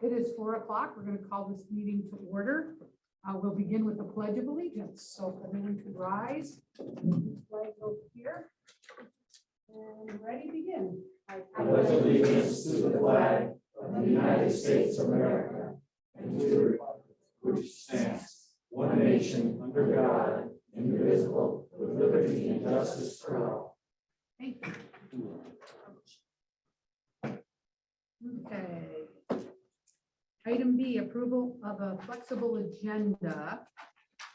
It is 4 o'clock. We're going to call this meeting to order. We'll begin with the Pledge of Allegiance. So if everyone could rise, flag over here, and ready to begin. I pledge allegiance to the flag of the United States of America and to the republic which stands one nation under God, indivisible, with liberty and justice for all. Thank you. Okay. Item B, approval of a flexible agenda.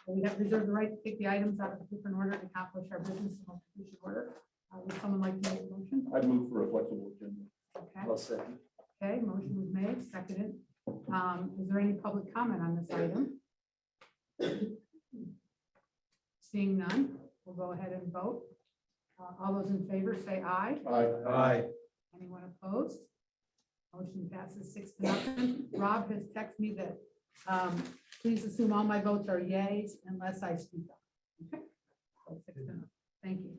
We have reserved the right to take the items out of a different order to accomplish our business in most efficient order. Would someone like to make a motion? I move for a flexible agenda. Okay. I'll second. Okay, motion was made, seconded. Is there any public comment on this item? Seeing none, we'll go ahead and vote. All those in favor say aye. Aye. Anyone opposed? Motion passes 6-0. Rob has texted me that please assume all my votes are yays unless I speak up. Okay. So 6-0. Thank you.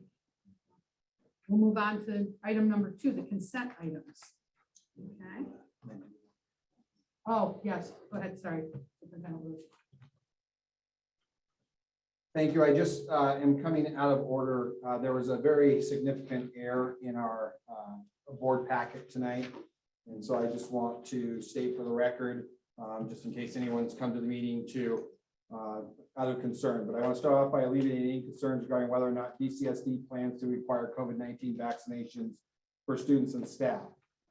We'll move on to item number 2, the consent items. Okay. Oh, yes, go ahead. Sorry. Superintendent Lewis. Thank you. I just am coming out of order. There was a very significant error in our board packet tonight. And so I just want to state for the record, just in case anyone's come to the meeting to out of concern, but I want to start off by alleviating any concerns regarding whether or not DCSD plans to require COVID-19 vaccinations for students and staff.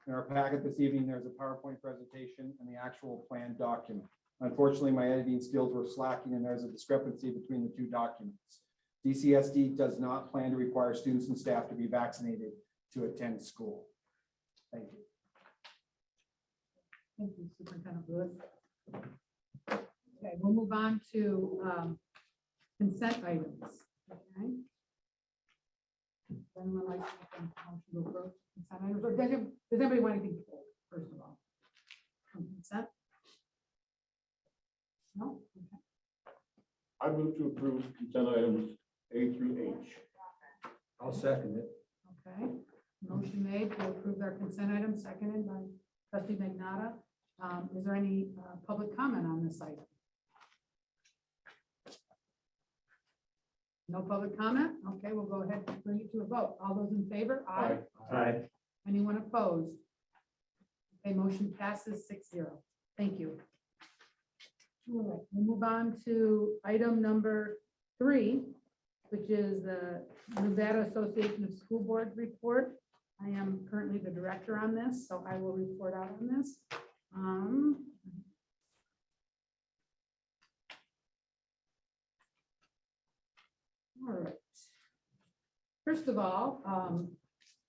In our packet this evening, there's a PowerPoint presentation and the actual plan document. Unfortunately, my editing skills were slacking and there's a discrepancy between the two documents. DCSD does not plan to require students and staff to be vaccinated to attend school. Thank you. Thank you, Superintendent Lewis. Okay, we'll move on to consent items. Okay. Anyone like to make a motion to approve consent items? Or does anybody want anything pulled, first of all? On consent? No? Okay. I move to approve consent items A through H. I'll second it. Okay. Motion made to approve our consent items, seconded by Trustee Magnata. Is there any public comment on this item? No public comment? Okay, we'll go ahead and bring it to a vote. All those in favor? Aye. Aye. Anyone opposed? Okay, motion passes 6-0. Thank you. All right, we'll move on to item number 3, which is the Nevada Association of School Boards report. I am currently the director on this, so I will report out on this. All right. First of all,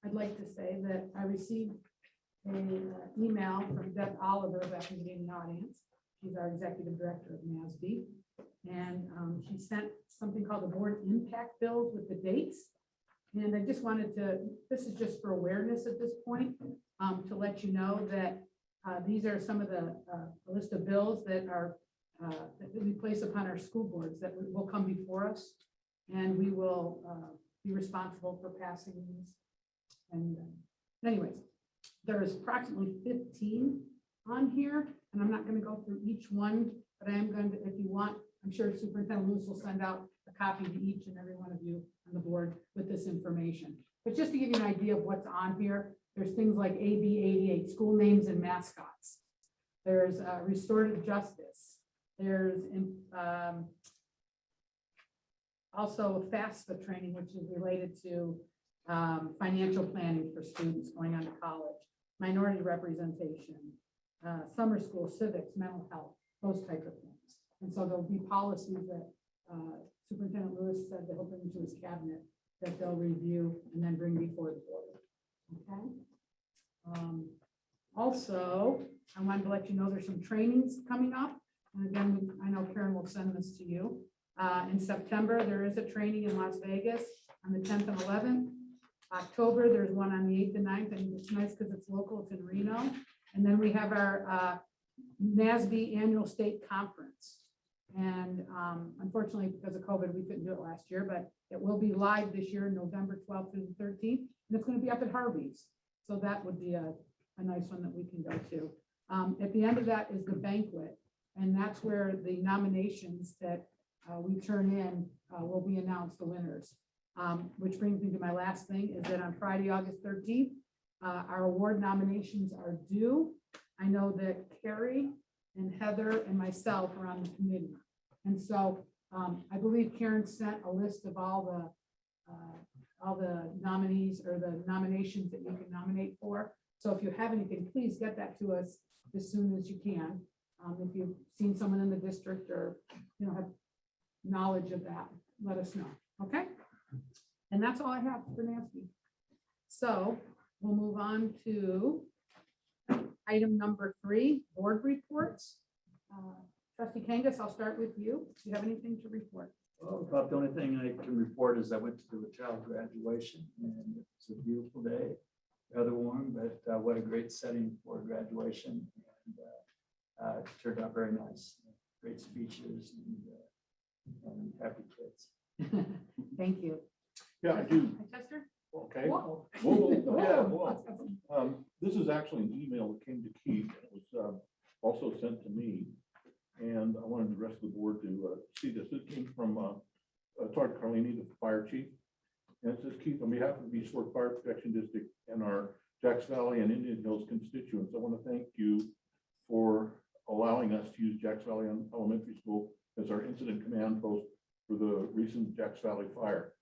I'd like to say that I received an email from Deb Oliver that was in the audience. She's our executive director of NASB. And she sent something called the board impact bills with the dates. And I just wanted to, this is just for awareness at this point, to let you know that these are some of the list of bills that are that we place upon our school boards that will come before us. And we will be responsible for passing these. And anyways, there is approximately 15 on here, and I'm not going to go through each one, but I am going to, if you want, I'm sure Superintendent Lewis will send out a copy to each and every one of you on the board with this information. But just to give you an idea of what's on here, there's things like AB 88, school names and mascots. There's restorative justice. There's also FAFSA training, which is related to financial planning for students going on to college, minority representation, summer school, civics, mental health, those type of things. And so there'll be policies that Superintendent Lewis said that he'll bring to his cabinet that they'll review and then bring before the board. Okay. Also, I wanted to let you know there's some trainings coming up. And again, I know Karen will send this to you. In September, there is a training in Las Vegas on the 10th and 11th. October, there's one on the 8th and 9th. And it's nice because it's local, it's in Reno. And then we have our NASB annual state conference. And unfortunately, because of COVID, we couldn't do it last year, but it will be live this year, November 12th through the 13th. And it's going to be up at Harvey's. So that would be a nice one that we can go to. At the end of that is the banquet, and that's where the nominations that we turn in will be announced, the winners. Which brings me to my last thing, is that on Friday, August 13th, our award nominations are due. I know that Carrie and Heather and myself are on the committee. And so I believe Karen sent a list of all the nominees or the nominations that you can nominate for. So if you have anything, please get that to us as soon as you can. If you've seen someone in the district or, have knowledge of that, let us know. Okay. And that's all I have for Nancy. So we'll move on to item number 3, board reports. Trustee Kangas, I'll start with you. Do you have anything to report? Well, about the only thing I can report is I went to the child graduation, and it's a beautiful day, rather warm, but what a great setting for graduation. And it turned out very nice. Great speeches and happy kids. Thank you. Yeah, I do. Chester? Okay. Whoa. Whoa, yeah, whoa. This is actually an email that came to Keith. It was also sent to me. And I wanted the rest of the board to see this. It came from Todd Carlini, the fire chief. And it says, Keith, on behalf of the East Fork Fire Protection District and our Jacks Valley and Indian Hills constituents, I want to thank you for allowing us to use Jacks Valley Elementary School as our incident command post for the recent Jacks Valley fire.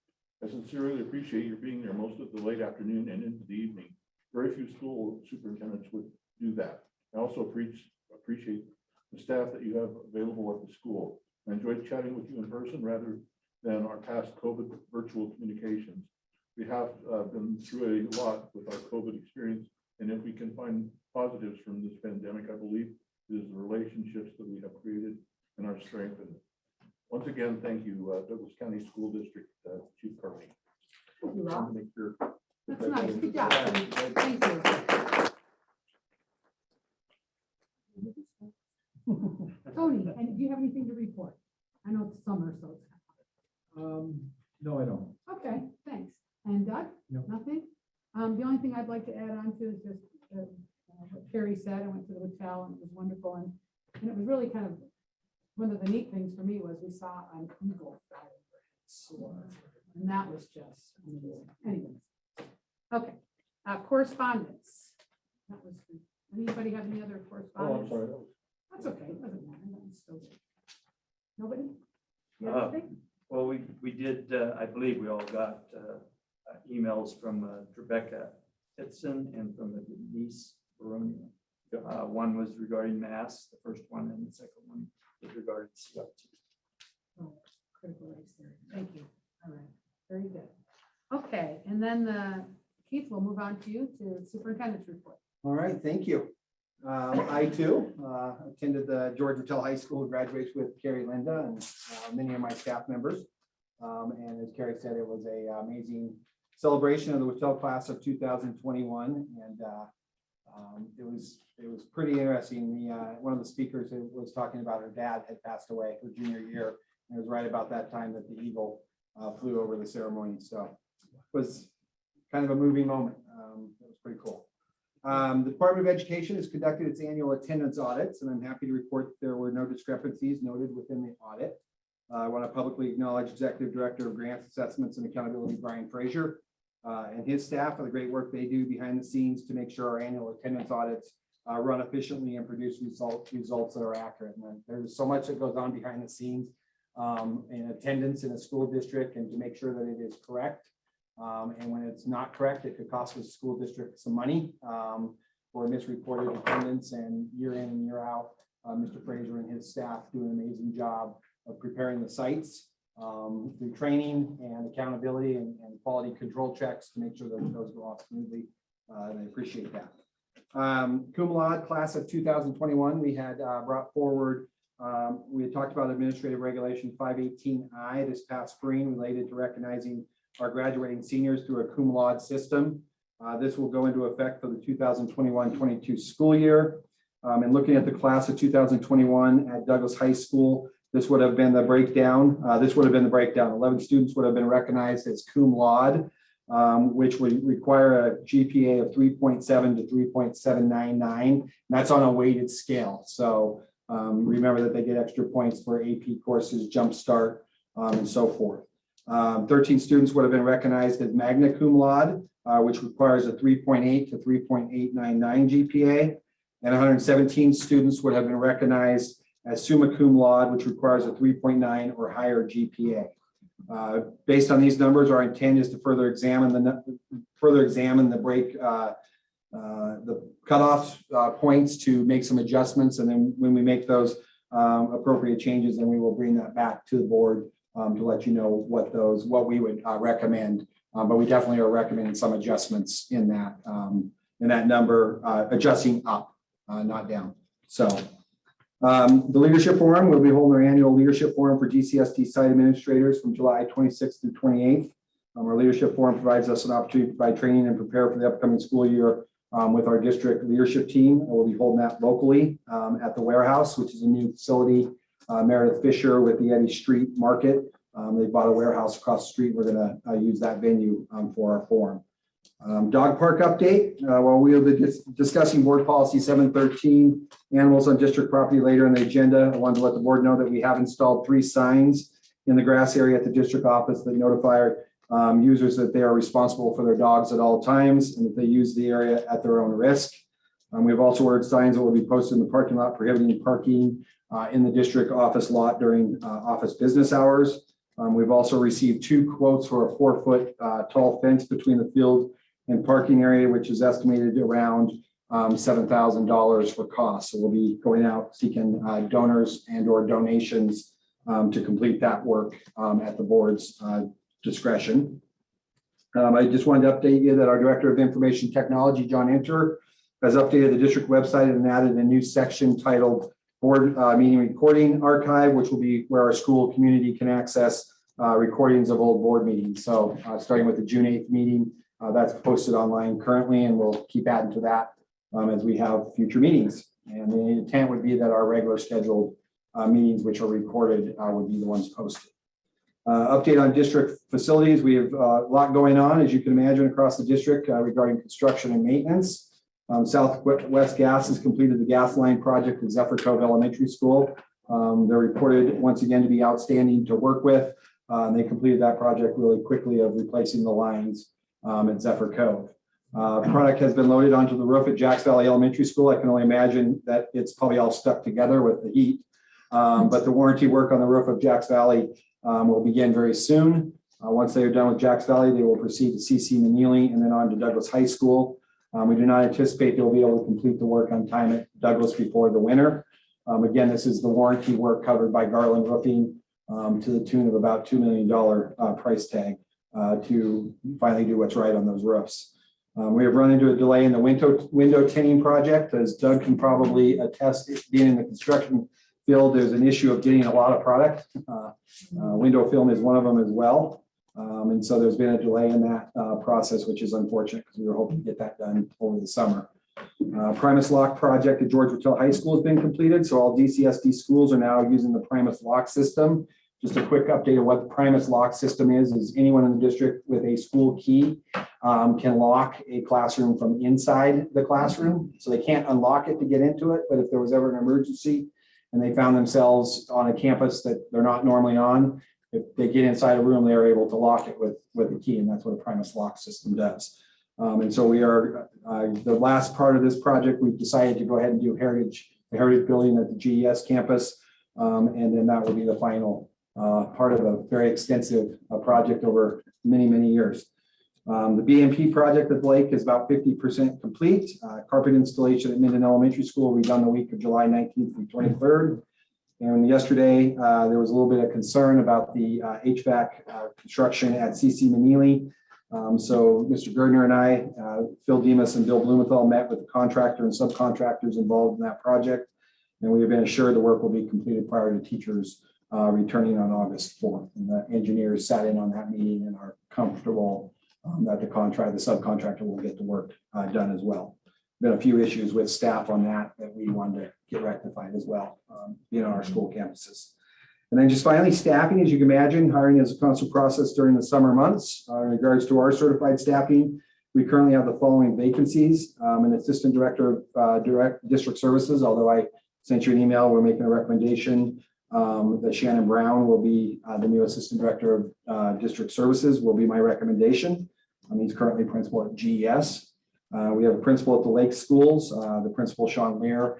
I sincerely appreciate your being there most of the late afternoon and into the evening. Very few school superintendents would do that. I also appreciate the staff that you have available at the school. I enjoyed chatting with you in person rather than our past COVID virtual communications. We have been through a lot with our COVID experience, and if we can find positives from this pandemic, I believe it is the relationships that we have created and our strengthened. Once again, thank you, Douglas County School District Chief Carlini. You rock. Make sure. That's nice. Good job. Thank you. Tony, and do you have anything to report? I know it's summer, so it's. No, I don't. Okay, thanks. And Doug? No. Nothing? The only thing I'd like to add on to is just what Carrie said. I went to the hotel and it was wonderful. And it was really kind of, one of the neat things for me was we saw an eagle soar. And that was just amazing. Anyways. Okay, correspondence. That was, anybody have any other Oh, correspondence? I'm sorry. That's okay, it doesn't matter. That was still good. Nobody? You have Uh, anything? Well, we did, I believe we all got emails from Rebecca Hitson and from Denise Baronia. One was regarding masks, the first one, and the second one was regarding CLT. Oh, critical race theory. Thank you. All right, very good. Okay, and then Keith, we'll move on to you to superintendent's report. All right, thank you. I too attended the George Littell High School graduation with Carrie Linda and many of my staff members. And as Carrie said, it was a amazing celebration of the Littell class of 2021. And it was pretty interesting. One of the speakers was talking about her dad had passed away her junior year. And it was right about that time that the eagle flew over the ceremony. So it was kind of a moving moment. It was pretty cool. The Department of Education has conducted its annual attendance audits, and I'm happy to report that there were no discrepancies noted within the audit. I want to publicly acknowledge Executive Director of Grants, Assessments, and Accountability, Brian Frazier, and his staff for the great work they do behind the scenes to make sure our annual attendance audits run efficiently and produce results that are accurate. And there's so much that goes on behind the scenes in attendance in a school district, and to make sure that it is correct. And when it's not correct, it could cost the school district some money for misreported attendance. And year in and year out, Mr. Frazier and his staff do an amazing job of preparing the sites through training and accountability and quality control checks to make sure that those go off smoothly. And I appreciate that. Cum laude class of 2021, we had brought forward, we had talked about Administrative Regulation 518I this past spring related to recognizing our graduating seniors through a cum laude system. This will go into effect for the 2021-22 school year. And looking at the class of 2021 at Douglas High School, this would have been the breakdown. 11 students would have been recognized as cum laude. which would require a GPA of 3.7 to 3.799. And that's on a weighted scale. So remember that they get extra points for AP courses, Jumpstart, and so forth. 13 students would have been recognized as magna cum laude, which requires a 3.8 to 3.899 GPA. And 117 students would have been recognized as summa cum laude, which requires a 3.9 or higher GPA. Based on these numbers, our intent is to further examine the cutoff points to make some adjustments, and then when we make those appropriate changes, then we will bring that back to the board to let you know what we would recommend. But we definitely are recommending some adjustments in that number, adjusting up, not down. So the Leadership Forum, we'll be holding our annual Leadership Forum for DCSD site administrators from July 26th through 28th. Our Leadership Forum provides us an opportunity to provide training and prepare for the upcoming school year with our district leadership team. We'll be holding that locally at the warehouse, which is a new facility. Meredith Fisher with the Eddy Street Market. They bought a warehouse across the street. We're going to use that venue for our forum. Dog park update. While we will be discussing board policy 713, animals on district property later in the agenda, I wanted to let the board know that we have installed 3 signs in the grass area at the district office that notify users that they are responsible for their dogs at all times and that they use the area at their own risk. We've also ordered signs that will be posted in the parking lot prohibiting parking in the district office lot during office business hours. We've also received 2 quotes for a 4-foot tall fence between the field and parking area, which is estimated around $7,000 for cost. So we'll be going out seeking donors and or donations to complete that work at the board's discretion. I just wanted to update you that our Director of Information Technology, John Inter, has updated the district website and added a new section titled Board Meeting Recording Archive, which will be where our school community can access recordings of old board meetings. So starting with the June 8th meeting, that's posted online currently, and we'll keep adding to that as we have future meetings. And the intent would be that our regular scheduled meetings, which are recorded, would be the ones posted. Update on district facilities. We have a lot going on, as you can imagine, across the district regarding construction and maintenance. Southwest Gas has completed the gas line project at Zephyr Cove Elementary School. They're reported once again to be outstanding to work with. They completed that project really quickly of replacing the lines at Zephyr Cove. Product has been loaded onto the roof at Jacks Valley Elementary School. I can only imagine that it's probably all stuck together with the heat. But the warranty work on the roof of Jacks Valley will begin very soon. Once they are done with Jacks Valley, they will proceed to CC Manili and then on to Douglas High School. We do not anticipate they'll be able to complete the work on time at Douglas before the winter. Again, this is the warranty work covered by Garland Roofing to the tune of about $2 million price tag to finally do what's right on those roofs. We have run into a delay in the window tinting project. As Doug can probably attest, being in the construction field, there's an issue of getting a lot of product. Window film is one of them as well. And so there's been a delay in that process, which is unfortunate because we were hoping to get that done over the summer. Primus lock project at George Whittle High School has been completed. So all DCSD schools are now using the Primus lock system. Just a quick update of what the Primus lock system is anyone in the district with a school key can lock a classroom from inside the classroom. So they can't unlock it to get into it, but if there was ever an emergency and they found themselves on a campus that they're not normally on, if they get inside a room, they are able to lock it with a key, and that's what a Primus lock system does. And so we are, the last part of this project, we've decided to go ahead and do the Heritage Building at the GES campus, and then that will be the final part of a very extensive project over many, many years. The BMP project at the lake is about 50% complete. Carpet installation at Minden Elementary School will be done the week of July 19th through 23rd. And yesterday, there was a little bit of concern about the HVAC construction at CC Manili. So Mr. Gardner and I, Phil Demas and Bill Blumenthal met with the contractor and subcontractors involved in that project. And we have been assured the work will be completed prior to teachers returning on August 4th. And the engineers sat in on that meeting and are comfortable that the subcontractor will get the work done as well. Been a few issues with staff on that we wanted to get rectified as well, being on our school campuses. And then just finally, staffing, as you can imagine, hiring is a constant process during the summer months. In regards to our certified staffing, we currently have the following vacancies. An assistant director of direct district services, although I sent you an email, we're making a recommendation that Shannon Brown will be the new assistant director of district services, will be my recommendation. He's currently principal at GES. We have a principal at the Lake Schools. The principal, Sean Lear,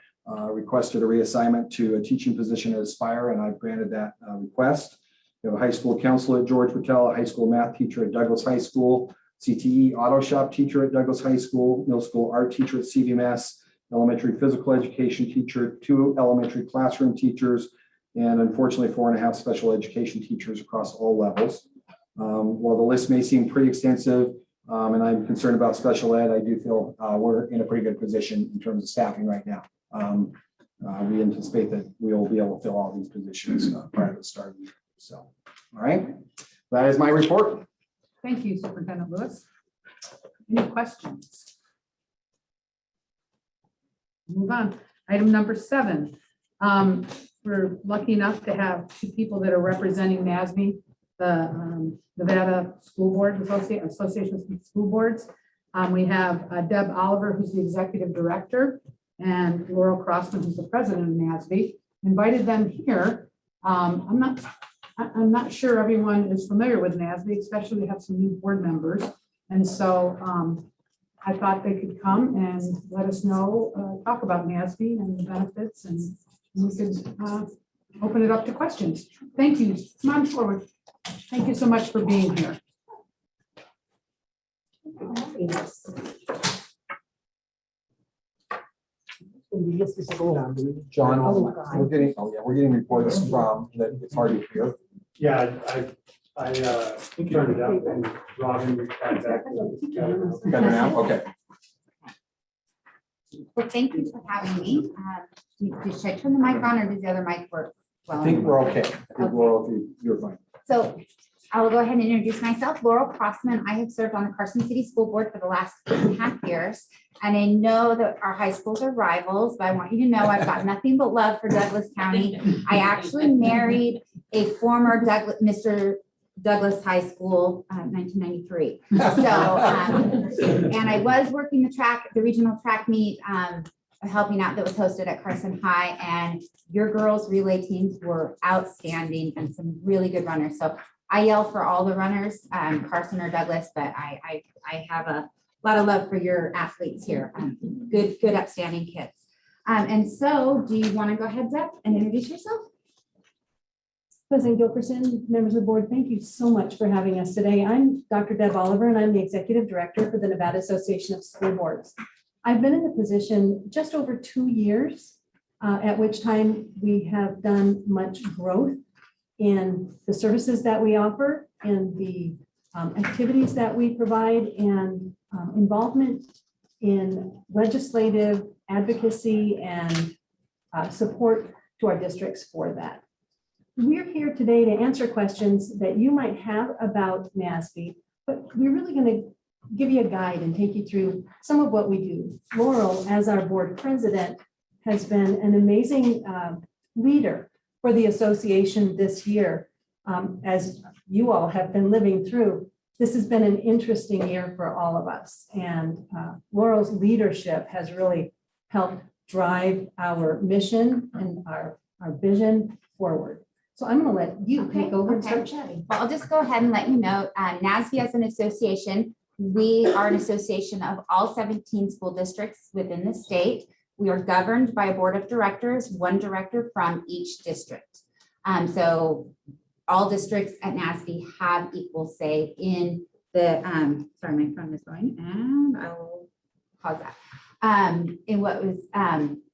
requested a reassignment to a teaching position at Aspire, and I've granted that request. We have a high school counselor at George Patel, a high school math teacher at Douglas High School, CTE auto shop teacher at Douglas High School, middle school art teacher at CVMS, elementary physical education teacher, 2 elementary classroom teachers, and unfortunately 4.5 special education teachers across all levels. While the list may seem pretty extensive, and I'm concerned about special ed, I do feel we're in a pretty good position in terms of staffing right now. We anticipate that we will be able to fill all these positions prior to the start of the year. So, all right, that is my report. Thank you, Superintendent Lewis. Any questions? Move on. Item number 7. We're lucky enough to have 2 people that are representing NASB, the Nevada School Board Association of School Boards. We have Deb Oliver, who's the executive director, and Laurel Crossman, who's the president of NASB. Invited them here. I'm not sure everyone is familiar with NASB, especially we have some new board members. And so I thought they could come and let us know, talk about NASB and the benefits, and we could open it up to questions. Thank you. Come on forward. Thank you so much for being here. John, we're getting reports from that it's hard to hear. Yeah, I turned it up and Robin contacted. Better now? Okay. Well, thank you for having me. Should I turn the mic on or does the other mic work? Well, I think we're okay. I think Laurel, you're fine. So I will go ahead and introduce myself, Laurel Crossman. I have served on the Carson City School Board for the last 8.5 years. And I know that our high schools are rivals, but I want you to know I've got nothing but love for Douglas County. I actually married a former Mr. Douglas High School, 1993. So, and I was working the regional track meet, helping out that was hosted at Carson High, and your girls' relay teams were outstanding and some really good runners. So I yell for all the runners, Carson or Douglas, but I have a lot of love for your athletes here. Good, upstanding kids. And so do you want to go ahead, Deb, and introduce yourself? President Gilkerson, members of the board, thank you so much for having us today. I'm Dr. Deb Oliver, and I'm the Executive Director for the Nevada Association of School Boards. I've been in the position just over 2 years, at which time we have done much growth in the services that we offer and the activities that we provide, and involvement in legislative advocacy and support to our districts for that. We're here today to answer questions that you might have about NASB, but we're really going to give you a guide and take you through some of what we do. Laurel, as our board president, has been an amazing leader for the association this year. As you all have been living through, this has been an interesting year for all of us. And Laurel's leadership has really helped drive our mission and our vision forward. So I'm going to let you take over and start chatting. Well, I'll just go ahead and let you know, NASB as an association, we are an association of all 17 school districts within the state. We are governed by a board of directors, 1 director from each district. So all districts at NASB have equal say in the, sorry, my phone is going, and I will pause that. In what was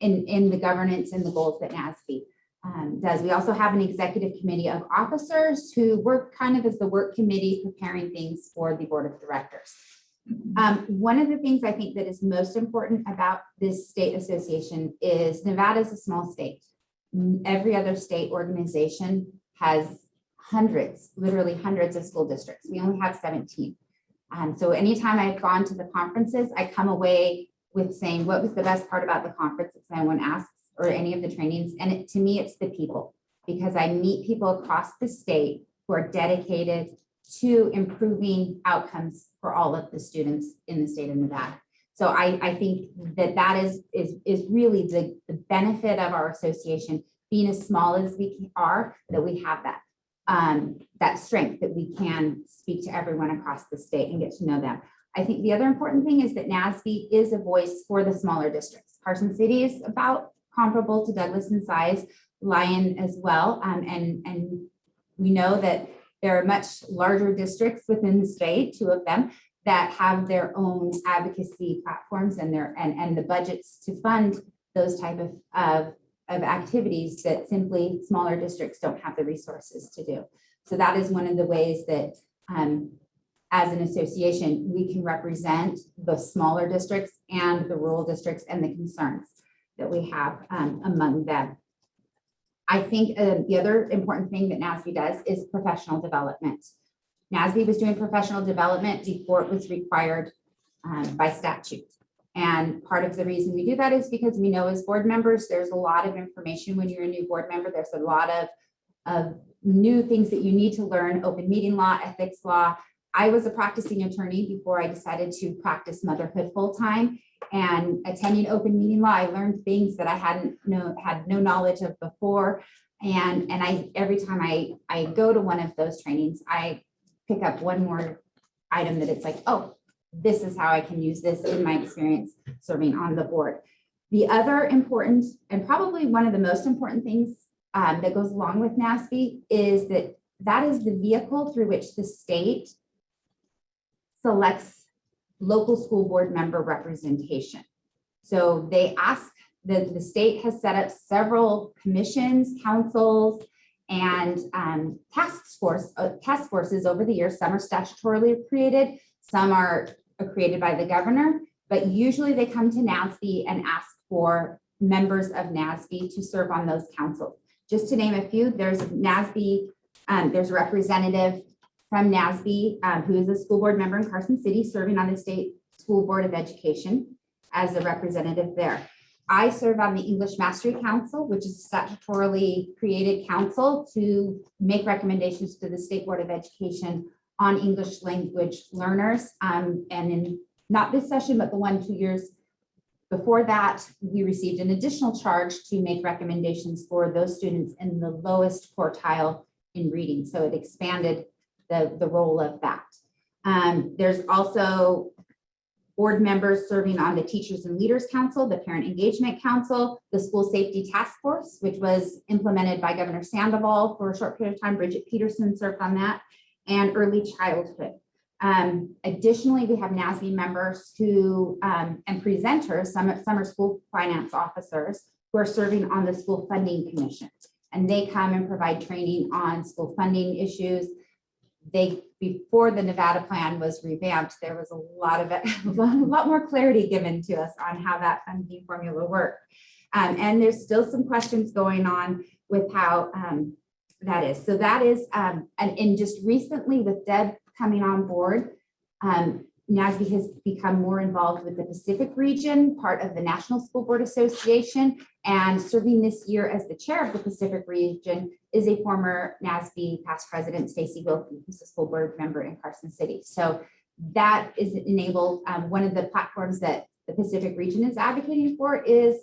in the governance and the goals that NASB does. We also have an executive committee of officers who work kind of as the work committee preparing things for the board of directors. One of the things I think that is most important about this state association is Nevada is a small state. Every other state organization has hundreds, literally hundreds of school districts. We only have 17. So anytime I've gone to the conferences, I come away with saying, what was the best part about the conference? If anyone asks, or any of the trainings. And to me, it's the people, because I meet people across the state who are dedicated to improving outcomes for all of the students in the state of Nevada. So I think that is really the benefit of our association, being as small as we are, that we have that strength that we can speak to everyone across the state and get to know them. I think the other important thing is that NASB is a voice for the smaller districts. Carson City is about comparable to Douglas in size, Lyon as well. And we know that there are much larger districts within the state, 2 of them, that have their own advocacy platforms and the budgets to fund those type of activities that simply smaller districts don't have the resources to do. So that is one of the ways that as an association, we can represent the smaller districts and the rural districts and the concerns that we have among them. I think the other important thing that NASB does is professional development. NASB was doing professional development before it was required by statute. And part of the reason we do that is because we know as board members, there's a lot of information when you're a new board member. There's a lot of new things that you need to learn, open meeting law, ethics law. I was a practicing attorney before I decided to practice motherhood full-time, and attending open meeting law, I learned things that I had no knowledge of before. And every time I go to one of those trainings, I pick up one more item that it's like, oh, this is how I can use this in my experience serving on the board. The other important, and probably one of the most important things that goes along with NASB is that is the vehicle through which the state selects local school board member representation. So they ask, the state has set up several commissions, councils, and task forces over the years. Some are statutorily created, some are created by the governor, but usually they come to NASB and ask for members of NASB to serve on those councils. Just to name a few, there's NASB, there's a representative from NASB, who is a school board member in Carson City, serving on the State School Board of Education as a representative there. I serve on the English Mastery Council, which is a statutorily created council to make recommendations to the State Board of Education on English language learners. And in not this session, but the one 2 years before that, we received an additional charge to make recommendations for those students in the lowest quartile in reading. So it expanded the role of that. There's also board members serving on the Teachers and Leaders Council, the Parent Engagement Council, the School Safety Task Force, which was implemented by Governor Sandoval for a short period of time. Bridget Peterson served on that, and early childhood. Additionally, we have NASB members who and presenters, some are school finance officers who are serving on the School Funding Commission, and they come and provide training on school funding issues. Before the Nevada plan was revamped, there was a lot more clarity given to us on how that funding formula worked. And there's still some questions going on with how that is. So that is, and just recently with Deb coming on board, NASB has become more involved with the Pacific region, part of the National School Board Association, and serving this year as the chair of the Pacific region is a former NASB past president, Stacy Wilkie, who's a school board member in Carson City. So that is enabled. One of the platforms that the Pacific region is advocating for is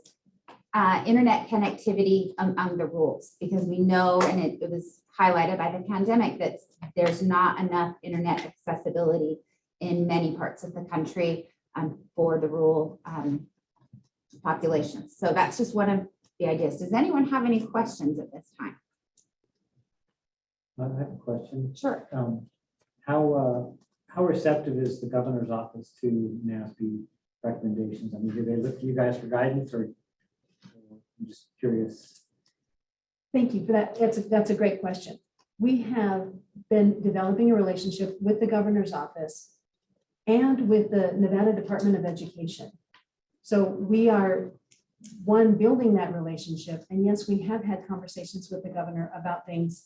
internet connectivity among the rules, because we know, and it was highlighted by the pandemic, that there's not enough internet accessibility in many parts of the country for the rural populations. So that's just one of the ideas. Does anyone have any questions at this time? I have a question. Sure. How receptive is the governor's office to NASB recommendations? I mean, do they look to you guys for guidance, or I'm just curious? Thank you for that. That's a great question. We have been developing a relationship with the governor's office and with the Nevada Department of Education. So we are, one, building that relationship. And yes, we have had conversations with the governor about things,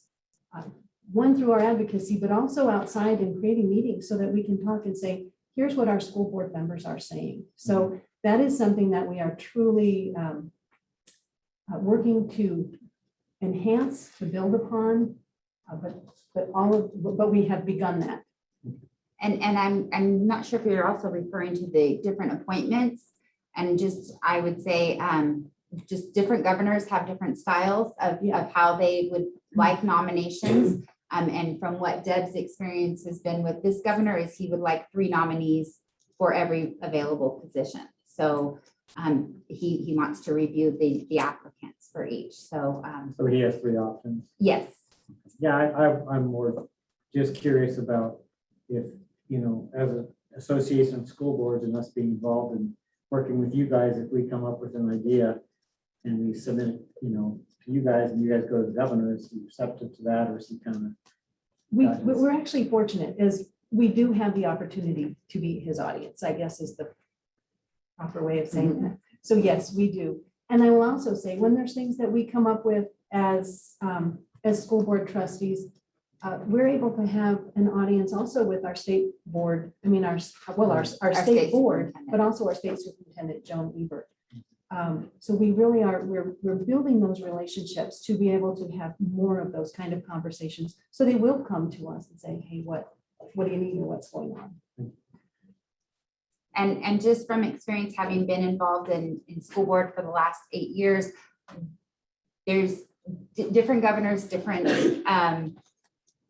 one through our advocacy, but also outside and creating meetings so that we can talk and say, here's what our school board members are saying. So that is something that we are truly working to enhance, to build upon, but we have begun that. And I'm not sure if you're also referring to the different appointments. And just, I would say, just different governors have different styles of how they would like nominations. And from what Deb's experience has been with this governor is he would like 3 nominees for every available position. So he wants to review the applicants for each. So So he has 3 options. yes. Yeah, I'm more just curious about if, as an association of school boards and us being involved in working with you guys, if we come up with an idea and we submit it, to you guys and you guys go to the governor, is he receptive to that, or is he kind of? We're actually fortunate is we do have the opportunity to be his audience, I guess is the proper way of saying that. So yes, we do. And I will also say, when there's things that we come up with as school board trustees, we're able to have an audience also with our state board. I mean, our state board, but also our state superintendent, Joan Ebert. So we really are, we're building those relationships to be able to have more of those kind of conversations. So they will come to us and say, hey, what do you need or what's going on? And just from experience, having been involved in school board for the last 8 years, there's different governors, different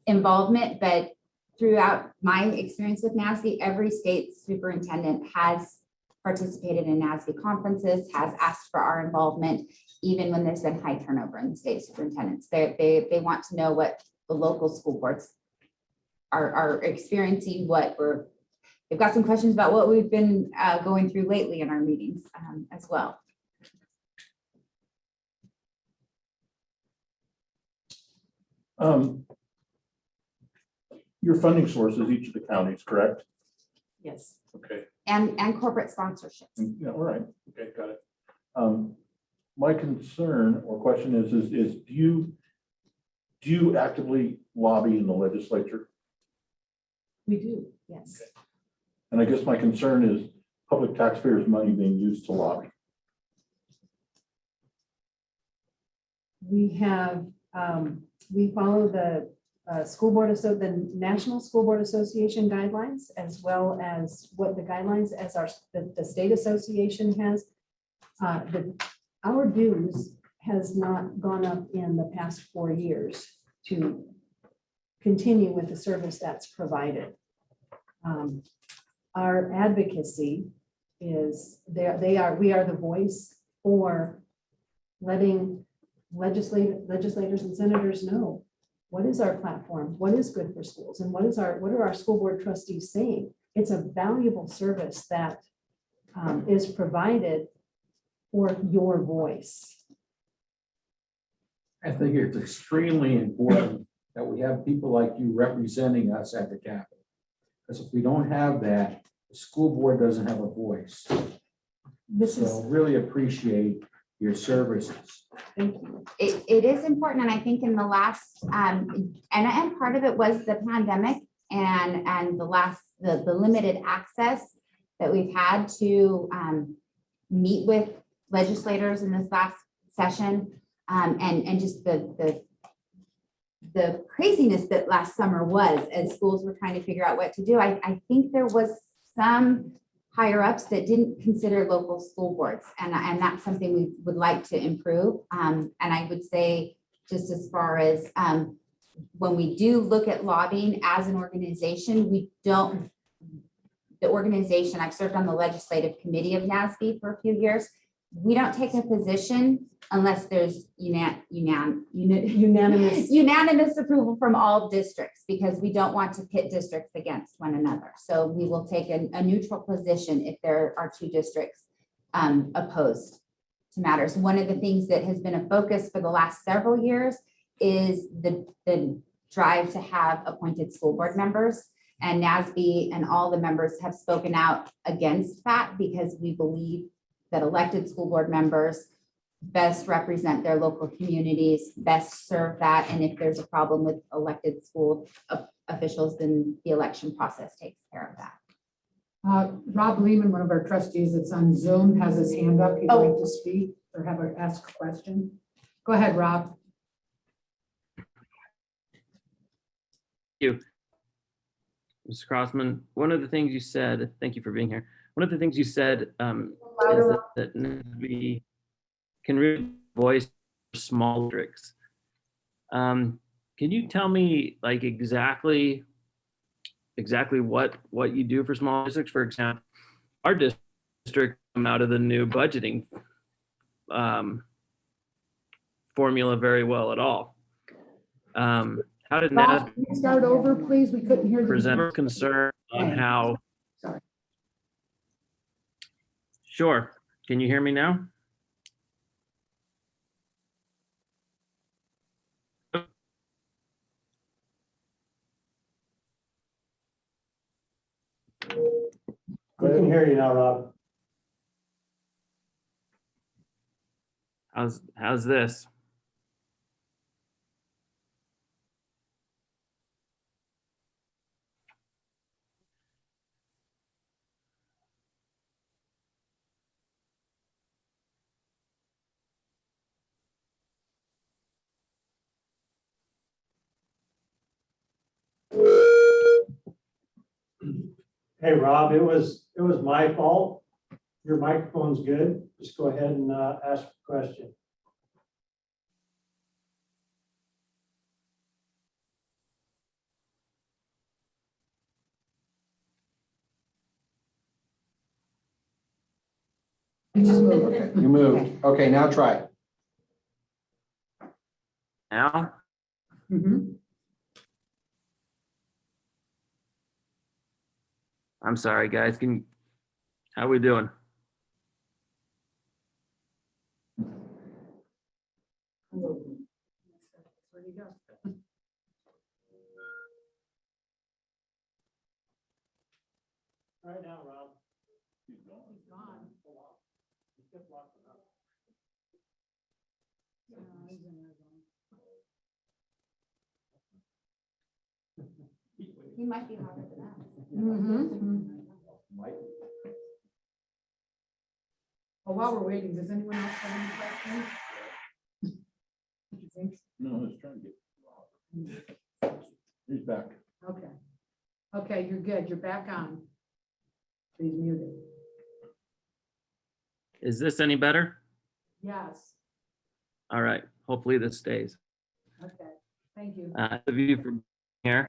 involvement, but throughout my experience with NASB, every state superintendent has participated in NASB conferences, has asked for our involvement, even when there's been high turnover in the state superintendents. They want to know what the local school boards are experiencing, they've got some questions about what we've been going through lately in our meetings as well. Your funding source is each of the counties, correct? Yes. Okay. And corporate sponsorships. Yeah, all right. Okay, got it. My concern or question is do you actively lobby in the legislature? We do, yes. And I guess my concern is public taxpayers' money being used to lobby. We have, we follow the the National School Board Association guidelines, as well as what the guidelines as the state association has. Our dues has not gone up in the past 4 years to continue with the service that's provided. Our advocacy is we are the voice for letting legislators and senators know what is our platform, what is good for schools, and what are our school board trustees saying. It's a valuable service that is provided for your voice. I think it's extremely important that we have people like you representing us at the Capitol. Because if we don't have that, the school board doesn't have a voice. So really appreciate your services. Thank you. It is important, and I think in the last, and part of it was the pandemic and the limited access that we've had to meet with legislators in this last session, and just the craziness that last summer was as schools were trying to figure out what to do. I think there was some higher ups that didn't consider local school boards, and that's something we would like to improve. And I would say, just as far as when we do look at lobbying as an organization, the organization, I've served on the legislative committee of NASB for a few years. We don't take a position unless there's unanimous approval from all districts, because we don't want to pit districts against one another. So we will take a neutral position if there are 2 districts opposed to matters. One of the things that has been a focus for the last several years is the drive to have appointed school board members. And NASB and all the members have spoken out against that, because we believe that elected school board members best represent their local communities, best serve that. And if there's a problem with elected school officials, then the election process takes care of that. Rob Lehman, one of our trustees that's on Zoom, has his hand up. He'd like to speak or ask a question. Go ahead, Rob. you. Mr. Crossman, one of the things you said, thank you for being here. One of the things you said is that NASB can really voice small districts. Can you tell me like exactly what you do for small districts? For example, our district come out of the new budgeting formula very well at all. How did Bob, NASB can you start over, please? We couldn't hear the. present concern on how? Sorry. Sure. Can you hear me now? We can hear you now, Rob. How's this? Hey, Rob, it was my fault. Your microphone's good. Just go ahead and ask a question. You just moved. Okay, you moved. Okay, now try. Now? Mhm. I'm sorry, guys. How we doing? Where'd he go? Right now, Rob. He's gone. No, he's in there gone. He might be louder than us. Mhm. Well, while we're waiting, does anyone else have any questions? No, I was trying to get. He's back. Okay. Okay, you're good. You're back on. He's muted. Is this any better? Yes. All right. Hopefully this stays. Okay. Thank you. The view from here.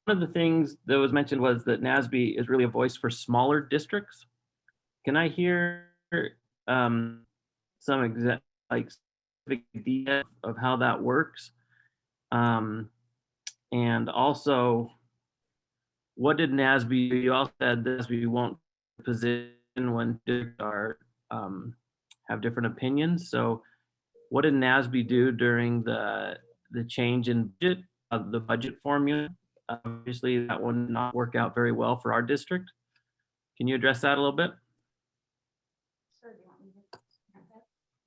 One of the things that was mentioned was that NASB is really a voice for smaller districts. Can I hear some exact specific idea of how that works? And also, what did NASB do? You all said NASB won't position when districts are have different opinions. So, what did NASB do during the change in budget of the budget formula? Obviously, that would not work out very well for our district. Can you address that a little bit? Sure, do you want me to answer that?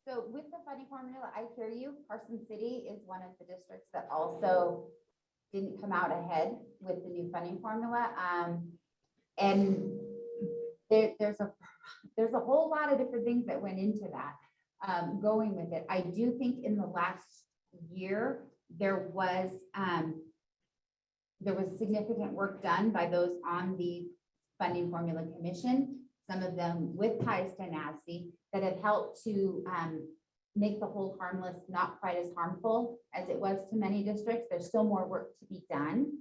So with the funding formula, I hear you. Carson City is one of the districts that also didn't come out ahead with the new funding formula. And there's a whole lot of different things that went into that. Going with it, I do think in the last year, there was significant work done by those on the funding formula commission, some of them with ties to NASB, that have helped to make the whole harmless not quite as harmful as it was to many districts. There's still more work to be done.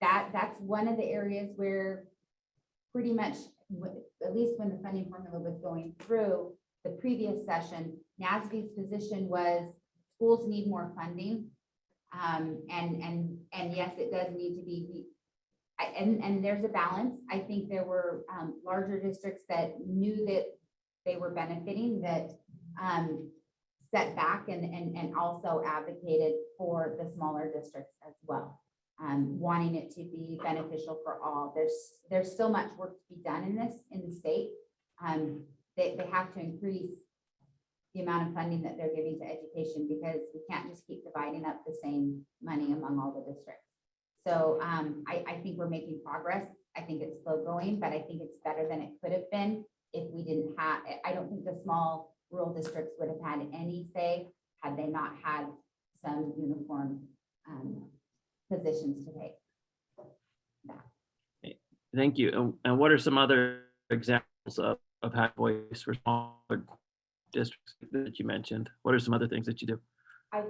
That's one of the areas where pretty much, at least when the funding formula was going through the previous session, NASB's position was schools need more funding. And yes, it does need to be, and there's a balance. I think there were larger districts that knew that they were benefiting, that set back and also advocated for the smaller districts as well, wanting it to be beneficial for all. There's still much work to be done in the state. They have to increase the amount of funding that they're giving to education, because we can't just keep dividing up the same money among all the districts. So I think we're making progress. I think it's slow going, but I think it's better than it could have been if we didn't have, I don't think the small rural districts would have had any say had they not had some uniform positions to take. Thank you. And what are some other examples of having voice for smaller districts that you mentioned? What are some other things that you do? I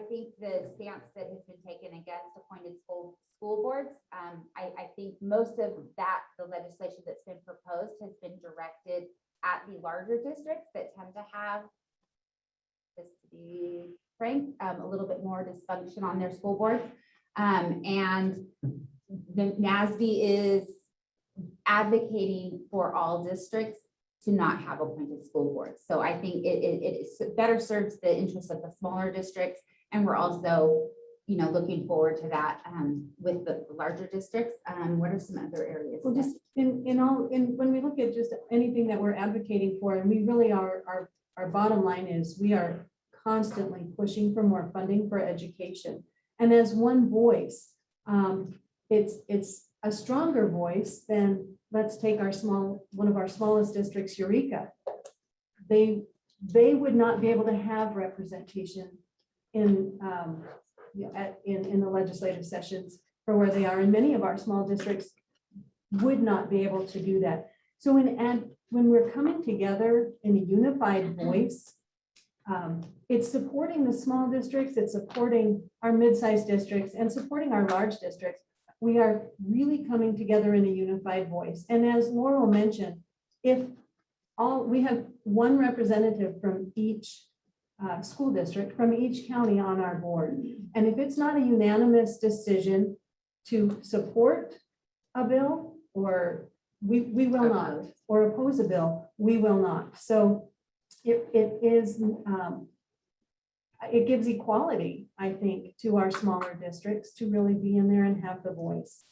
think the stance that has been taken against appointed school boards, I think most of that, the legislation that's been proposed has been directed at the larger districts that tend to have, just to be frank, a little bit more dysfunction on their school boards. And the NASB is advocating for all districts to not have appointed school boards. So I think it better serves the interests of the smaller districts. And we're also, looking forward to that with the larger districts. What are some other areas? Well, just when we look at just anything that we're advocating for, and we really are, our bottom line is we are constantly pushing for more funding for education. And as one voice, it's a stronger voice than, let's take one of our smallest districts, Eureka. They would not be able to have representation in the legislative sessions for where they are, and many of our small districts would not be able to do that. So when we're coming together in a unified voice, it's supporting the small districts, it's supporting our mid-sized districts, and supporting our large districts. We are really coming together in a unified voice. And as Laurel mentioned, we have one representative from each school district, from each county on our board. And if it's not a unanimous decision to support a bill, or we will not, or oppose a bill, we will not. So it gives equality, I think, to our smaller districts to really be in there and have the voice.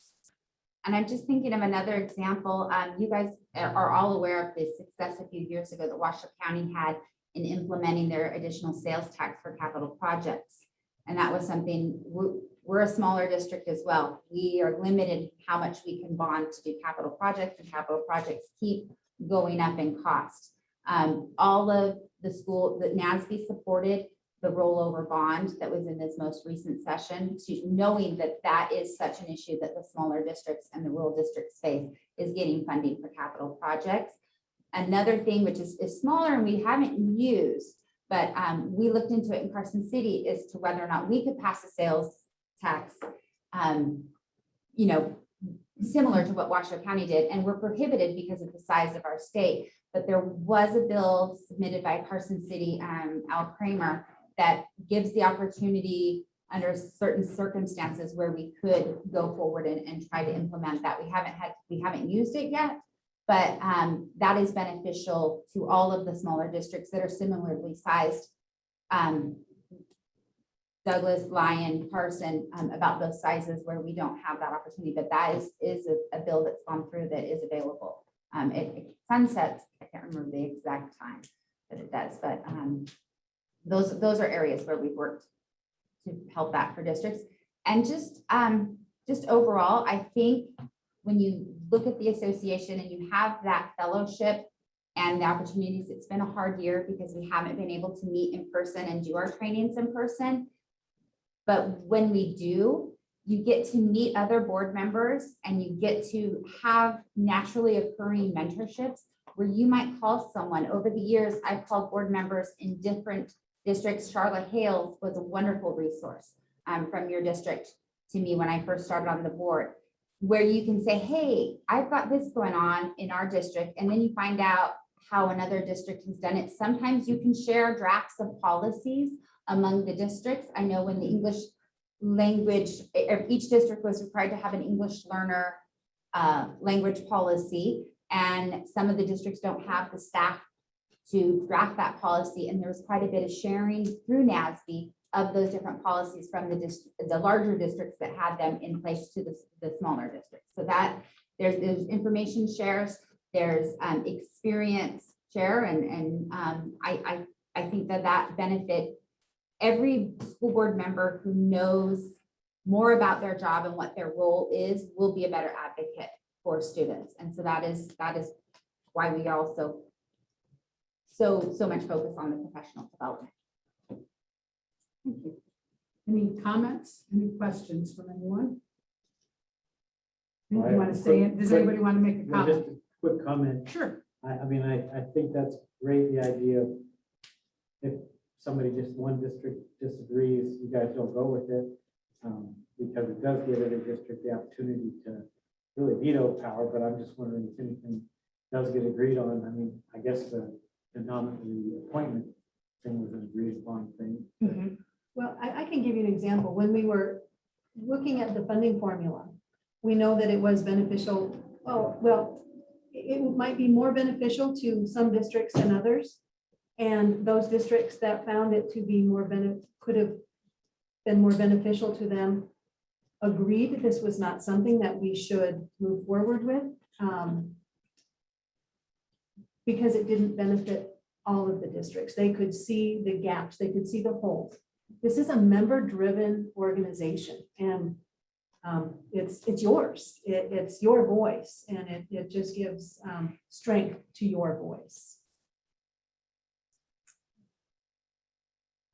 And I'm just thinking of another example. You guys are all aware of the success a few years ago that Washoe County had in implementing their additional sales tax for capital projects. And that was something, we're a smaller district as well. We are limited how much we can bond to do capital projects, and capital projects keep going up in cost. All of the NASB supported the rollover bond that was in this most recent session, knowing that that is such an issue that the smaller districts and the rural districts face, is getting funding for capital projects. Another thing, which is smaller and we haven't used, but we looked into it in Carson City, is to whether or not we could pass a sales tax, similar to what Washoe County did. And we're prohibited because of the size of our state. But there was a bill submitted by Carson City, Al Kramer, that gives the opportunity under certain circumstances where we could go forward and try to implement that. We haven't used it yet, but that is beneficial to all of the smaller districts that are similarly sized. Douglas, Lyon, Carson, about those sizes where we don't have that opportunity, but that is a bill that's gone through that is available. It sunsets, I can't remember the exact time that it does, but those are areas where we've worked to help that for districts. And just overall, I think when you look at the association and you have that fellowship and the opportunities, it's been a hard year because we haven't been able to meet in person and do our trainings in person. But when we do, you get to meet other board members and you get to have naturally occurring mentorships where you might call someone. Over the years, I've called board members in different districts. Charlotte Hales was a wonderful resource from your district to me when I first started on the board, where you can say, hey, I've got this going on in our district. And then you find out how another district has done it. Sometimes you can share drafts of policies among the districts. I know when the English language, each district was required to have an English learner language policy, and some of the districts don't have the staff to draft that policy, and there was quite a bit of sharing through NASB of those different policies from the larger districts that had them in place to the smaller districts. So that there's information shares, there's experience share, and I think that benefit every school board member who knows more about their job and what their role is will be a better advocate for students. And so that is why we also so much focus on the professional development. Thank you. Any comments, any questions from anyone? Well, You want to say it? Does quick- anybody want to make a Well, just comment? a quick comment. Sure. I mean, I think that's great, the idea of if somebody one district disagrees, you guys don't go with it. Because it does give every district the opportunity to really veto power, but I'm just wondering if anything does get agreed on. I mean, I guess the appointment thing was an agreed upon thing. Well, I can give you an example. When we were looking at the funding formula, we know that it was beneficial. Oh, well, it might be more beneficial to some districts than others. And those districts that found it to be could have been more beneficial to them agreed this was not something that we should move forward with. Because it didn't benefit all of the districts. They could see the gaps, they could see the holes. This is a member-driven organization, and it's yours. It's your voice, and it just gives strength to your voice.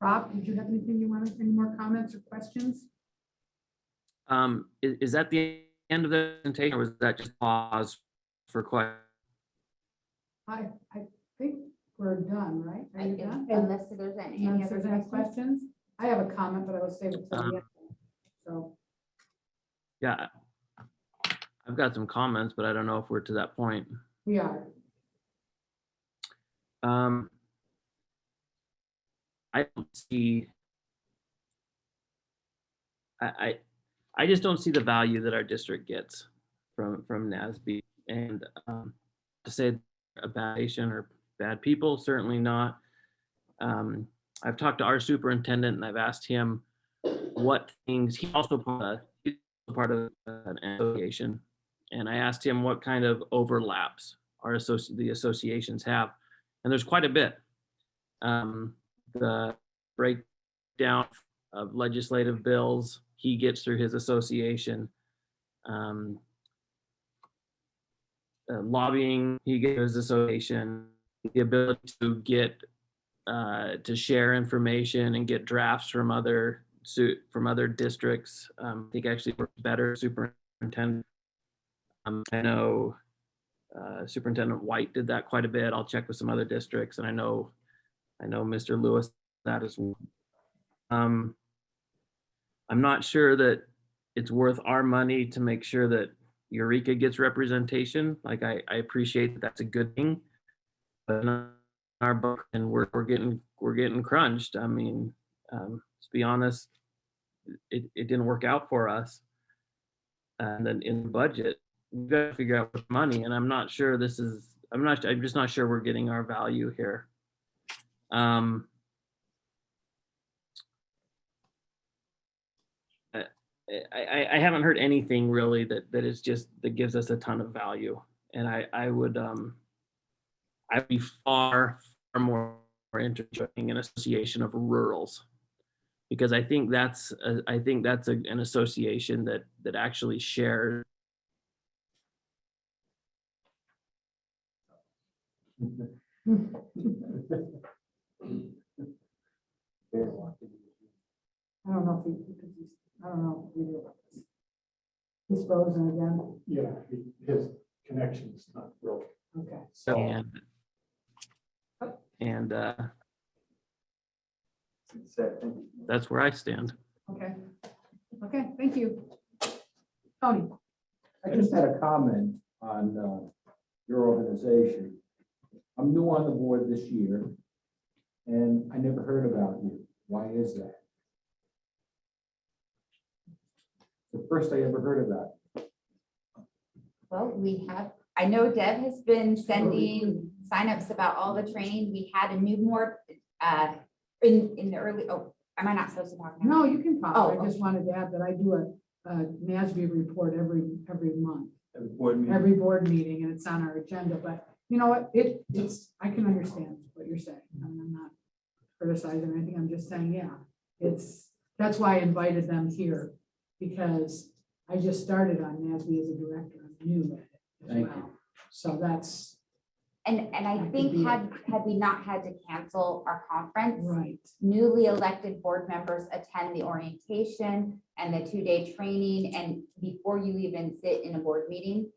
Rob, did you have anything you wanted, any more comments or questions? Is that the end of the presentation, or was that just pause for questions? I think we're done, right? Are you done? Unless there's any Unless other there's any questions. questions? I have a comment, but I will save it till the end. So, Yeah, I've got some comments, but I don't know if we're to that point. we are. I don't see. I just don't see the value that our district gets from NASB, and to say a bad patient or bad people, certainly not. I've talked to our superintendent and I've asked him what things, he's also part of an association, and I asked him what kind of overlaps the associations have, and there's quite a bit. The breakdown of legislative bills he gets through his association. Lobbying, he gets his association. The ability to get to share information and get drafts from other districts. I think actually works better. Superintendent. I know Superintendent White did that quite a bit. I'll check with some other districts, and I know Mr. Lewis that as well. I'm not sure that it's worth our money to make sure that Eureka gets representation. Like I appreciate that that's a good thing, but in our book, and we're getting crunched. I mean, to be honest, it didn't work out for us. And then in the budget, we've got to figure out what money. And I'm not sure I'm just not sure we're getting our value here. I haven't heard anything really that gives us a ton of value, and I'd be far more interested in an association of rurals, because I think that's an association that actually shares. I don't know if I don't know. If he's frozen again. Yeah, his connection's not real. Okay. And that's where I stand. Okay. Okay, thank you. Tony. I just had a comment on your organization. I'm new on the board this year, and I never heard about you. Why is that? The first I ever heard about it. Well, I know Deb has been sending signups about all the training. We had a new more in the early, am I not supposed to talk now? No, you can talk. Oh, I just wanted to add that I do a NASB report every month, Every board meeting. every board meeting, and it's on our agenda. But you know what? It's I can understand what you're saying. I'm not criticizing anything. I'm just saying, yeah, that's why I invited them here, because I just started on NASB as a director. I'm new at it as Thank well. you. So that's. And I think had we not had to cancel our conference, Right. newly elected board members attend the orientation and the 2-day training. And before you even sit in a board meeting,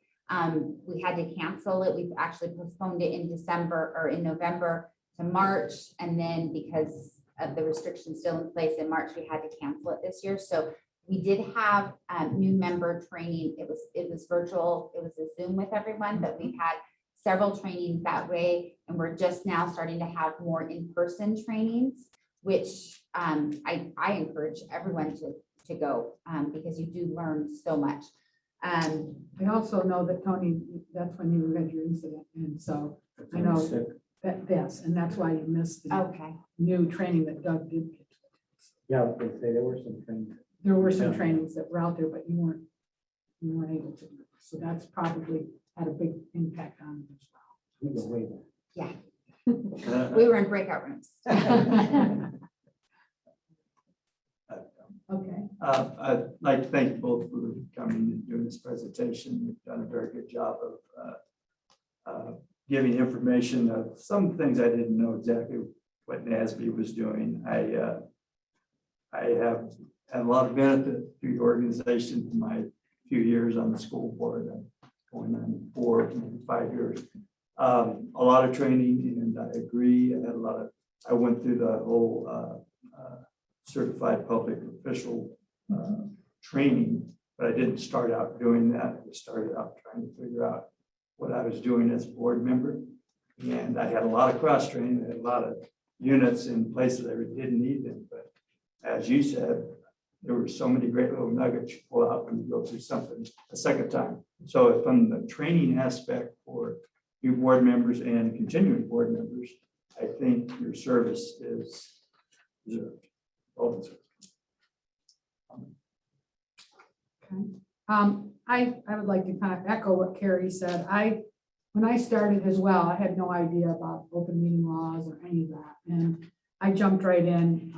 we had to cancel it. We've actually postponed it in December or in November to March. And then because of the restrictions still in place in March, we had to cancel it this year. So we did have new member training. It was virtual. It was a Zoom with everyone, but we've had several trainings that way. And we're just now starting to have more in-person trainings, which I encourage everyone to go because you do learn so much. I also know that Tony, that's when you had your incident. And so I know that, yes, and that's why you missed the Okay. new training that Doug did. Yeah, they say there were some things. There were some Yeah. trainings that were out there, but you weren't able to. So that's probably had a big impact on it as We go way back. Yeah. We were in breakout rooms. well. Okay. I'd like to thank you both for coming and doing this presentation. You've done a very good job of giving information of some things I didn't know exactly what NASB was doing. I have had a lot of benefit through the organization in my few years on the school board. I'm going on 4, maybe 5 years. A lot of training, and I agree. I went through the whole certified public official training, but I didn't start out doing that. I started out trying to figure out what I was doing as a board member. And I had a lot of cross training, I had a lot of units in places I didn't need them. But as you said, there were so many great little nuggets you pull out when you go through something a second time. So from the training aspect for new board members and continuing board members, I think your service is deserved. Well deserved. I would like to kind of echo what Carrie said. When I started as well, I had no idea about open meeting laws or any of that. And I jumped right in.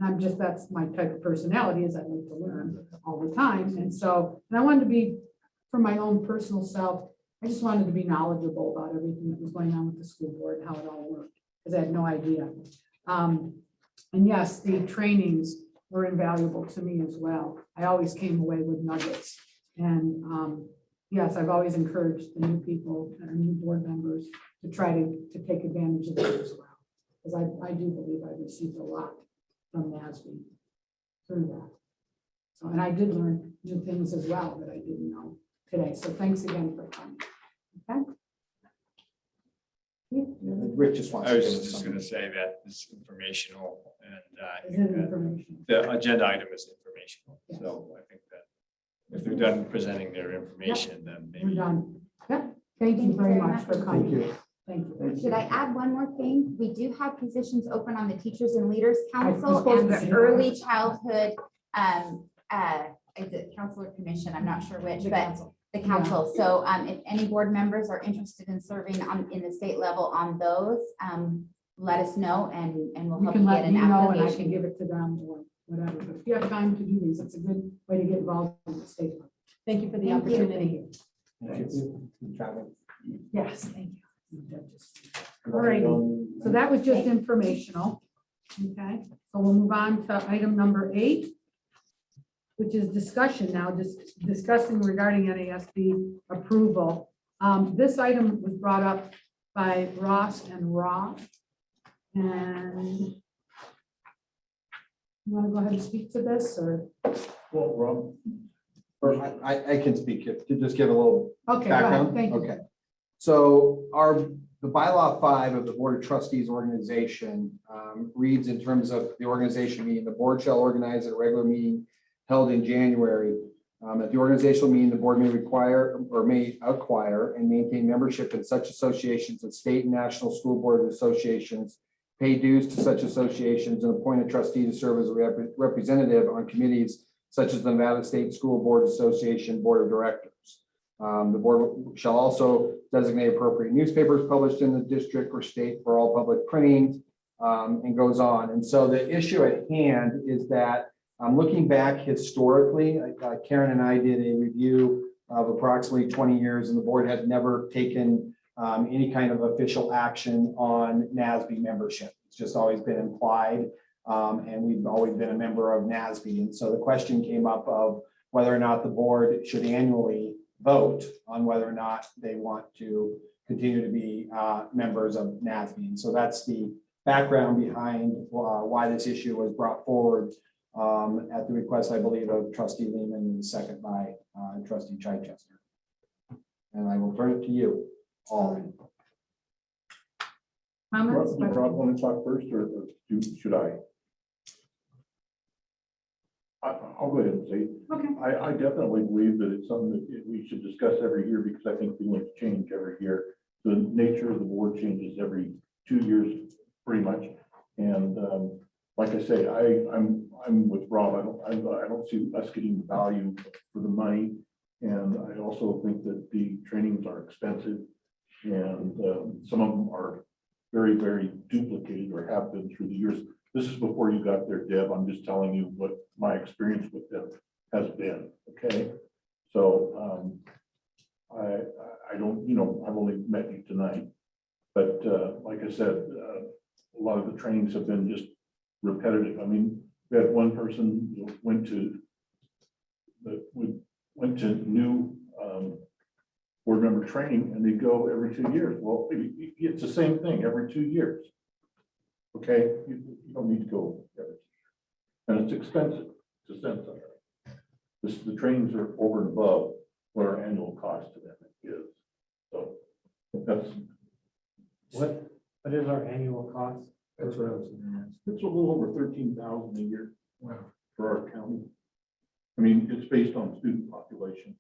And that's my type of personality, is I like to learn all the time. And I wanted to be, for my own personal self, I just wanted to be knowledgeable about everything that was going on with the school board and how it all worked, because I had no idea. And yes, the trainings were invaluable to me as well. I always came away with nuggets. And yes, I've always encouraged the new people and our new board members to try to take advantage of that as well. Because I do believe I received a lot from NASB through that. So, and I did learn new things as well that I didn't know today. So thanks again for coming. Okay. Rick just wants. I to was give us just something. going to say that it's informational, and I Is think it that information? the agenda item is informational. Yes. So I think that if they're done presenting their information, then We're maybe. done. Yep. Thank you very much for coming. Thank you. Should I add one more thing? We do have positions open on the Teachers and Leaders Council supposed and to say the that. Early Childhood, is it council or commission? I'm not sure which, The but council. the council. So if any board members are interested in serving in the state level on those, let us know and we'll You help can you get let an me know and I can application. give it to them or whatever. But if you have time to do these, it's a good way to get involved in the state. Thank you for the Thank you. opportunity. Thanks. Yes, thank you. All right, so that was just informational. Okay, so we'll move on to item number 8, which is discussion now, just discussing regarding NASB approval. This item was brought up by Ross and Rob. And you want to go ahead and speak to this or? Well, Rob, Or I can speak, to just give a little Okay, go ahead, background. thank you. Okay. So the bylaw 5 of the Board of Trustees organization reads in terms of the organization meeting, the board shall organize a regular meeting held in January. At the organizational meeting, the board may require or may acquire and maintain membership in such associations and state and national school board associations, pay dues to such associations, and appoint a trustee to serve as a representative on committees such as the Nevada State School Board Association Board of Directors. The board shall also designate appropriate newspapers published in the district or state for all public printing, and goes on. And so the issue at hand is that looking back historically, Karen and I did a review of approximately 20 years, and the board had never taken any kind of official action on NASB membership. It's just always been implied, and we've always been a member of NASB. And so the question came up of whether or not the board should annually vote on whether or not they want to continue to be members of NASB. And so that's the background behind why this issue was brought forward at the request, I believe, of Trustee Lehman and second by Trustee Chichester. And I will turn it to you all. Comments? Do Rob want to talk first, or should I? I'll go ahead and say, Okay. I definitely believe that it's something that we should discuss every year, because I think feelings change every year. The nature of the board changes every 2 years, pretty much. And like I say, I'm with Rob. I don't see us getting the value for the money. And I also think that the trainings are expensive, and some of them are very, very duplicated or have been through the years. This is before you got there, Deb. I'm just telling you what my experience with them has been, okay? So I don't, I've only met you tonight, but like I said, a lot of the trainings have been just repetitive. I mean, we had one person who went to new board member training, and they go every 2 years. Well, it's the same thing every 2 years. Okay, you don't need to go every 2 years. And it's expensive to send somebody. The trainings are over and above what our annual cost to them is. So that's What is our annual cost? That's what I was gonna ask. it's a little over 13,000 a year for our county. I mean, it's based on student population.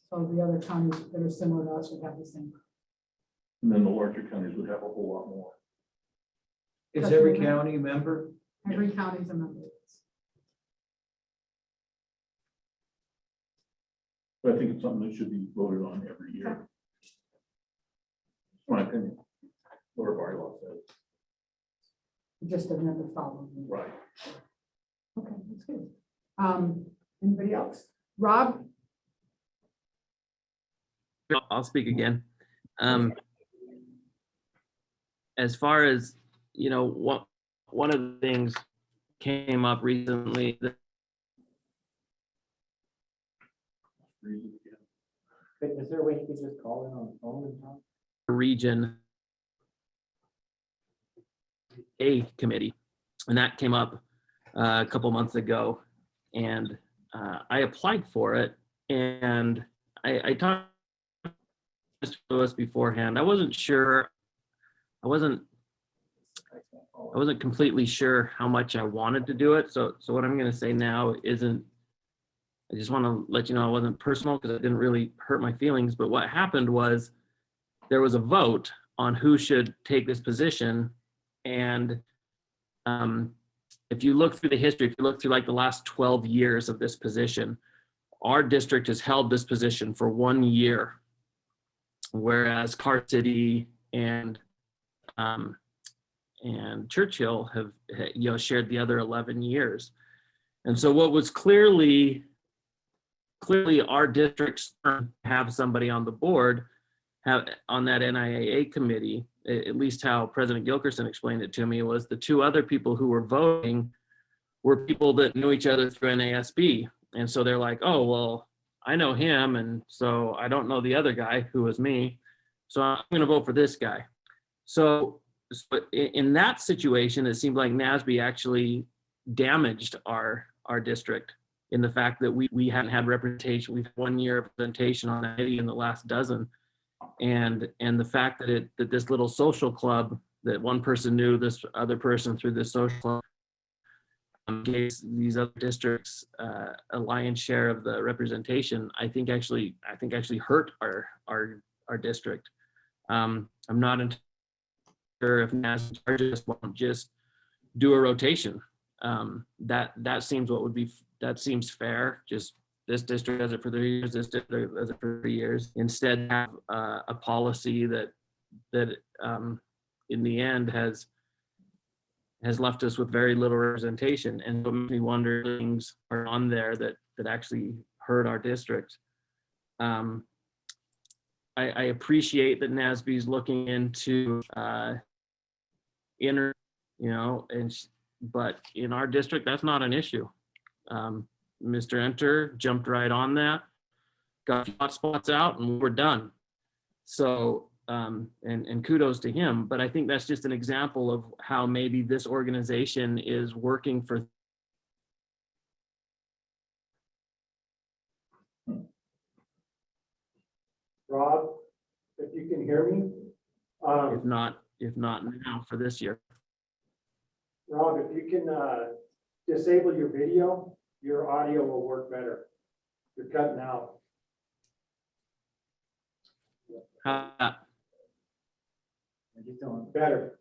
So the other counties that are similar to us would have the same. And then the larger counties would have a whole lot more. Is every county a member? Every county's a member. But I think it's something that should be voted on every year. My opinion. What our bylaw says. We just have never followed. them. Right. Okay, that's good. Anybody else? Rob? I'll speak again. As far as, one of the things came up recently, that Is there a way you could just call in on the phone and talk? the region A committee, and that came up a couple months ago, and I applied for it, and I talked to us beforehand. I wasn't sure. I wasn't completely sure how much I wanted to do it. So what I'm going to say now isn't, I just want to let you know it wasn't personal, because it didn't really hurt my feelings. But what happened was there was a vote on who should take this position. And if you look through the history, if you look through like the last 12 years of this position, our district has held this position for 1 year, whereas Carson City and Churchill have shared the other 11 years. And so what was clearly our district's turn to have somebody on the board, on that NIAA committee, at least how President Gilkerson explained it to me, was the two other people who were voting were people that knew each other through NASB. And so they're like, oh, well, I know him, and so I don't know the other guy, who was me, so I'm going to vote for this guy. So in that situation, it seemed like NASB actually damaged our district, in the fact that we hadn't had representation. We've had 1 year of representation on that in the last dozen. And the fact that this little social club, that one person knew this other person through this social club, gave these other districts a lion's share of the representation, I think actually hurt our district. I'm not entirely sure if NASB just won't just do a rotation. That seems fair. Just this district does it for 3 years, this district does it for 3 years. Instead, have a policy that in the end has left us with very little representation. And it makes me wonder if things are on there that actually hurt our district. I appreciate that NASB is looking into inner, but in our district, that's not an issue. Mr. Enter jumped right on that, got hot spots out, and we're done. So, and kudos to him, but I think that's just an example of how maybe this organization is working for. Rob, if you can hear me, If not now for this year. Rob, if you can disable your video, your audio will work better. You're cutting out. Better.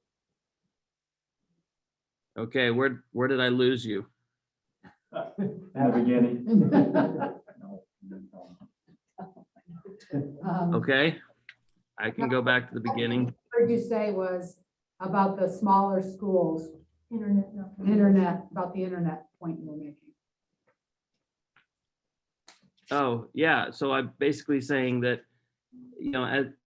Okay, where did I lose you? In the beginning. Okay, I can go back to the beginning. Heard you say was about the smaller schools. Internet, about the internet point you were making. Oh, yeah, so I'm basically saying that,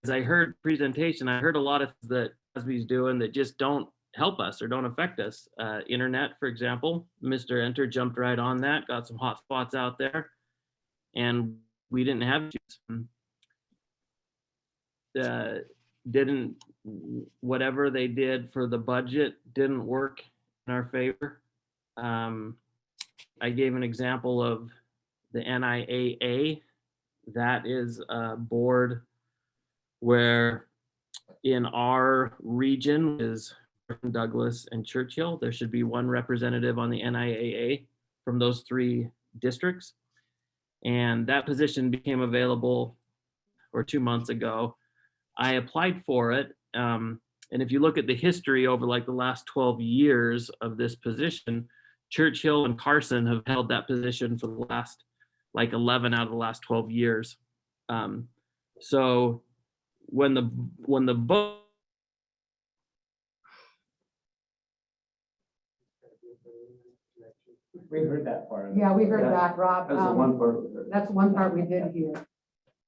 as I heard presentation, I heard a lot of things that Cosby's doing that just don't help us or don't affect us. Internet, for example, Mr. Enter jumped right on that, got some hot spots out there, and we didn't have issues. Whatever they did for the budget didn't work in our favor. I gave an example of the NIAA. That is a board where in our region is Douglas and Churchill. There should be one representative on the NIAA from those 3 districts. And that position became available 2 months ago. I applied for it. And if you look at the history over like the last 12 years of this position, Churchill and Carson have held that position for the last like 11 out of the last 12 years. So when the vote. We heard that part. Yeah, we heard that, Rob. That's the one part we heard. That's one part we did hear.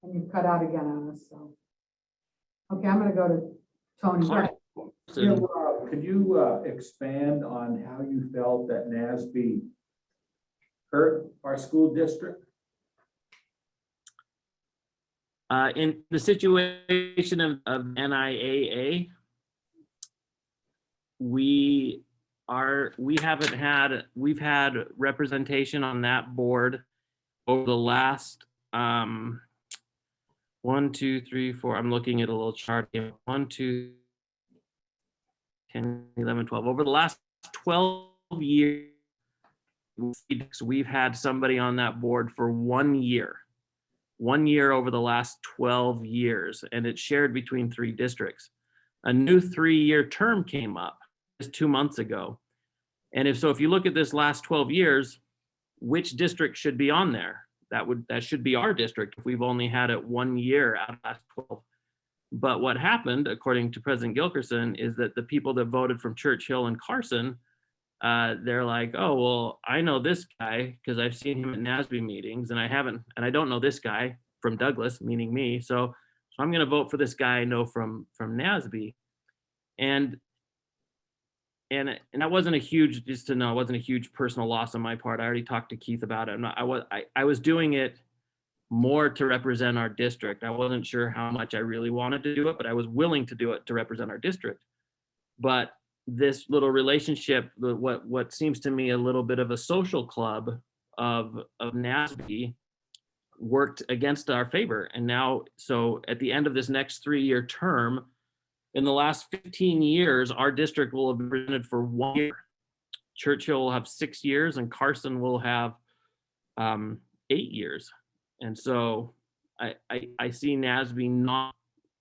And you cut out again on us, so. Okay, I'm gonna go to Tony. Yeah, Rob, could you expand on how you felt that NASB hurt our school district? In the situation of NIAA, we've had representation on that board over the last 1, 2, 3, 4. I'm looking at a little chart here. 1, 2, 10, 11, 12. Over the last 12 years, we've had somebody on that board for 1 year. 1 year over the last 12 years, and it's shared between 3 districts. A new 3-year term came up just 2 months ago. And if you look at this last 12 years, which district should be on there? That should be our district if we've only had it 1 year out of the last 12. But what happened, according to President Gilkerson, is that the people that voted from Churchill and Carson, they're like, oh, well, I know this guy because I've seen him at NASB meetings, and I don't know this guy from Douglas, meaning me. So I'm going to vote for this guy I know from NASB. And that wasn't a huge, just to know, it wasn't a huge personal loss on my part. I already talked to Keith about it. I was doing it more to represent our district. I wasn't sure how much I really wanted to do it, but I was willing to do it to represent our district. But this little relationship, what seems to me a little bit of a social club of NASB, worked against our favor. And now, so at the end of this next 3-year term, in the last 15 years, our district will have been represented for 1 year. Churchill will have 6 years and Carson will have 8 years. And so I see NASB not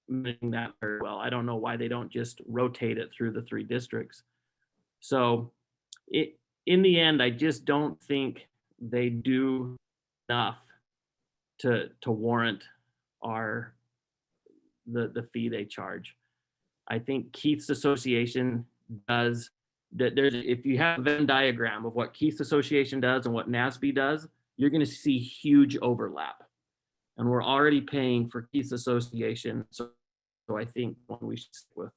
managing that very well. I don't know why they don't just rotate it through the 3 districts. So in the end, I just don't think they do enough to warrant the fee they charge. I think Keith's association does that. If you have a Venn diagram of what Keith's association does and what NASB does, you're going to see huge overlap. and we're already paying for Keith's association. So I think one we should stick with.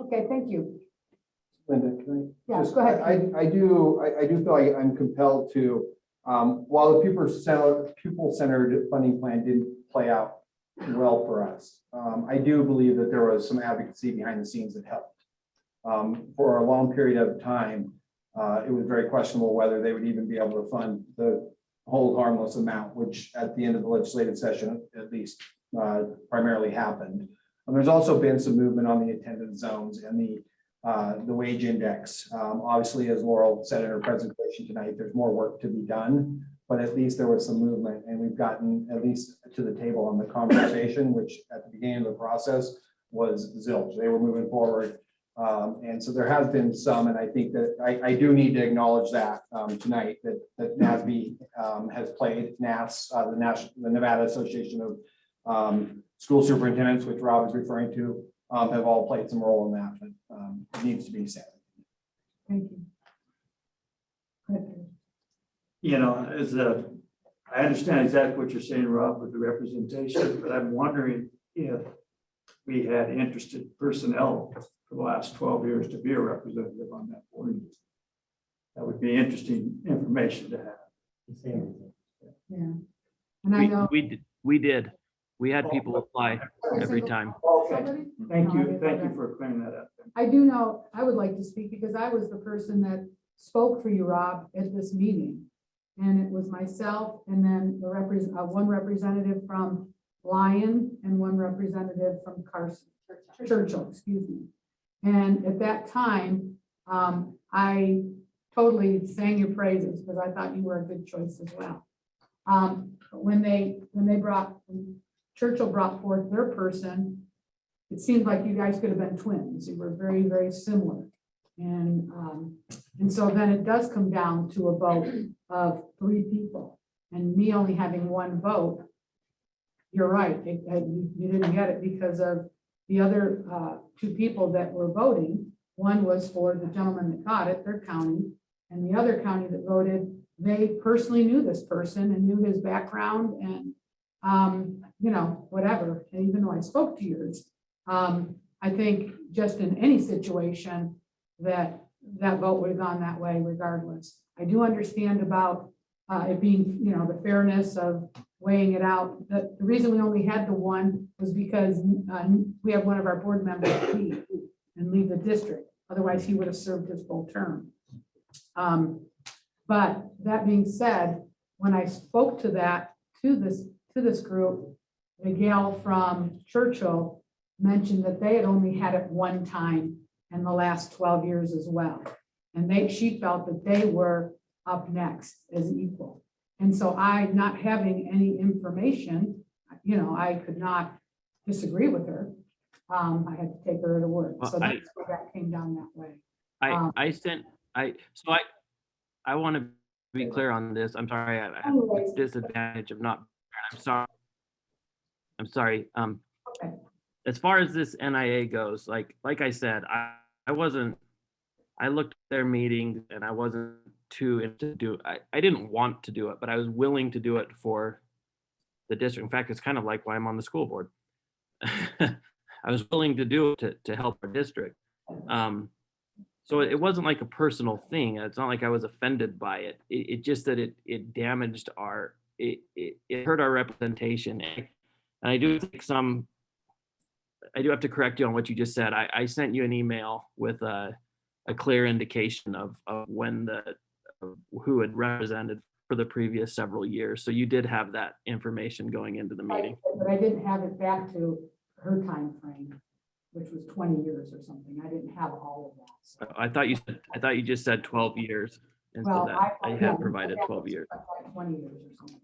Okay, thank you. Linda, can I? Yeah, just- go ahead. I do feel like I'm compelled to, while the pupil-centered funding plan didn't play out well for us, I do believe that there was some advocacy behind the scenes that helped. For a long period of time, it was very questionable whether they would even be able to fund the whole harmless amount, which at the end of the legislative session, at least primarily happened. And there's also been some movement on the attendance zones and the wage index. Obviously, as Laurel said in her presentation tonight, there's more work to be done, but at least there was some movement, and we've gotten at least to the table on the conversation, which at the beginning of the process was zilch. They were moving forward. And so there has been some, and I think that I do need to acknowledge that tonight that NASB has played, the Nevada Association of School Superintendents, which Rob is referring to, have all played some role in that, but it needs to be said. Thank you. Go ahead. You know, I understand exactly what you're saying, Rob, with the representation, but I'm wondering if we had interested personnel for the last 12 years to be a representative on that board. That would be interesting information to have. Yeah. And I know. We did. We had people apply every time. Somebody? Thank No, I you. didn't Thank know you for clearing that up. I do know, I would like to speak because I was the person that spoke for you, Rob, at this meeting. And it was myself and then one representative from Lyon and one representative from Carson, Churchill, excuse me. And at that time, I totally sang your praises because I thought you were a good choice as well. When Churchill brought forth their person, it seemed like you guys could have been twins. You were very, very similar. And so then it does come down to a vote of 3 people and me only having 1 vote. You're right. You didn't get it because of the other 2 people that were voting. One was for the gentleman that got it, their county, and the other county that voted, they personally knew this person and knew his background and, you know, whatever. And even though I spoke to yours, I think just in any situation that vote would have gone that way regardless. I do understand about it being, you know, the fairness of weighing it out. The reason we only had the 1 was because we have one of our board members leave the district. Otherwise, he would have served his full term. But that being said, when I spoke to this group, the gal from Churchill mentioned that they had only had it 1 time in the last 12 years as well. And she felt that they were up next as equal. And so I, not having any information, you know, I could not disagree with her. I had to take her at her word. Well, So that's why that came down that way. I want to be clear on this. I'm sorry. I have Anyways. the disadvantage of not, I'm sorry. Okay. As far as this NIA goes, like I said, I looked at their meetings and I wasn't too into do it. I didn't want to do it, but I was willing to do it for the district. In fact, it's kind of like why I'm on the school board. I was willing to do it to help our district. So it wasn't like a personal thing. It's not like I was offended by it. It just that it damaged it hurt our representation. And I do think I do have to correct you on what you just said. I sent you an email with a clear indication of when who had represented for the previous several years. So you did have that information going into the meeting. But I didn't have it back to her time frame, which was 20 years or something. I didn't have all of that. So. I thought you just said 12 years. Instead Well, that I had provided 12 years. Like 20 years or something.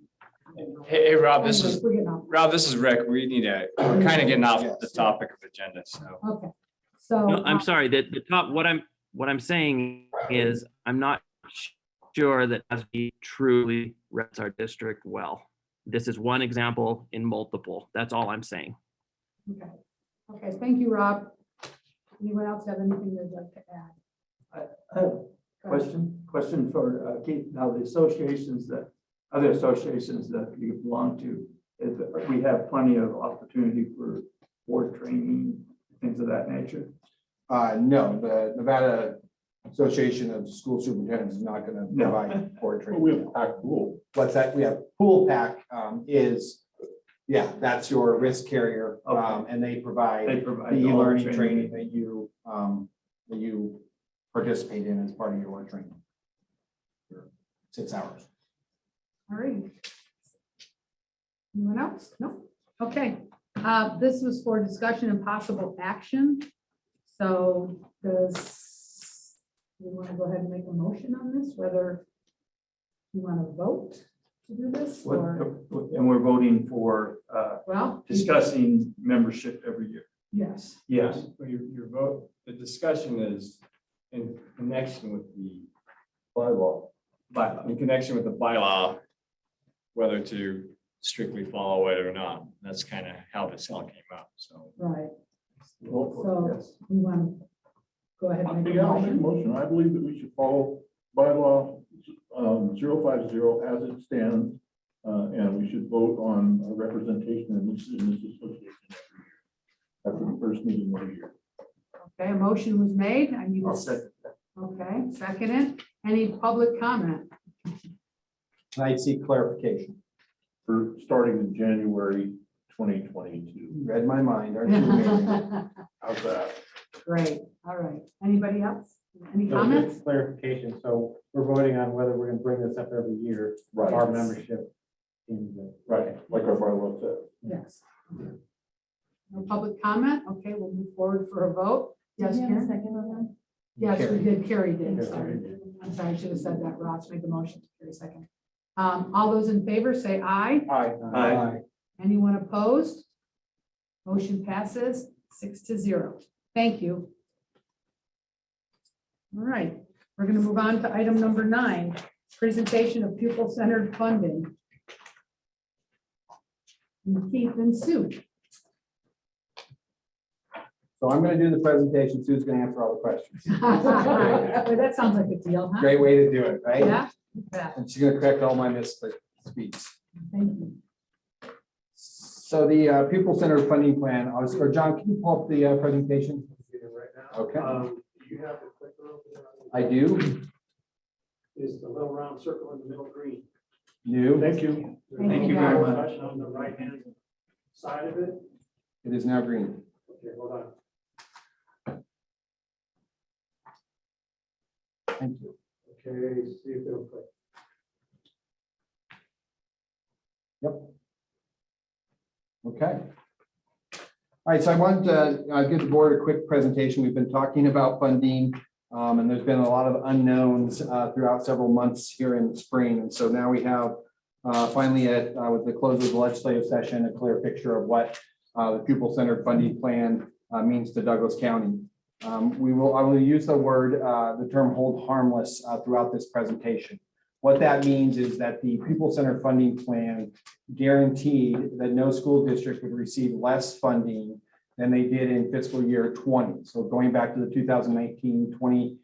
Hey, Rob, Anyways, we're getting off. this is Rick. We're kind of getting off the topic of agenda, so. Okay. So No, I'm sorry that the top, what I'm saying is I'm not sure that NASB truly reps our district well. This is one example in multiple. That's all I'm saying. okay. Okay, thank you, Rob. Anyone else have anything they'd like to add? I have a question for Keith. Now, the associations that other associations that you belong to, is that we have plenty of opportunity for board training, things of that nature? No, the Nevada Association of School Superintendents is not going to No. provide board Well, we training. have packed pool. What's that? We have pool pack that's your risk carrier, Okay. and they provide They provide the all the e-learning training that you participate in as part of your training. 6 hours. All right. Anyone else? No? Okay. This was for discussion and possible action. So does you want to go ahead and make a motion on this, whether you want to vote to do this or, And we're voting for well? discussing membership every year. Yes. Yes, your vote, the discussion is in connection with the bylaw. But in connection with the bylaw, whether to strictly follow it or not. That's kind of how this all came up, so. Right. Well, So we want to go ahead and make a Yeah, I'll make a motion. motion. I believe that we should follow bylaw 050 as it stands. And we should vote on a representation in this association every year. After the first meeting of the year. Okay, a motion was made. I need I'll a, second that. okay, seconded. Any public comment? I seek clarification. For starting in January 2022. You read my mind, aren't you? How's that? Great. All right. Anybody else? Any So comments? just clarification, so we're voting on whether we're gonna bring this up every year, our membership in the. Right, like our bylaw said. Yes. No public comment? Okay, we'll move forward for a vote. Yes, Karen? second on that? Yes, we Carrie. did. Carrie did. Carrie Sorry. did. I'm sorry, I should have said that. Ross, make a motion. Carrie second. All those in favor say aye. Aye. Anyone opposed? Motion passes 6-0. Thank you. All right, we're going to move on to item number 9, presentation of pupil-centered funding. Keith and Sue. So I'm going to do the presentation. Sue's going to answer all the questions. Well, that sounds like a deal, huh? Great way to do it, right? Yeah. you bet. And she's going to correct all my misspeaks. Thank you. So the pupil-centered funding plan, or John, can you pull up the presentation? Okay, You have the clicker over there. I do. Is the little round circle in the middle green. New. Thank you. Thank you very much. Button on the right hand side of it. It is now green. Okay, hold on. Thank you. Okay, see if it'll click. Okay. All right, so I want to give the board a quick presentation. We've been talking about funding, and there's been a lot of unknowns throughout several months here in the spring. And so now we have finally with the close of the legislative session, a clear picture of what the pupil-centered funding plan means to Douglas County. I will use the term hold harmless throughout this presentation. What that means is that the pupil-centered funding plan guaranteed that no school district would receive less funding than they did in fiscal year 20. So going back to the 2019-20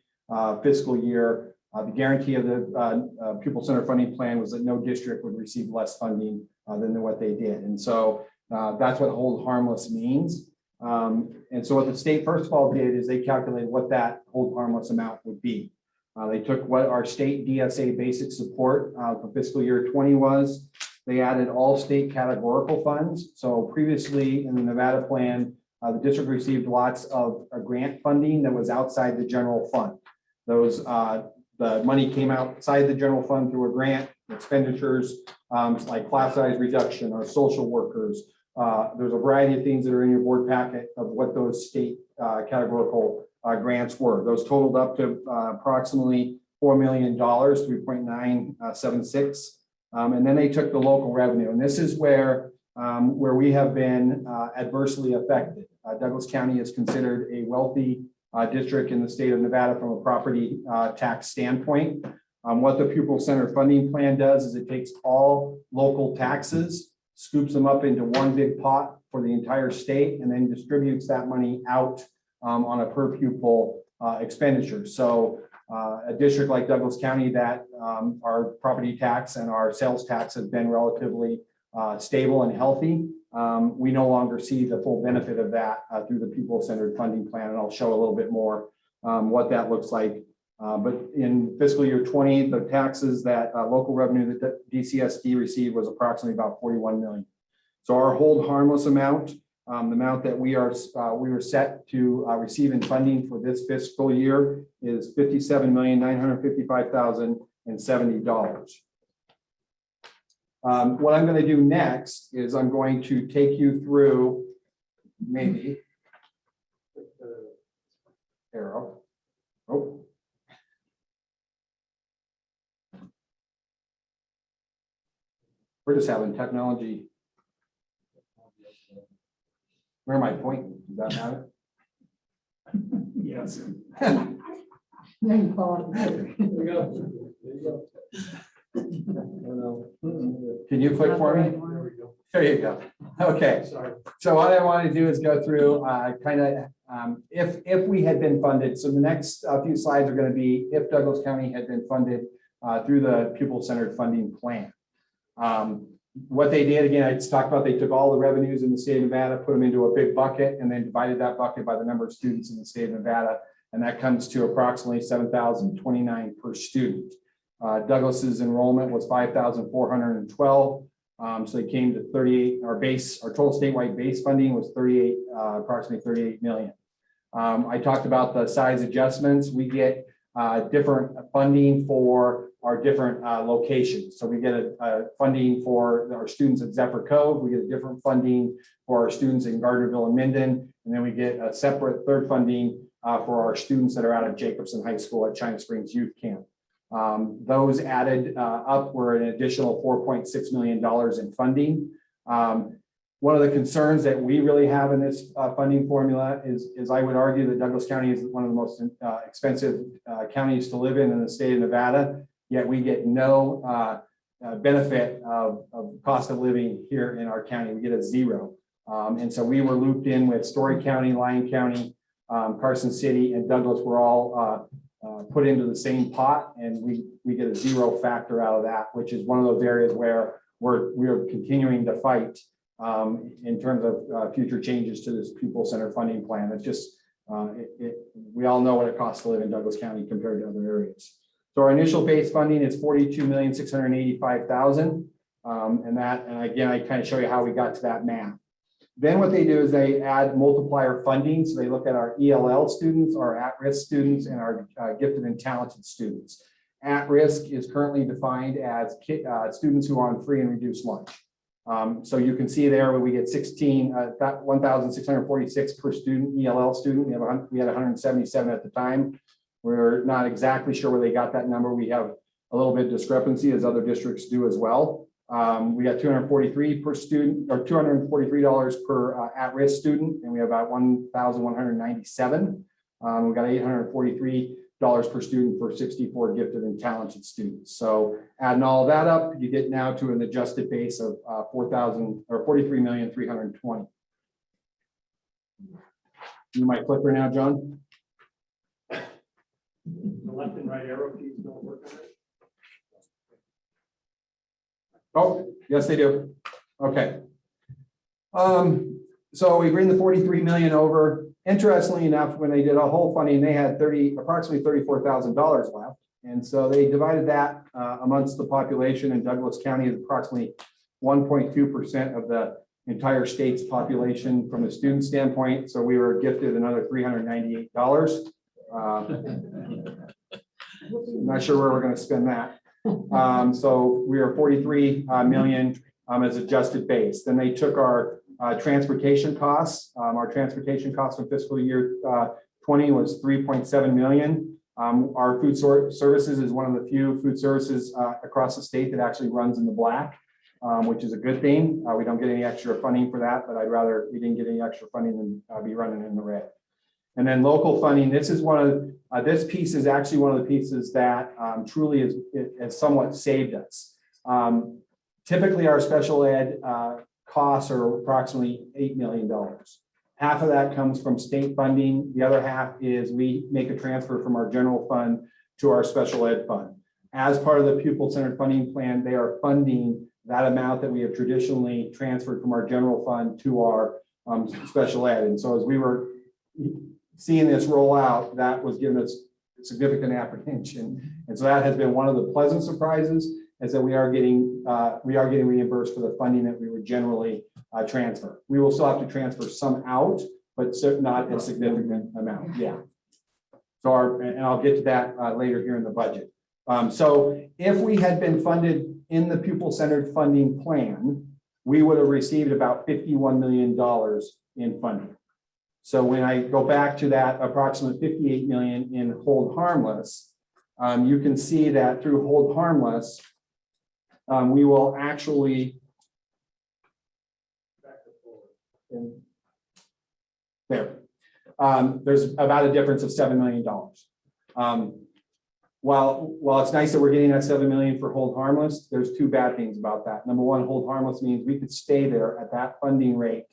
fiscal year, the guarantee of the pupil-centered funding plan was that no district would receive less funding than what they did. And so that's what hold harmless means. And so what the state first of all did is they calculated what that hold harmless amount would be. They took what our state DSA basic support for fiscal year 20 was. They added all state categorical funds. So previously in the Nevada plan, the district received lots of grant funding that was outside the general fund. Those the money came outside the general fund through a grant, expenditures like class size reduction or social workers. There's a variety of things that are in your board packet of what those state categorical grants were. Those totaled up to approximately $4 million, 3.976. And then they took the local revenue. And this is where we have been adversely affected. Douglas County is considered a wealthy district in the state of Nevada from a property tax standpoint. What the pupil-centered funding plan does is it takes all local taxes, scoops them up into one big pot for the entire state, and then distributes that money out on a per pupil expenditure. So a district like Douglas County that our property tax and our sales tax have been relatively stable and healthy. We no longer see the full benefit of that through the pupil-centered funding plan, and I'll show a little bit more what that looks like. But in fiscal year 20, the taxes that local revenue that DCSD received was approximately about 41 million. So our hold harmless amount, the amount that we were set to receive in funding for this fiscal year is $57,955,070. What I'm going to do next is I'm going to take you through maybe arrow. Oh. We're just having technology. Where am I pointing? Does that matter? Yes. Then Paul. There you go. Can you click for me? There you go. Okay. Sorry. So what I want to do is go through if we had been funded. So the next few slides are going to be if Douglas County had been funded through the pupil-centered funding plan. What they did, again, I just talked about, they took all the revenues in the state of Nevada, put them into a big bucket, and then divided that bucket by the number of students in the state of Nevada. And that comes to approximately 7,029 per student. Douglas's enrollment was 5,412. So they came to 38, our total statewide base funding was approximately 38 million. I talked about the size adjustments. We get different funding for our different locations. So we get a funding for our students at Zephyr Cove. We get a different funding for our students in Gardnerville and Minden. And then we get a separate third funding for our students that are out of Jacobson High School at China Springs Youth Camp. Those added up were an additional $4.6 million in funding. One of the concerns that we really have in this funding formula is I would argue that Douglas County is one of the most expensive counties to live in the state of Nevada, yet we get no benefit of cost of living here in our county. We get a zero. And so we were looped in with Story County, Lyon County, Carson City, and Douglas were all put into the same pot, and we get a zero factor out of that, which is one of those areas where we're continuing to fight in terms of future changes to this pupil-centered funding plan. It's just, we all know what it costs to live in Douglas County compared to other areas. So our initial base funding is $42,685,000. And again, I kind of show you how we got to that math. Then what they do is they add multiplier funding. So they look at our ELL students, our at-risk students, and our gifted and talented students. At-risk is currently defined as students who are on free and reduced lunch. So you can see there where we get 1,646 per student, ELL student. We had 177 at the time. We're not exactly sure where they got that number. We have a little bit of discrepancy, as other districts do as well. We got 243 per student, or $243 per at-risk student, and we have about 1,197. We got $843 per student for 64 gifted and talented students. So adding all of that up, you get now to an adjusted base of 43,320,000. You might clicker now, John. The left and right arrow keys don't work on it. Oh, yes, they do. Okay. So we bring the 43 million over. Interestingly enough, when they did a whole funding, they had approximately $34,000 left. And so they divided that amongst the population, and Douglas County is approximately 1.2% of the entire state's population from a student standpoint. So we were gifted another $398. Not sure where we're going to spend that. So we are 43 million as adjusted base. Then they took our transportation costs. Our transportation costs in fiscal year 20 was 3.7 million. Our food services is one of the few food services across the state that actually runs in the black, which is a good thing. We don't get any extra funding for that, but I'd rather we didn't get any extra funding than be running in the red. And then local funding, this is one of this piece is actually one of the pieces that truly has somewhat saved us. Typically, our special ed costs are approximately $8 million. Half of that comes from state funding. The other half is we make a transfer from our general fund to our special ed fund. As part of the pupil-centered funding plan, they are funding that amount that we have traditionally transferred from our general fund to our special ed. And so as we were seeing this roll out, that was giving us significant apprehension. And so that has been one of the pleasant surprises, is that we are getting reimbursed for the funding that we would generally transfer. We will still have to transfer some out, but not a significant amount. Yeah. So and I'll get to that later here in the budget. So if we had been funded in the pupil-centered funding plan, we would have received about $51 million in funding. So when I go back to that approximate 58 million in hold harmless, you can see that through hold harmless, we will actually there. There's about a difference of $7 million. While it's nice that we're getting that 7 million for hold harmless, there's two bad things about that. Number one, hold harmless means we could stay there at that funding rate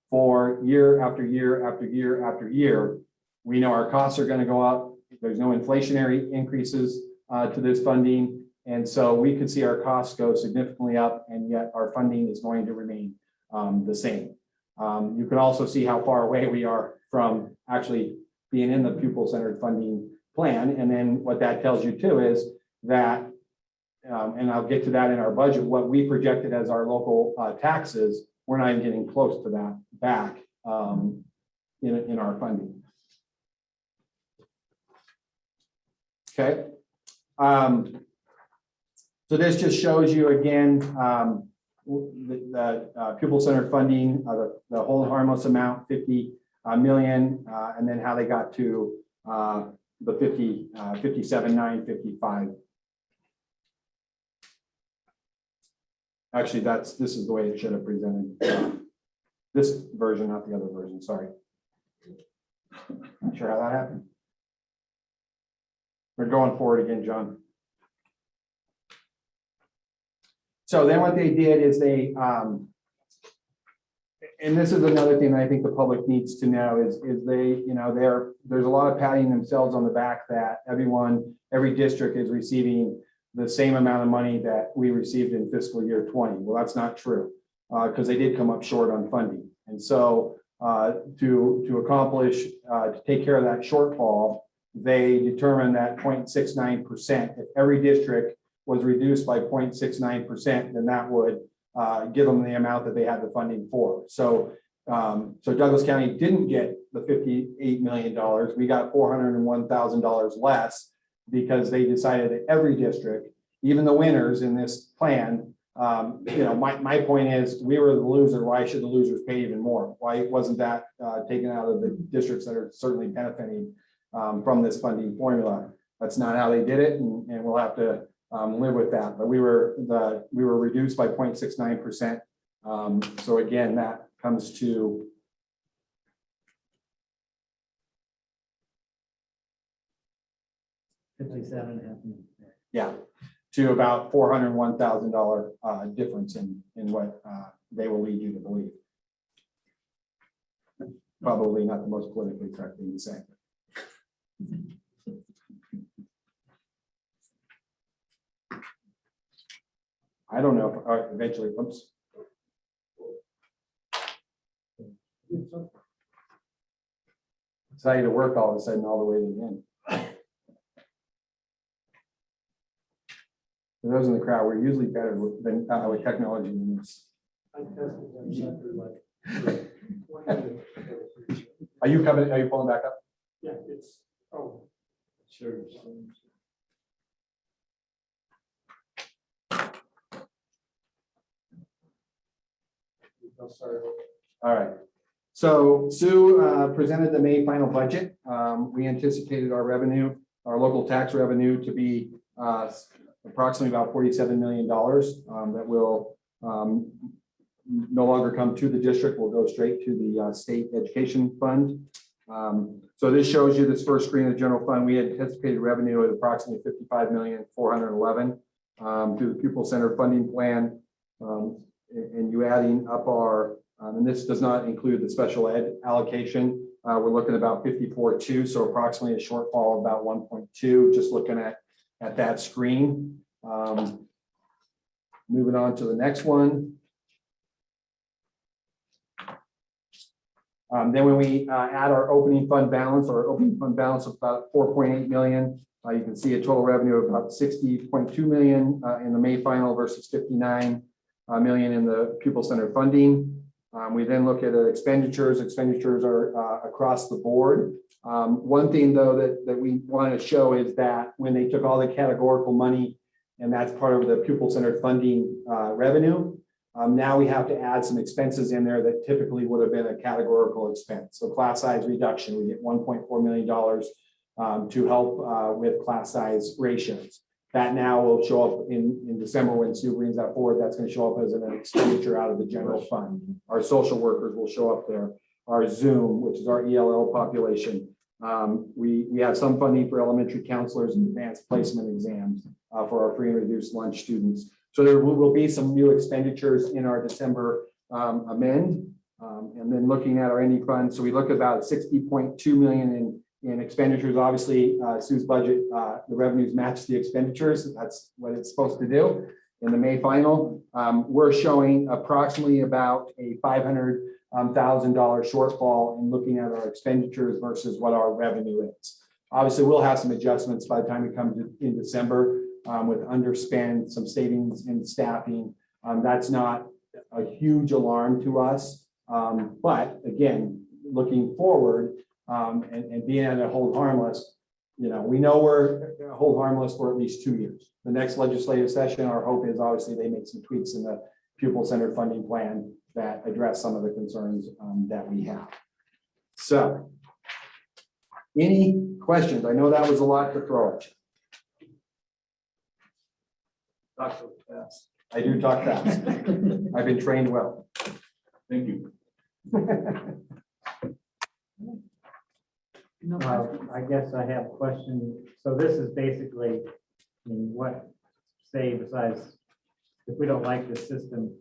for year after year after year after year. We know our costs are going to go up. There's no inflationary increases to this funding. And so we could see our costs go significantly up, and yet our funding is going to remain the same. You can also see how far away we are from actually being in the pupil-centered funding plan. And then what that tells you too is that, and I'll get to that in our budget, what we projected as our local taxes, we're not even getting close to that back in our funding. Okay. So this just shows you again the pupil-centered funding, the hold harmless amount, 50 million, and then how they got to the 57,955. Actually, this is the way it should have presented. This version, not the other version. Sorry. Not sure how that happened. We're going forward again, John. So then what they did is they, and this is another thing that I think the public needs to know is they, there's a lot of patting themselves on the back that every district is receiving the same amount of money that we received in fiscal year 20. Well, that's not true because they did come up short on funding. And so to accomplish, to take care of that shortfall, they determined that 0.69%, if every district was reduced by 0.69%, then that would give them the amount that they had the funding for. So Douglas County didn't get the $58 million. We got $401,000 less because they decided that every district, even the winners in this plan, my point is we were the loser. Why should the losers pay even more? Why wasn't that taken out of the districts that are certainly benefiting from this funding formula? That's not how they did it, and we'll have to live with that. But we were reduced by 0.69%. So again, that comes to yeah, to about $401,000 difference in what they will lead you to believe. Probably not the most politically correct thing to say. I don't know if eventually, oops. Decided to work all of a sudden all the way to the end. For those in the crowd, we're usually better with technology than this. Are you coming? Are you pulling back up? Yeah, it's sure. All right. So Sue presented the May final budget. We anticipated our revenue, our local tax revenue, to be approximately about $47 million that will no longer come to the district, will go straight to the state education fund. So this shows you this first screen of the general fund. We had anticipated revenue at approximately $55,411,000 through the pupil-centered funding plan. And you adding up our, and this does not include the special ed allocation. we're looking at about 54.2, so approximately a shortfall of about 1.2, just looking at that screen. Moving on to the next one. Then when we add our opening fund balance, of about 4.8 million, you can see a total revenue of about 60.2 million in the May final versus 59 million in the pupil-centered funding. We then look at expenditures. Expenditures are across the board. One thing though that we want to show is that when they took all the categorical money, and that's part of the pupil-centered funding revenue, now we have to add some expenses in there that typically would have been a categorical expense. So class size reduction, we get $1.4 million to help with class size ratios. That now will show up in December when Sue brings that forward. That's going to show up as an expenditure out of the general fund. Our social workers will show up there. Our Zoom, which is our ELL population. We have some funding for elementary counselors and advanced placement exams for our free and reduced lunch students. So there will be some new expenditures in our December amend. And then looking at our ending fund, so we look at about 60.2 million in expenditures. Obviously, Sue's budget, the revenues match the expenditures. That's what it's supposed to do. In the May final, we're showing approximately about a $500,000 shortfall in looking at our expenditures versus what our revenue is. Obviously, we'll have some adjustments by the time we come in December with underspend, some savings in staffing. That's not a huge alarm to us. But again, looking forward and being able to hold harmless, we know we're going to hold harmless for at least 2 years. The next legislative session, our hope is obviously they make some tweaks in the pupil-centered funding plan that address some of the concerns that we have. So, any questions? I know that was a lot to throw at you. Talk so fast. I do talk fast. I've been trained well. Thank you. I guess I have a question. So this is basically, what say besides, if we don't like the system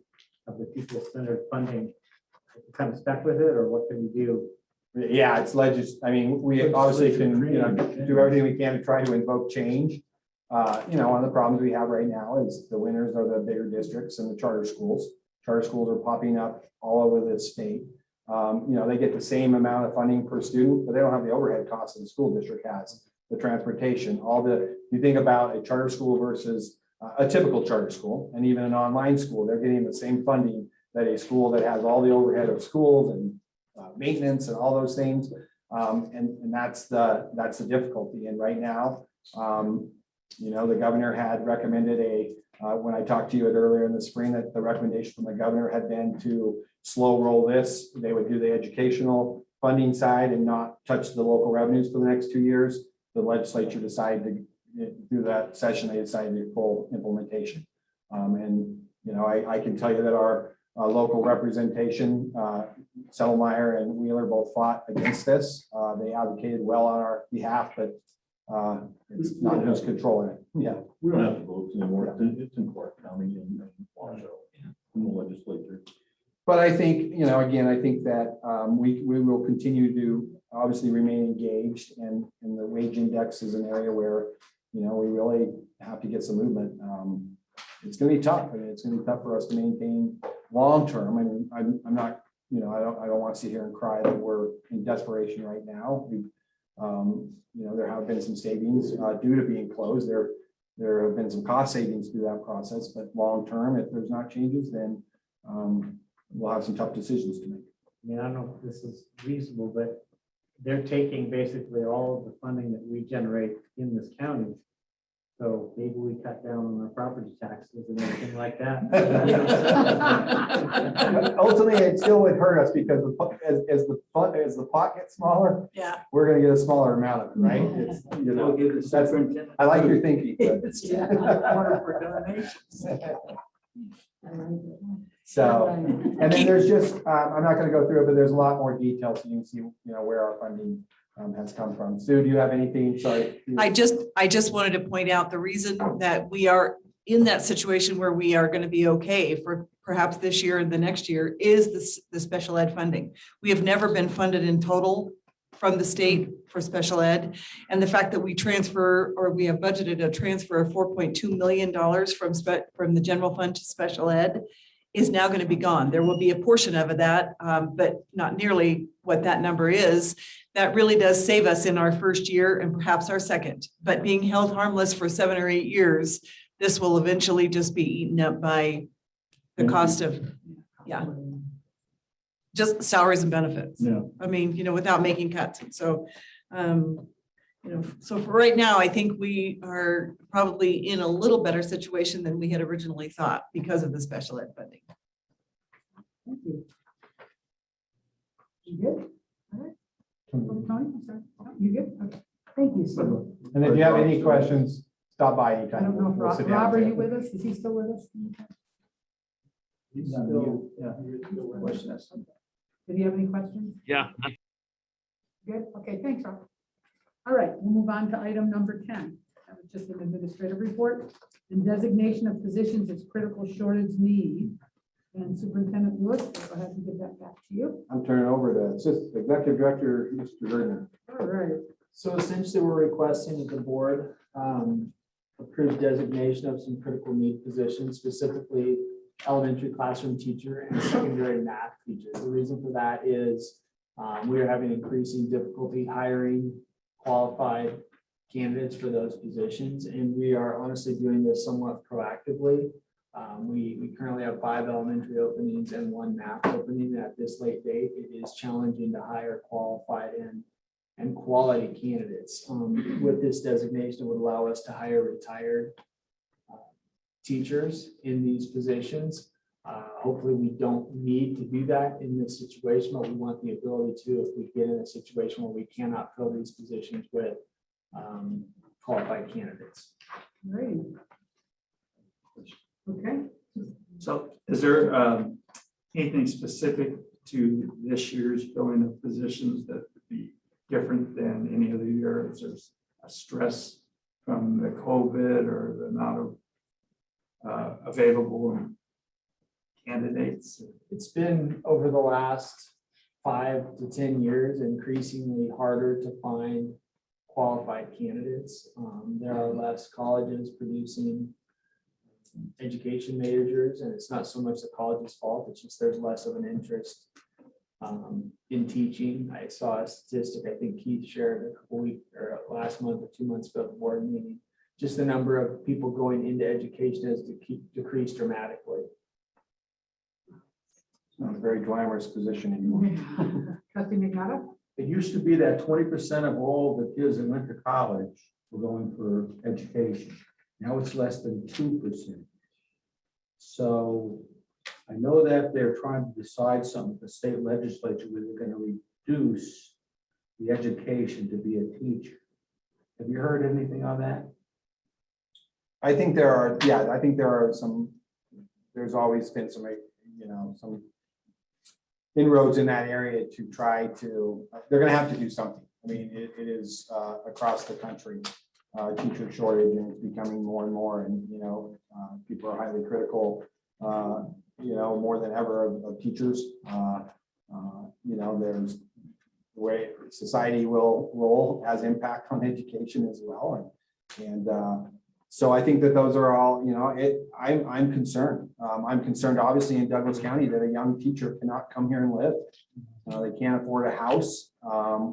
of the pupil-centered funding, kind of stuck with it, or what can we do? Yeah, it's we obviously can, do everything we can to try to invoke change. One of the problems we have right now is the winners are the bigger districts and the charter schools. Charter schools are popping up all over the state. They get the same amount of funding per student, but they don't have the overhead costs that the school district has, the transportation, you think about a charter school versus a typical charter school, and even an online school, they're getting the same funding that a school that has all the overhead of schools and maintenance and all those things. And that's the difficulty. And right now, the governor had recommended when I talked to you earlier in the spring, that the recommendation from the governor had been to slow roll this. They would do the educational funding side and not touch the local revenues for the next 2 years. The legislature decided to do that session. They decided to do full implementation. I can tell you that our local representation, Settlemyre and Wheeler, both fought against this. They advocated well on our behalf, but it's not who's controlling it. Yeah. We don't have to vote anymore. It's in Clark County and Washoe in the legislature. But I think, again, I think that we will continue to obviously remain engaged, and the wage index is an area where, we really have to get some movement. It's going to be tough. It's going to be tough for us to maintain long term. I'm not, I don't want to sit here and cry that we're in desperation right now. There have been some savings due to being closed. There have been some cost savings through that process, but long term, if there's not changes, then we'll have some tough decisions to make. I don't know if this is reasonable, but they're taking basically all of the funding that we generate in this county. So maybe we cut down on our property taxes and everything like that. Ultimately, it still would hurt us because as the pot gets smaller, we're going to get a smaller amount of it, right? I like your thinking. So, and then there's just, I'm not going to go through it, but there's a lot more details so you can see, where our funding has come from. Sue, do you have anything? Sorry. I just wanted to point out the reason that we are in that situation where we are going to be okay for perhaps this year and the next year is the special ed funding. We have never been funded in total from the state for special ed. And the fact that we transfer, or we have budgeted a transfer of $4.2 million from the general fund to special ed is now going to be gone. There will be a portion of that, but not nearly what that number is. That really does save us in our first year and perhaps our second. But being held harmless for 7 or 8 years, this will eventually just be eaten up by the cost of, just salaries and benefits. Yeah. I mean, without making cuts. And so, so for right now, I think we are probably in a little better situation than we had originally thought because of the special ed funding. Thank you. You good? All right. Tony, I'm sorry. No, you good? Okay. Thank you, Sue. And if you have any questions, stop by anytime. I don't know if We'll sit Rob, down. are you with us? Is he still with us? He's still, yeah. Question. Did you have any questions? Yeah. Good, okay, thanks, Rob. All right, we'll move on to item number 10. That was just an administrative report and designation of positions as critical shortage need. And Superintendent Lewis, I'll go ahead and give that back to you. I'm turning over to Executive Director, Mr. Gardner. All right. So essentially, we're requesting that the board approve designation of some critical need positions, specifically elementary classroom teacher and secondary math teacher. The reason for that is we are having increasing difficulty hiring qualified candidates for those positions, and we are honestly doing this somewhat proactively. We currently have 5 elementary openings and 1 math opening. At this late date, it is challenging to hire qualified and quality candidates. With this designation, it would allow us to hire retired teachers in these positions. Hopefully, we don't need to do that in this situation, but we want the ability to if we get in a situation where we cannot fill these positions with qualified candidates. Great. Okay. So is there anything specific to this year's filling of positions that would be different than any other year? Is there a stress from the COVID or the amount of available candidates? It's been over the last 5 to 10 years increasingly harder to find qualified candidates. There are less colleges producing education majors, and it's not so much the college's fault, it's just there's less of an interest in teaching. I saw a statistic, I think Keith shared a couple weeks or last month or 2 months ago at the board meeting, just the number of people going into education has decreased dramatically. It's not a very glamorous position anymore. Trustee McNutt? It used to be that 20% of all the kids that went to college were going for education. Now it's less than 2%. So I know that they're trying to decide something at the state legislature where they're going to reduce the education to be a teacher. Have you heard anything on that? I think there are some, there's always been some, some inroads in that area to try to, they're going to have to do something. I mean, it is across the country, teacher shortage, and it's becoming more and more, and, people are highly critical, more than ever of teachers. There's the way society will roll has impact on education as well. And so I think that those are all, I'm concerned. I'm concerned, obviously, in Douglas County that a young teacher cannot come here and live. They can't afford a house.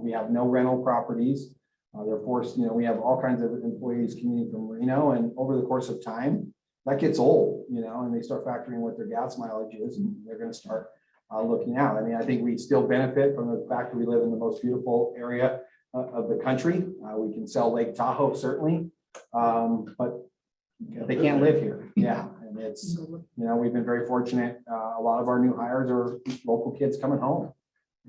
We have no rental properties. They're forced, we have all kinds of employees commuting from Reno, and over the course of time, that gets old, and they start factoring what their gas mileage is, and they're going to start looking out. I mean, I think we still benefit from the fact that we live in the most beautiful area of the country. We can sell Lake Tahoe, certainly, but they can't live here. Yeah, and it's, we've been very fortunate. A lot of our new hires are local kids coming home,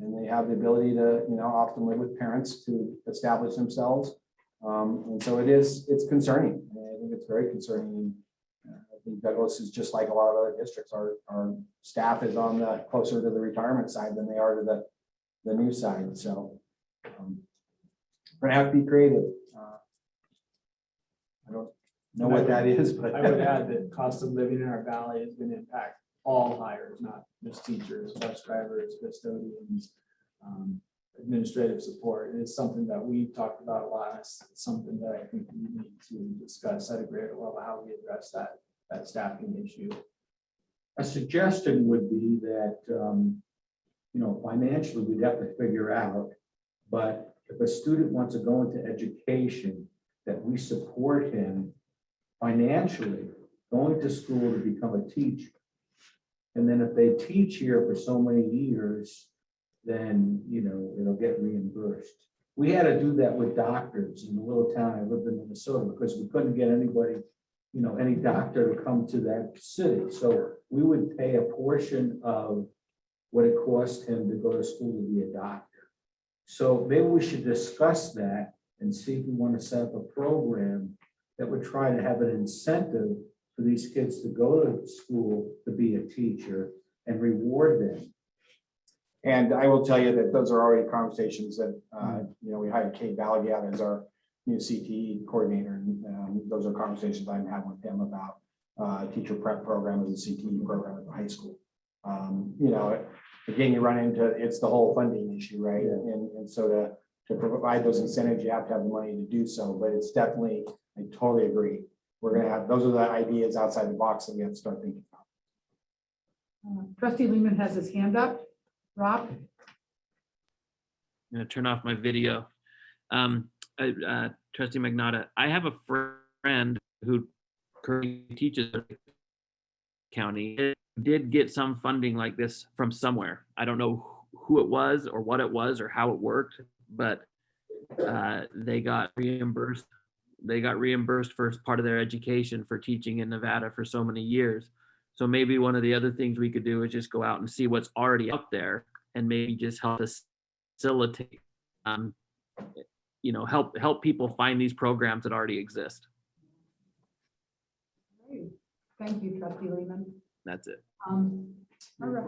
and they have the ability to, often live with parents to establish themselves. And so it's concerning. I think it's very concerning. I think Douglas is just like a lot of other districts. Our staff is on the closer to the retirement side than they are to the new side. So we're gonna have to be creative. I don't know what that is, but I would add that cost of living in our valley is going to impact all hires, not just teachers, bus drivers, custodians. administrative support. And it's something that we've talked about a lot. It's something that I think we need to discuss at a greater level, how we address that staffing issue. A suggestion would be that, financially, we'd have to figure out, but if a student wants to go into education, that we support him financially, going to school to become a teacher. And then if they teach here for so many years, then, it'll get reimbursed. We had to do that with doctors in the little town I lived in, Minnesota, because we couldn't get anybody, any doctor to come to that city. So we would pay a portion of what it cost him to go to school to be a doctor. So maybe we should discuss that and see if we want to set up a program that would try to have an incentive for these kids to go to school to be a teacher and reward them. And I will tell you that those are already conversations that, we hired Kate Balligat as our new CTE coordinator. And those are conversations I'm having with him about teacher prep program as a CTE program at the high school. Again, you run into, it's the whole funding issue, right? And so to provide those incentives, you have to have the money to do so, but it's definitely, I totally agree. We're gonna have, those are the ideas outside the box that we have to start thinking about. Trustee Lehman has his hand up. Rob? I'm gonna turn off my video. Trustee Magnata, I have a friend who currently teaches in the county. Did get some funding like this from somewhere. I don't know who it was or what it was or how it worked, but they got reimbursed. They got reimbursed for part of their education for teaching in Nevada for so many years. So maybe one of the other things we could do is just go out and see what's already out there and maybe just help facilitate, help people find these programs that already exist. Great. Thank you, Trustee Lehman. That's it. All right.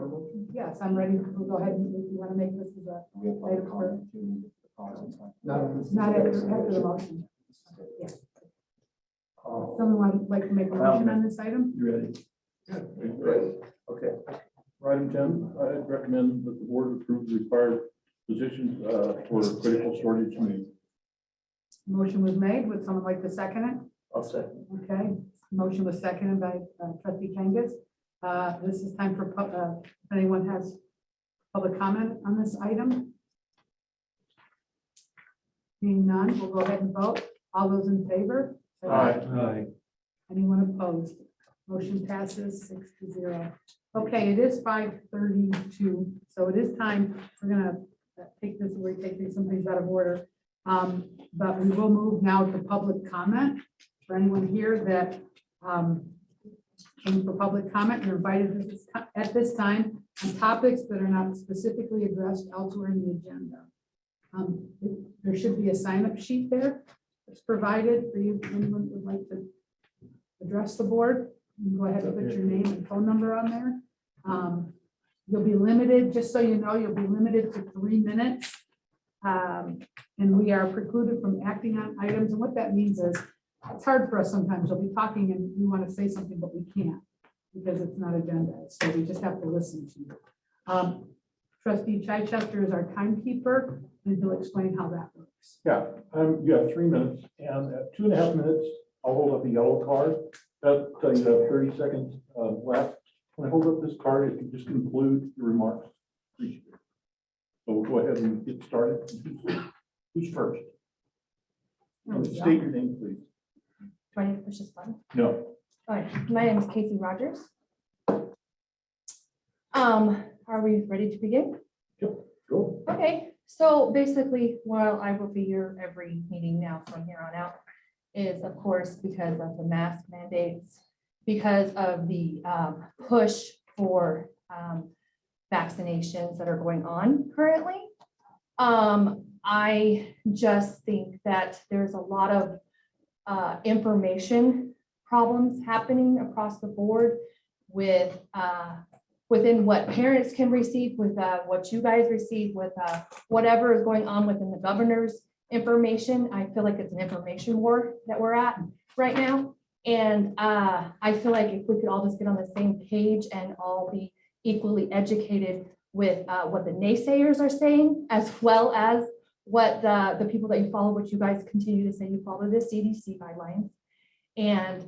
Yes, I'm ready. We'll go ahead and if you want to make this as a item for. Not after the motion. Yeah. Someone would like to make a motion on this item? You ready? Great. Okay. For item 10, I'd recommend that the board approve the required positions for critical shortage needs. Motion was made. Would someone like to second it? I'll second. Okay. Motion was seconded by Trustee Kangas. This is time for if anyone has public comment on this item. Being none, we'll go ahead and vote. All those in favor? Say Aye. Anyone opposed? Motion passes 6-0. Okay, it is 5:32, so it is time. We're gonna take some things out of order. But we will move now to public comment. For anyone here that came for public comment, you're invited at this time on topics that are not specifically addressed elsewhere in the agenda. There should be a sign-up sheet there that's provided for you. If anyone would like to address the board, you can go ahead and put your name and phone number on there. You'll be limited, just so you know, you'll be limited to 3 minutes. And we are precluded from acting on items. And what that means is it's hard for us sometimes. You'll be talking and we want to say something, but we can't because it's not agenda. So we just have to listen to you. Trustee Chichester is our timekeeper and he'll explain how that works. Yeah, you have 3 minutes, and at 2.5 minutes, I'll hold up the yellow card. That'll tell you have 30 seconds left. When I hold up this card, if you just conclude your remarks. Appreciate it. So we'll go ahead and get started. Who's first? State your name, please. Do I need to push this button? No. All right, my name is Casey Rogers. Are we ready to begin? Yep, go. Okay, so basically, while I will be here every meeting now from here on out, is of course because of the mask mandates, because of the push for vaccinations that are going on currently. I just think that there's a lot of information problems happening across the board with within what parents can receive, with what you guys receive, with whatever is going on within the governor's information. I feel like it's an information war that we're at right now. And I feel like if we could all just get on the same page and all be equally educated with what the naysayers are saying, as well as what the people that you follow, which you guys continue to say you follow the CDC guidelines. And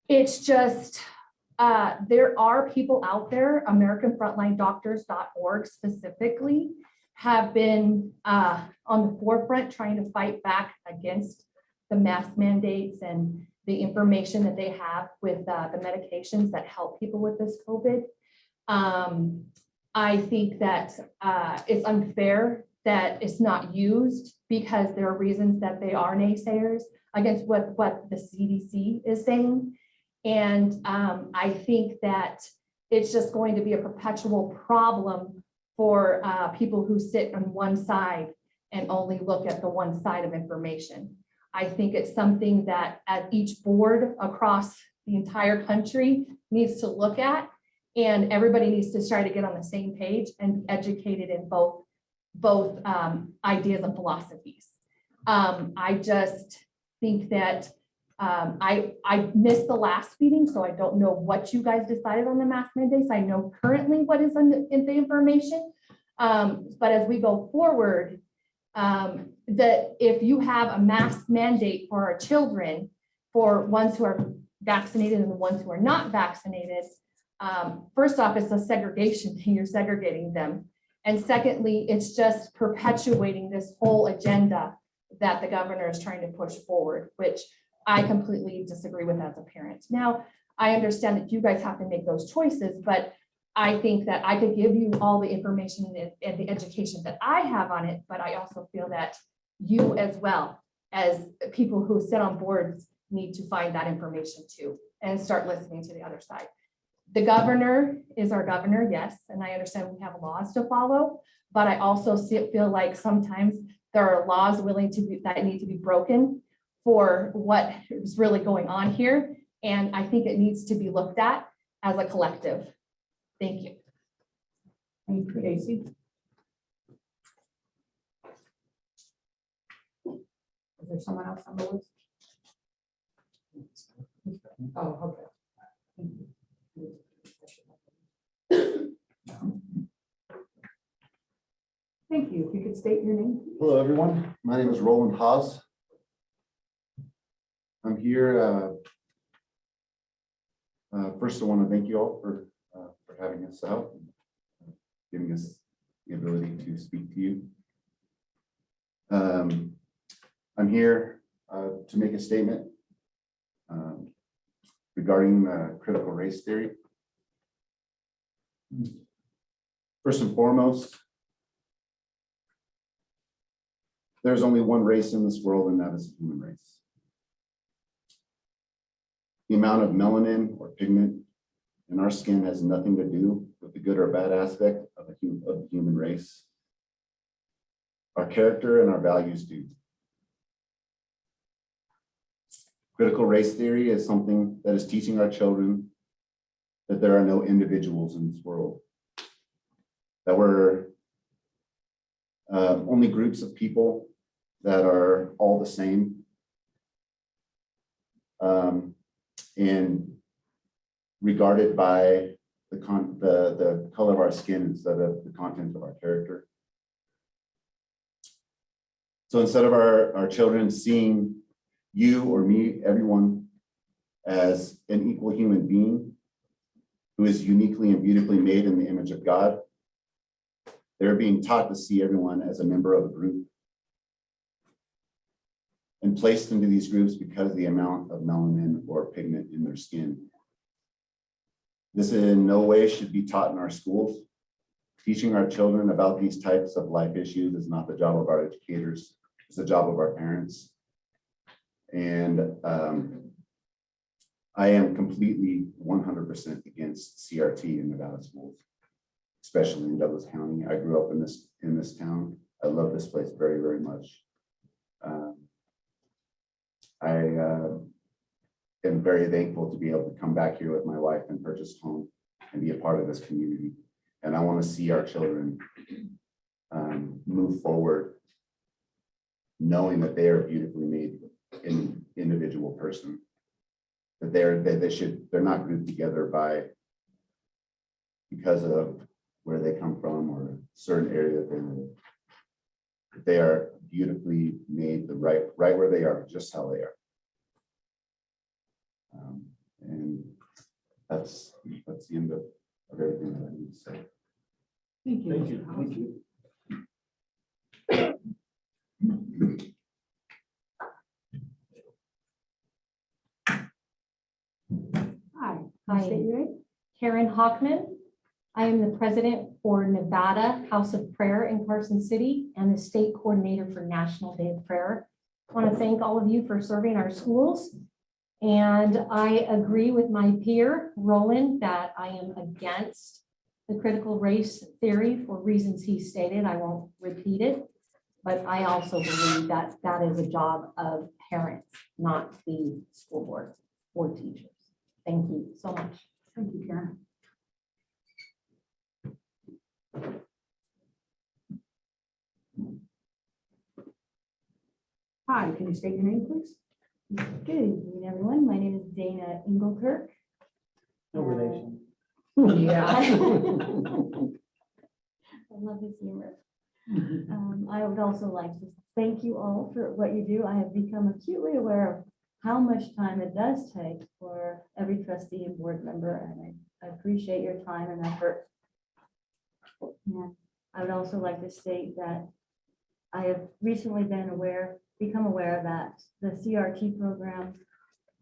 it's just, there are people out there, AmericanFrontlineDoctors.org specifically, have been on the forefront trying to fight back against the mask mandates and the information that they have with the medications that help people with this COVID. I think that it's unfair that it's not used because there are reasons that they are naysayers against what the CDC is saying. And I think that it's just going to be a perpetual problem for people who sit on one side and only look at the one side of information. I think it's something that at each board across the entire country needs to look at, and everybody needs to try to get on the same page and be educated in both ideas and philosophies. I just think that I missed the last meeting, so I don't know what you guys decided on the mask mandates. I know currently what is in the information, but as we go forward, that if you have a mask mandate for our children, for ones who are vaccinated and the ones who are not vaccinated, first off, it's a segregation thing, you're segregating them. And secondly, it's just perpetuating this whole agenda that the governor is trying to push forward, which I completely disagree with as a parent. Now, I understand that you guys have to make those choices, but I think that I could give you all the information and the education that I have on it, but I also feel that you as well as people who sit on boards need to find that information too and start listening to the other side. The governor is our governor, yes, and I understand we have laws to follow, but I also feel like sometimes there are laws that need to be broken for what is really going on here, and I think it needs to be looked at as a collective. Thank you. Thank you, Casey. Is there someone else on the list? Oh, okay. Thank you. Thank you. If you could state your name. Hello, everyone. My name is Roland Haas. I'm here. First, I want to thank you all for having us out, and giving us the ability to speak to you. I'm here to make a statement regarding critical race theory. First and foremost, there's only one race in this world, and that is the human race. The amount of melanin or pigment in our skin has nothing to do with the good or bad aspect of the human race. Our character and our values do. Critical race theory is something that is teaching our children that there are no individuals in this world, that we're only groups of people that are all the same, and regarded by the color of our skin instead of the content of our character. So instead of our children seeing you or me, everyone, as an equal human being who is uniquely and beautifully made in the image of God, they're being taught to see everyone as a member of a group and placed into these groups because of the amount of melanin or pigment in their skin. This in no way should be taught in our schools. Teaching our children about these types of life issues is not the job of our educators, it's the job of our parents. And I am completely 100% against CRT in Nevada schools, especially in Douglas County. I grew up in this town. I love this place very, very much. I am very thankful to be able to come back here with my wife and purchase a home and be a part of this community. And I want to see our children move forward, knowing that they are beautifully made an individual person, that they're not grouped together because of where they come from or a certain area that they live. They are beautifully made right where they are, just how they are. And that's the end of everything that I need to say. Thank you. Thank you. Mr. Thank House. you. Hi. Hi. State your name. Karen Hockman. I am the president for Nevada House of Prayer in Carson City and the state coordinator for National Day of Prayer. I want to thank all of you for serving our schools. And I agree with my peer, Roland, that I am against the critical race theory for reasons he stated. I won't repeat it. But I also believe that that is a job of parents, not the school board or teachers. Thank you so much. Thank you, Karen. Hi, can you state your name, please? Good evening, everyone. My name is Dana Engelkirk. No relation. Yeah. I love his humor. I would also like to thank you all for what you do. I have become acutely aware of how much time it does take for every trustee and board member, and I appreciate your time and effort. And I would also like to state that I have recently become aware that the CRT program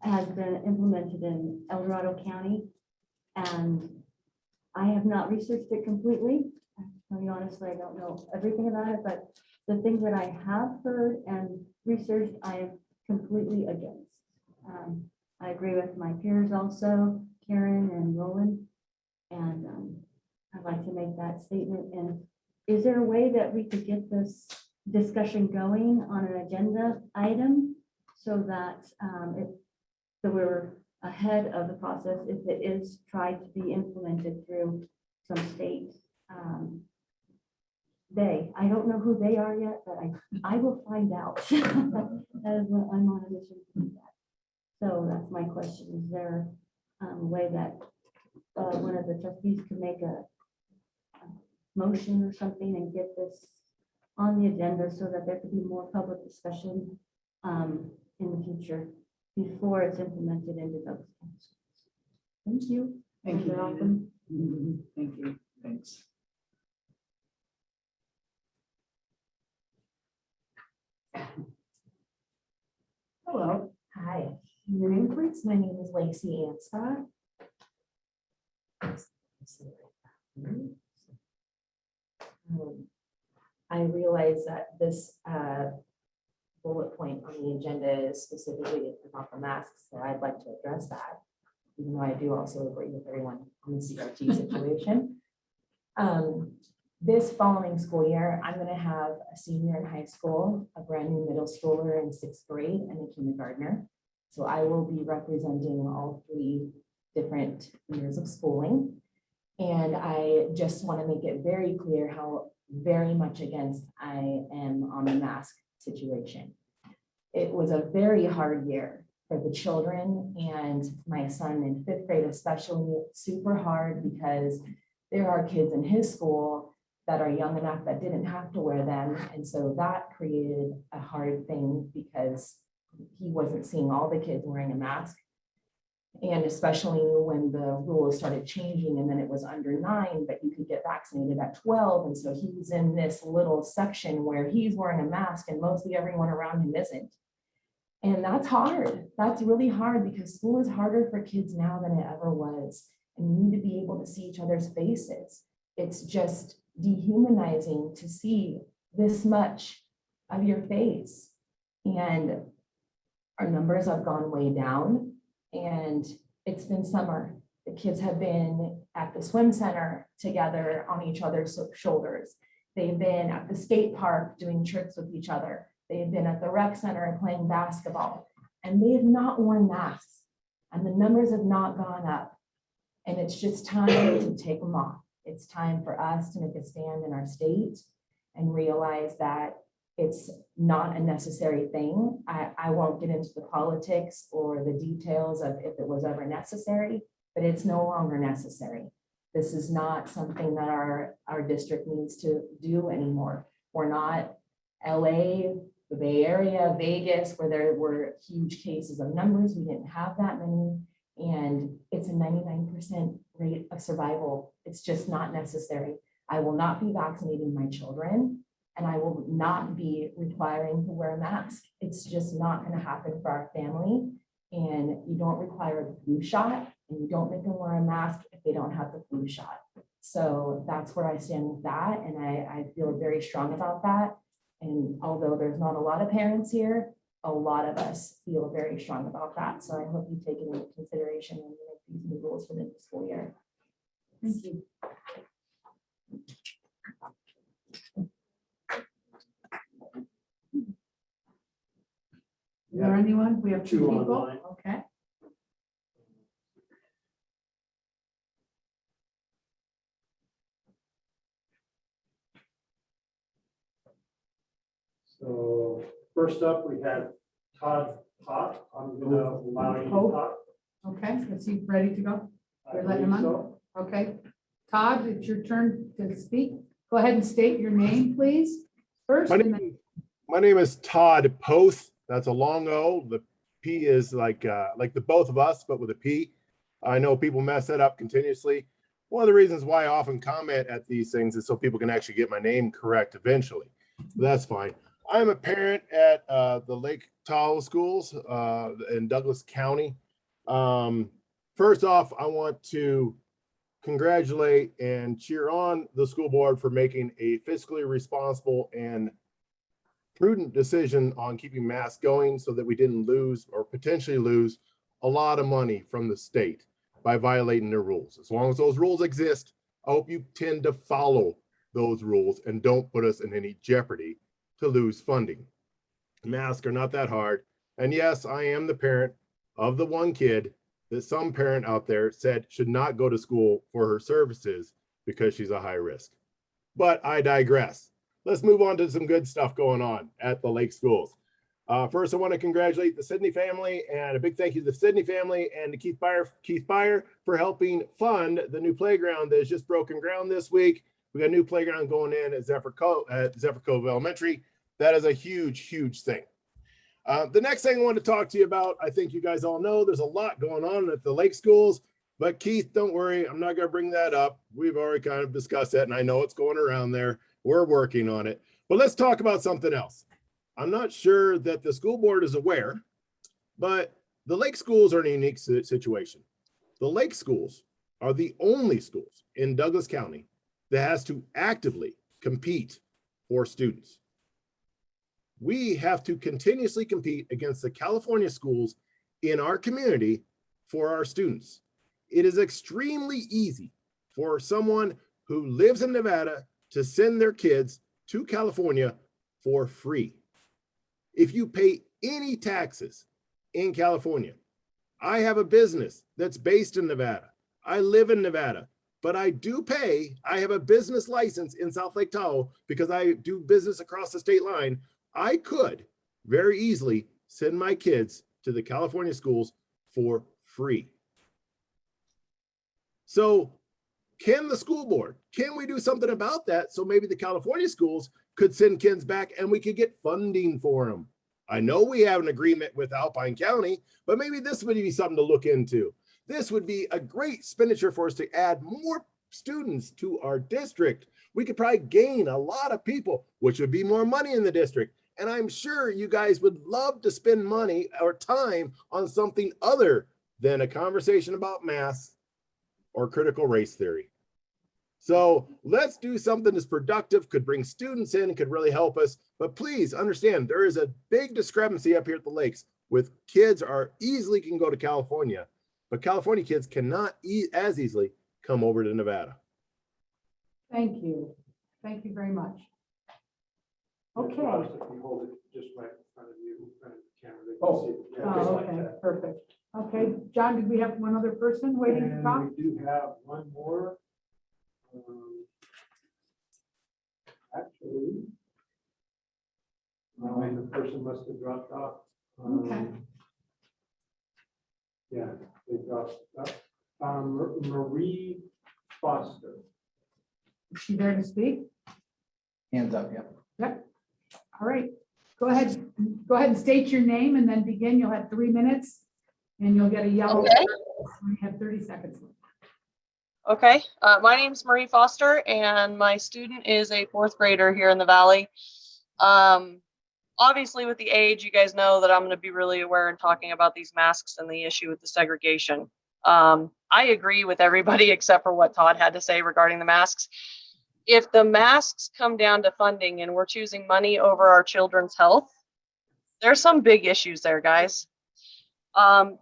has been implemented in El Dorado County, and I have not researched it completely. I'll be honestly, I don't know everything about it, but the things that I have heard and researched, I am completely against. I agree with my peers also, Karen and Roland, and I'd like to make that statement. And is there a way that we could get this discussion going on an agenda item so that so we're ahead of the process if it is tried to be implemented through some state I don't know who they are yet, but I will find out. That is what I'm on a mission to do that. So that's my question. Is there a way that one of the trustees can make a motion or something and get this on the agenda so that there could be more public discussion in the future before it's implemented into those councils? Thank you. Thank you. You're welcome. Thank you. Thanks. Hello. Hi, Your name, please? my name is Lacey Anscott. I realize that this bullet point on the agenda is specifically about the masks, so I'd like to address that, even though I do also agree with everyone on the CRT situation. This following school year, I'm going to have a senior in high school, a brand new middle schooler in 6th grade, and a kindergartner. So I will be representing all 3 different years of schooling. And I just want to make it very clear how very much against I am on the mask situation. It was a very hard year for the children, and my son in 5th grade especially, super hard because there are kids in his school that are young enough that didn't have to wear them. And so that created a hard thing because he wasn't seeing all the kids wearing a mask. And especially when the rules started changing and then it was under 9, but you could get vaccinated at 12. And so he's in this little section where he's wearing a mask and mostly everyone around him isn't. And that's hard. That's really hard because school is harder for kids now than it ever was. And you need to be able to see each other's faces. It's just dehumanizing to see this much of your face. And our numbers have gone way down. And it's been summer. The kids have been at the swim center together on each other's shoulders. They've been at the skate park doing tricks with each other. They've been at the rec center playing basketball. And they have not worn masks. And the numbers have not gone up. And it's just time to take them off. It's time for us to make a stand in our state and realize that it's not a necessary thing. I won't get into the politics or the details of if it was ever necessary, but it's no longer necessary. This is not something that our district needs to do anymore. We're not LA, the Bay Area, Vegas, where there were huge cases of numbers. We didn't have that many. And it's a 99% rate of survival. It's just not necessary. I will not be vaccinating my children, and I will not be requiring to wear a mask. It's just not going to happen for our family. And you don't require the flu shot, and you don't make them wear a mask if they don't have the flu shot. So that's where I stand with that. And I feel very strong about that. And although there's not a lot of parents here, a lot of us feel very strong about that. So I hope you take it into consideration when you make these new rules for the school year. Thank you. Is there anyone? We have two Two people. online. Okay. So first up, we have Todd Pott. I'm gonna allow you to talk. Okay, is he ready to go? I You're letting him believe on? so. Okay. Todd, it's your turn to speak. Go ahead and state your name, please. First, and then My name is Todd Poth. That's a long O. The P is like the both of us, but with a P. I know people mess that up continuously. One of the reasons why I often comment at these things is so people can actually get my name correct eventually. But that's fine. I'm a parent at the Lake Tahoe schools in Douglas County. First off, I want to congratulate and cheer on the school board for making a fiscally responsible and prudent decision on keeping masks going so that we didn't lose or potentially lose a lot of money from the state by violating their rules. As long as those rules exist, I hope you tend to follow those rules and don't put us in any jeopardy to lose funding. Masks are not that hard. And yes, I am the parent of the one kid that some parent out there said should not go to school for her services because she's a high risk. But I digress. Let's move on to some good stuff going on at the Lake schools. First, I want to congratulate the Sydney family and a big thank you to the Sydney family and to Keith Byer for helping fund the new playground that has just broken ground this week. We got a new playground going in at Zephyr Cove Elementary. That is a huge, huge thing. The next thing I want to talk to you about, I think you guys all know there's a lot going on at the Lake schools, but Keith, don't worry, I'm not going to bring that up. We've already kind of discussed that, and I know it's going around there. We're working on it, but let's talk about something else. I'm not sure that the school board is aware, but the Lake schools are in a unique situation. The Lake schools are the only schools in Douglas County that has to actively compete for students. We have to continuously compete against the California schools in our community for our students. It is extremely easy for someone who lives in Nevada to send their kids to California for free. If you pay any taxes in California, I have a business that's based in Nevada. I live in Nevada, but I have a business license in South Lake Tahoe because I do business across the state line. I could very easily send my kids to the California schools for free. So can the school board, can we do something about that? So maybe the California schools could send kids back and we could get funding for them. I know we have an agreement with Alpine County, but maybe this would be something to look into. This would be a great expenditure for us to add more students to our district. We could probably gain a lot of people, which would be more money in the district. And I'm sure you guys would love to spend money or time on something other than a conversation about math or critical race theory. So let's do something that's productive, could bring students in, could really help us. But please understand, there is a big discrepancy up here at the Lakes with kids are easily can go to California, but California kids cannot as easily come over to Nevada. thank you. Thank you very much. Okay. If you hold it just right in front of you, in front of the camera, they can Oh, see it. Yeah, just like okay, that. perfect. Okay, John, did we have one other person waiting to And talk? we do have one more. Actually, the person must have dropped off. Okay. Yeah, they dropped off. Marie Foster. Is she there to speak? Hands up, yeah. Yep. All right, go ahead and state your name and then begin. You'll have 3 minutes and you'll get a yellow. Okay. You have 30 seconds left. Okay, my name's Marie Foster and my student is a 4th grader here in the Valley. Obviously with the age, you guys know that I'm going to be really aware and talking about these masks and the issue with the segregation. I agree with everybody except for what Todd had to say regarding the masks. If the masks come down to funding and we're choosing money over our children's health, there's some big issues there, guys.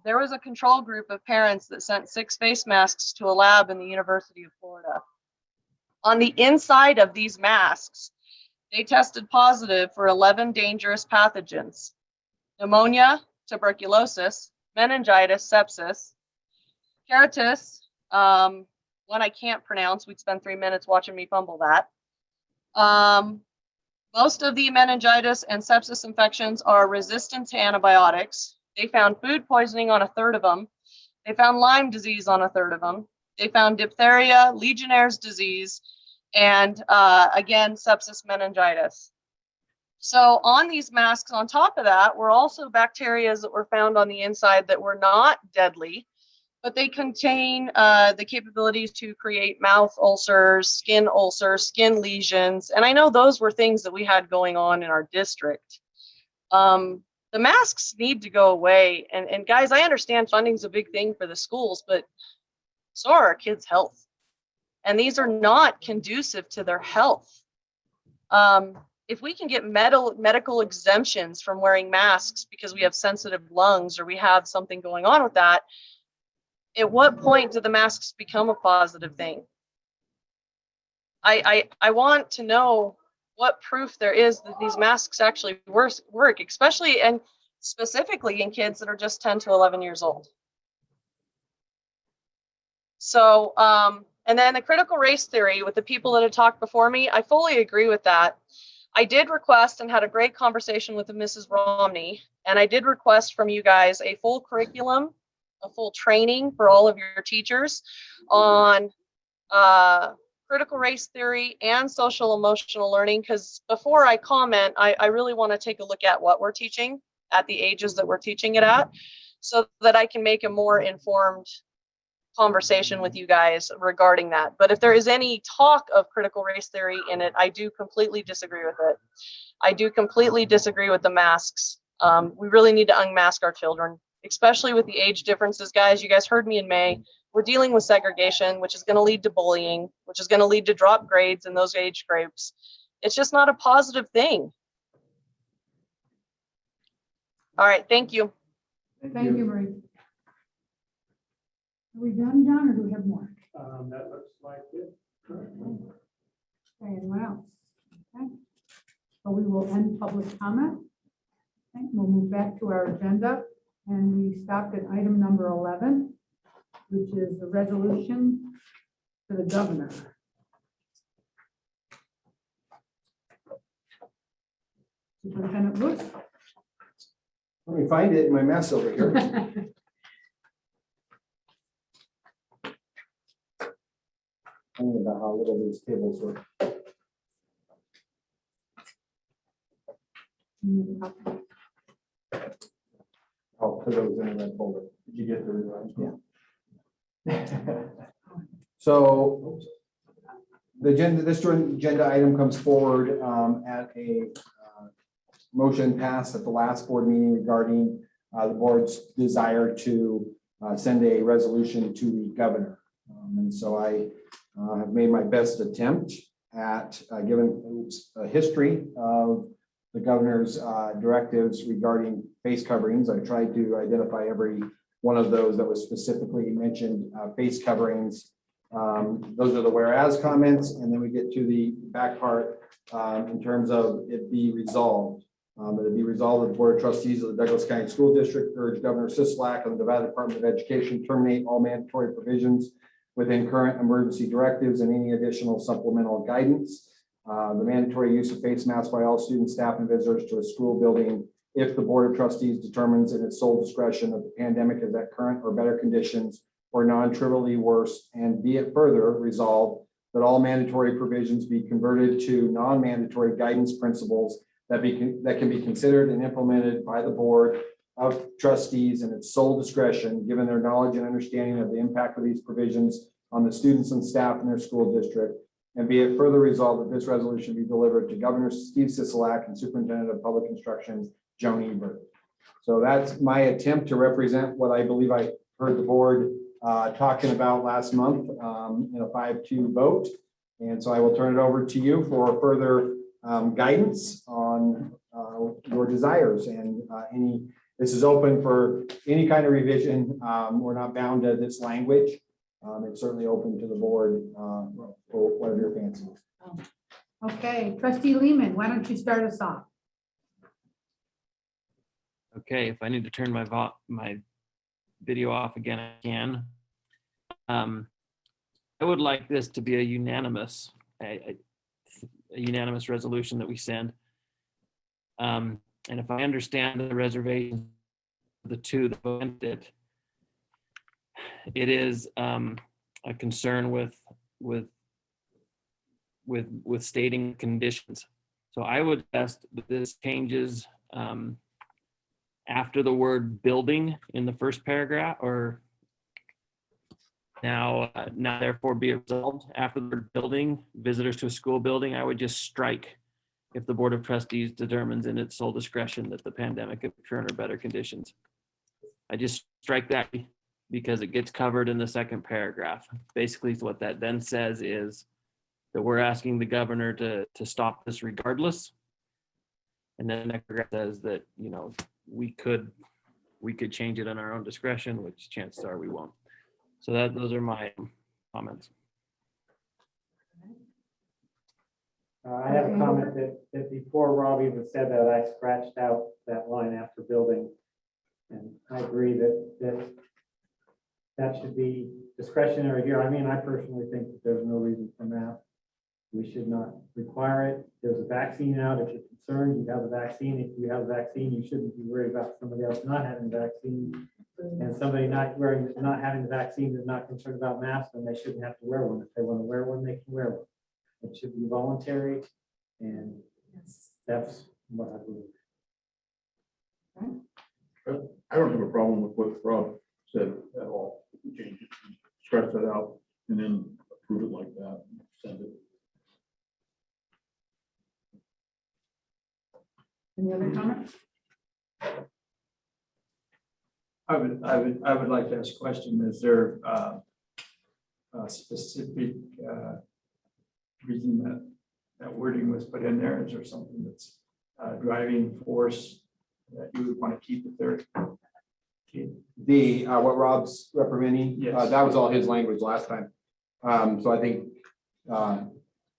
There was a control group of parents that sent 6 face masks to a lab in the University of Florida. On the inside of these masks, they tested positive for 11 dangerous pathogens: pneumonia, tuberculosis, meningitis, sepsis, keratitis, one I can't pronounce. We'd spend 3 minutes watching me fumble that. Most of the meningitis and sepsis infections are resistant to antibiotics. They found food poisoning on 1/3 of them. They found Lyme disease on 1/3 of them. They found diphtheria, Legionnaire's disease, and again, sepsis meningitis. So on these masks, on top of that, were also bacteria that were found on the inside that were not deadly, but they contain the capabilities to create mouth ulcers, skin lesions. And I know those were things that we had going on in our district. The masks need to go away. And guys, I understand funding is a big thing for the schools, but so are our kids' health. And these are not conducive to their health. If we can get medical exemptions from wearing masks because we have sensitive lungs or we have something going on with that, at what point do the masks become a positive thing? I want to know what proof there is that these masks actually work, especially and specifically in kids that are just 10 to 11 years old. So, and then the critical race theory with the people that had talked before me, I fully agree with that. I did request and had a great conversation with Mrs. Romney, and I did request from you guys a full curriculum, a full training for all of your teachers on critical race theory and social emotional learning, because before I comment, I really want to take a look at what we're teaching at the ages that we're teaching it at, so that I can make a more informed conversation with you guys regarding that. But if there is any talk of critical race theory in it, I do completely disagree with it. I do completely disagree with the masks. We really need to unmask our children, especially with the age differences, guys. You guys heard me in May. We're dealing with segregation, which is going to lead to bullying, which is going to lead to drop grades in those age groups. It's just not a positive thing. All right, thank you. Thank you, Marie. Are we done, John, or do we have more? That looks like it. Okay, anyone else? Okay. So we will end public comment. Okay, we'll move back to our agenda, and we stopped at item number 11, which is the resolution to the governor. Superintendent Woods. Let me find it in my mess over here. Thinking about how little these tables were. Oh, because it was in that folder. Did you get the revised? Yeah. So the agenda, this agenda item comes forward at a motion passed at the last board meeting regarding the board's desire to send a resolution to the governor. And so I have made my best attempt at given a history of the governor's directives regarding face coverings. I tried to identify every one of those that was specifically mentioned, face coverings. Those are the whereas comments, and then we get to the back part in terms of it be resolved. It be resolved that the Board of Trustees of the Douglas County School District urge Governor Sisolak and the Nevada Department of Education terminate all mandatory provisions within current emergency directives and any additional supplemental guidance. The mandatory use of face masks by all students, staff, and visitors to a school building if the Board of Trustees determines in its sole discretion that the pandemic is at current or better conditions or non-trivially worse, and be it further resolved that all mandatory provisions be converted to non-mandatory guidance principles that can be considered and implemented by the Board of Trustees in its sole discretion, given their knowledge and understanding of the impact of these provisions on the students and staff in their school district. And be it further resolved that this resolution be delivered to Governor Steve Sisolak and Superintendent of Public Instruction, Joan Ebert. So that's my attempt to represent what I believe I heard the board talking about last month in a 5-2 vote. And so I will turn it over to you for further guidance on your desires and this is open for any kind of revision. We're not bound to this language. It's certainly open to the board for whatever your fancy. Okay, Trustee Lehman, why don't you start us off? Okay, if I need to turn my video off again, I can. I would like this to be a unanimous resolution that we send. And if I understand the reservation, the two that went it, it is a concern with stating conditions. So I would suggest that this changes after the word building in the first paragraph, or now therefore be it resolved after the word building, visitors to a school building, I would just strike if the Board of Trustees determines in its sole discretion that the pandemic of current or better conditions. I just strike that because it gets covered in the second paragraph. Basically, what that then says is that we're asking the governor to stop this regardless. And then the next paragraph says that, you know, we could change it on our own discretion, which chances are we won't. So those are my comments. I have a comment that before Rob even said that, I scratched out that line after building. And I agree that should be discretionary here. I mean, I personally think that there's no reason for mask. We should not require it. There's a vaccine out. If you're concerned, you have a vaccine. If you have a vaccine, you shouldn't be worried about somebody else not having a vaccine. And somebody not having the vaccine is not concerned about masks, then they shouldn't have to wear one. If they want to wear one, they can wear one. It should be voluntary, and that's what I believe. I don't have a problem with what Rob said at all. Change it, scratch that out, and then approve it like that, and send it. Any other comments? I would like to ask a question. Is there a specific reason that wording was put in there? Is there something that's driving force that you would want to keep it there? What Rob's reprimanding, Yes. that was all his language last time. So I think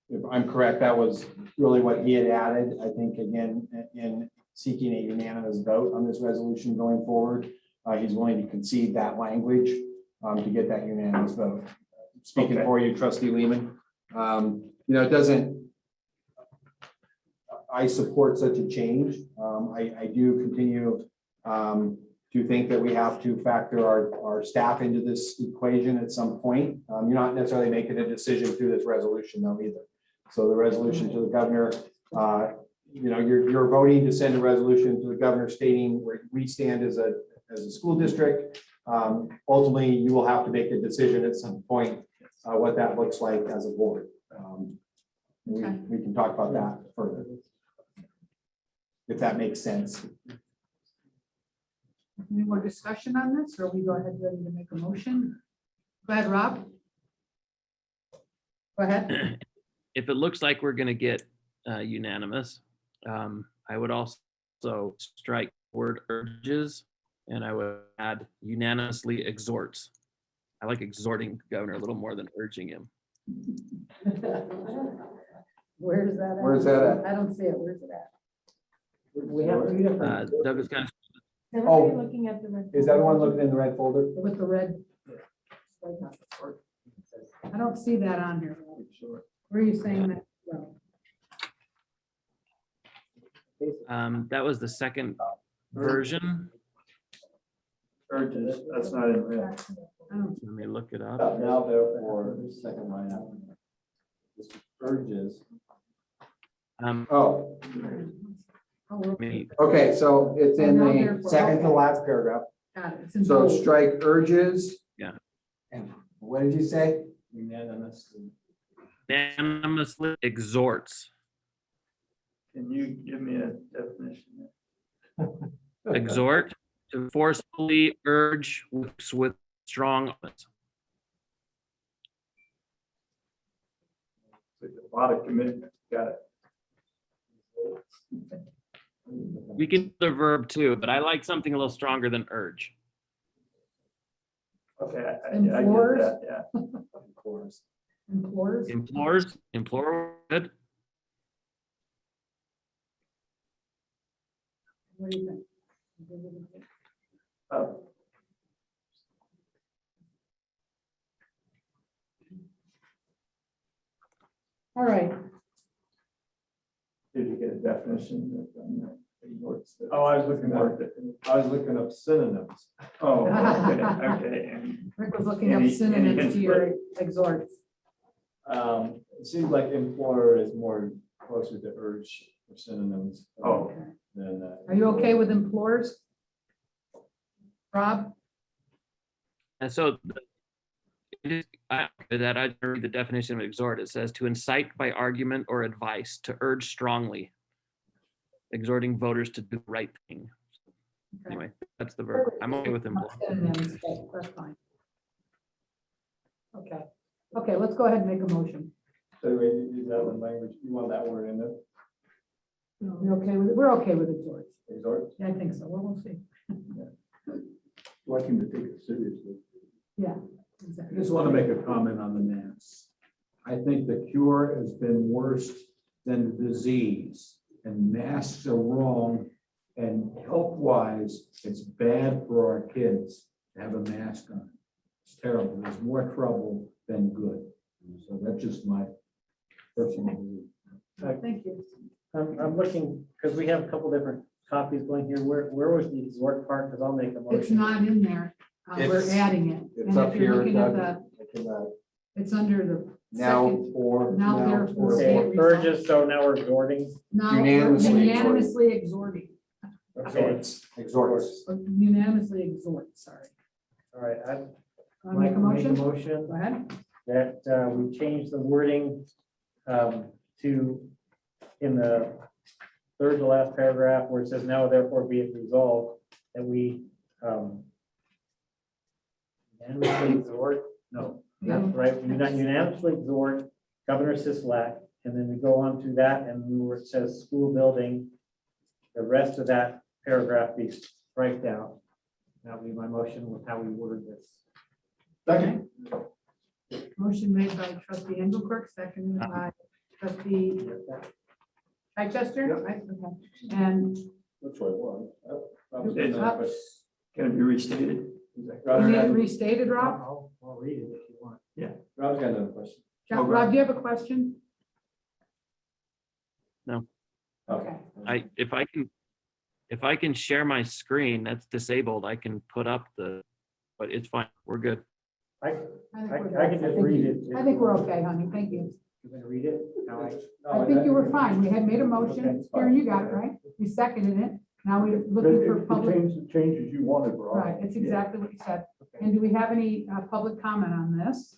if I'm correct, that was really what he had added. I think again, in seeking a unanimous vote on this resolution going forward, he's willing to concede that language to get that unanimous vote. Speaking for you, Trustee Lehman, you know, it doesn't, I support such a change. I do continue to think that we have to factor our staff into this equation at some point. You're not necessarily making a decision through this resolution though either. So the resolution to the governor, you know, you're voting to send a resolution to the governor stating where we stand as a school district. Ultimately, you will have to make a decision at some point what that looks like as a board. We can talk about that further, if that makes sense. Any more discussion on this, or we go ahead ready to make a motion? Go ahead, Rob. Go ahead. If it looks like we're going to get unanimous, I would also strike word urges, and I would add unanimously exhorts. I like exhorting the governor a little more than urging him. Where's that at? Where's that at? I don't see it. Where's it at? We have two different. Douglas kind of. Oh, Looking at the red. is everyone looking in the red folder? With the red. I don't see that on here. Where are you saying that? That was the second version. urges, that's not in red. Let me look it up. Now therefore, second line out. This urges. Oh, Me. okay, so it's in Now the therefore, second to okay. last paragraph. Got it. It's in So bold. strike urges. Yeah. And what did you say? Unanimously. Unanimously exhorts. Can you give me a definition? Exhort, to forcefully urge with strong. With a lot of commitment, got it. We can do the verb too, but I like something a little stronger than urge. Okay, I Implores? get that, yeah. Implores. Implore, good. What do you think? Oh, All right. did you get a definition? Oh, I was looking up synonyms. Oh, okay, okay. And Rick was looking up Any synonyms to your exhorts. It seems like implorer is more closer to urge or synonyms. Oh. Than. Are you okay with implores? Rob? And so I read the definition of exhort. It says to incite by argument or advice, to urge strongly, exhorting voters to do the right thing. Anyway, that's the verb. I'm okay with implore. Synonyms, but that's fine. Okay. Okay, let's go ahead and make a motion. So is that one language, you want that word in there? We're okay with it. We're okay with exhorts. Exhort? Yeah, I think so. Well, we'll see. Like him to take it seriously. Yeah. I Exactly. just want to make a comment on the masks. I think the cure has been worse than the disease, and masks are wrong. And health-wise, it's bad for our kids to have a mask on. It's terrible. There's more trouble than good. So that's just my personal belief. Thank you. I'm looking, because we have a couple different copies going here. Where was the exhort part? Because I'll make a motion. It's not in there. We're It's- adding it. it's And up if you're here, looking at Doug. the, it's under the Now second. for. Now therefore. Okay, be it urges, so now we're exhorting. Now, we're Unanimously unanimously exhorting. Okay, Exhorts. Unanimously exhort, sorry. all right. Want to make a motion? Motion Go ahead. that we change the wording to, in the third to last paragraph where it says now therefore be it resolved, that we unanimously exhort, no, that's right, we not unanimously exhort Governor Sisolak, and then we go on to that, and where it says school building, the rest of that paragraph be striked out. That'll be my motion with how we word this. Second. Motion made by trustee Engelkirk, seconded by trustee Chichester. Right, okay. And That's what it was. Can it be restated? you need it restated, Rob? I'll read it if you want. Yeah. Rob's got another question. Rob, do you have a question? No. Okay. If I can share my screen, that's disabled. I can put up but it's fine. We're good. I think I we're can good. just read it. I think we're okay, honey. Thank you. You can read it. Now I think you were fine. We had made a motion. Okay. Karen, you got it, right? We seconded it. Now we're looking for public. The changes you wanted, Rob. Right, it's exactly what you said. And do we have any public comment on this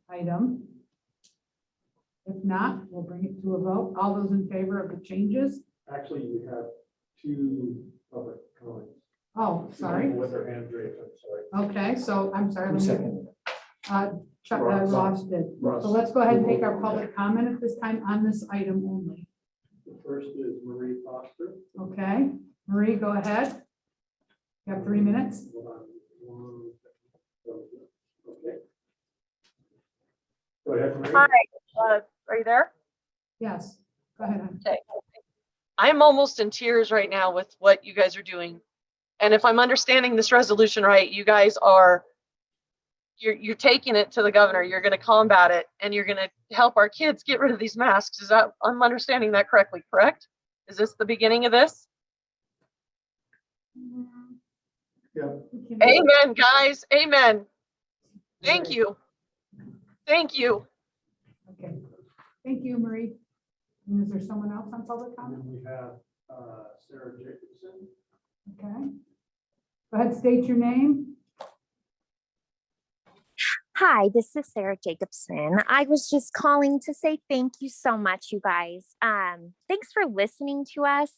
item? If not, we'll bring it to a vote. All those in favor of the changes? Actually, you have two public comments. Oh, sorry. With their hands raised, I'm sorry. Okay, so I'm sorry. let me- Second. Chuck, Ross did. Ross. So let's go ahead and take our public comment at this time on this item only. The first is Marie Foster. Okay, Marie, go ahead. You have 3 minutes. Hold on. 1 second. Okay. Go ahead, Marie. Hi, are you there? Yes, go ahead. hon. Okay. I'm almost in tears right now with what you guys are doing. And if I'm understanding this resolution right, you guys are, you're taking it to the governor, you're going to combat it, and you're going to help our kids get rid of these masks. Is that, I'm understanding that correctly, correct? Is this the beginning of this? Amen, guys. Amen. Thank you. Thank you. Okay, thank you, Marie. And is there someone else on public And comment? then we have Sarah Jacobson. Okay. Go ahead, state your name. Hi, this is Sarah Jacobson. I was just calling to say thank you so much, you guys. Thanks for listening to us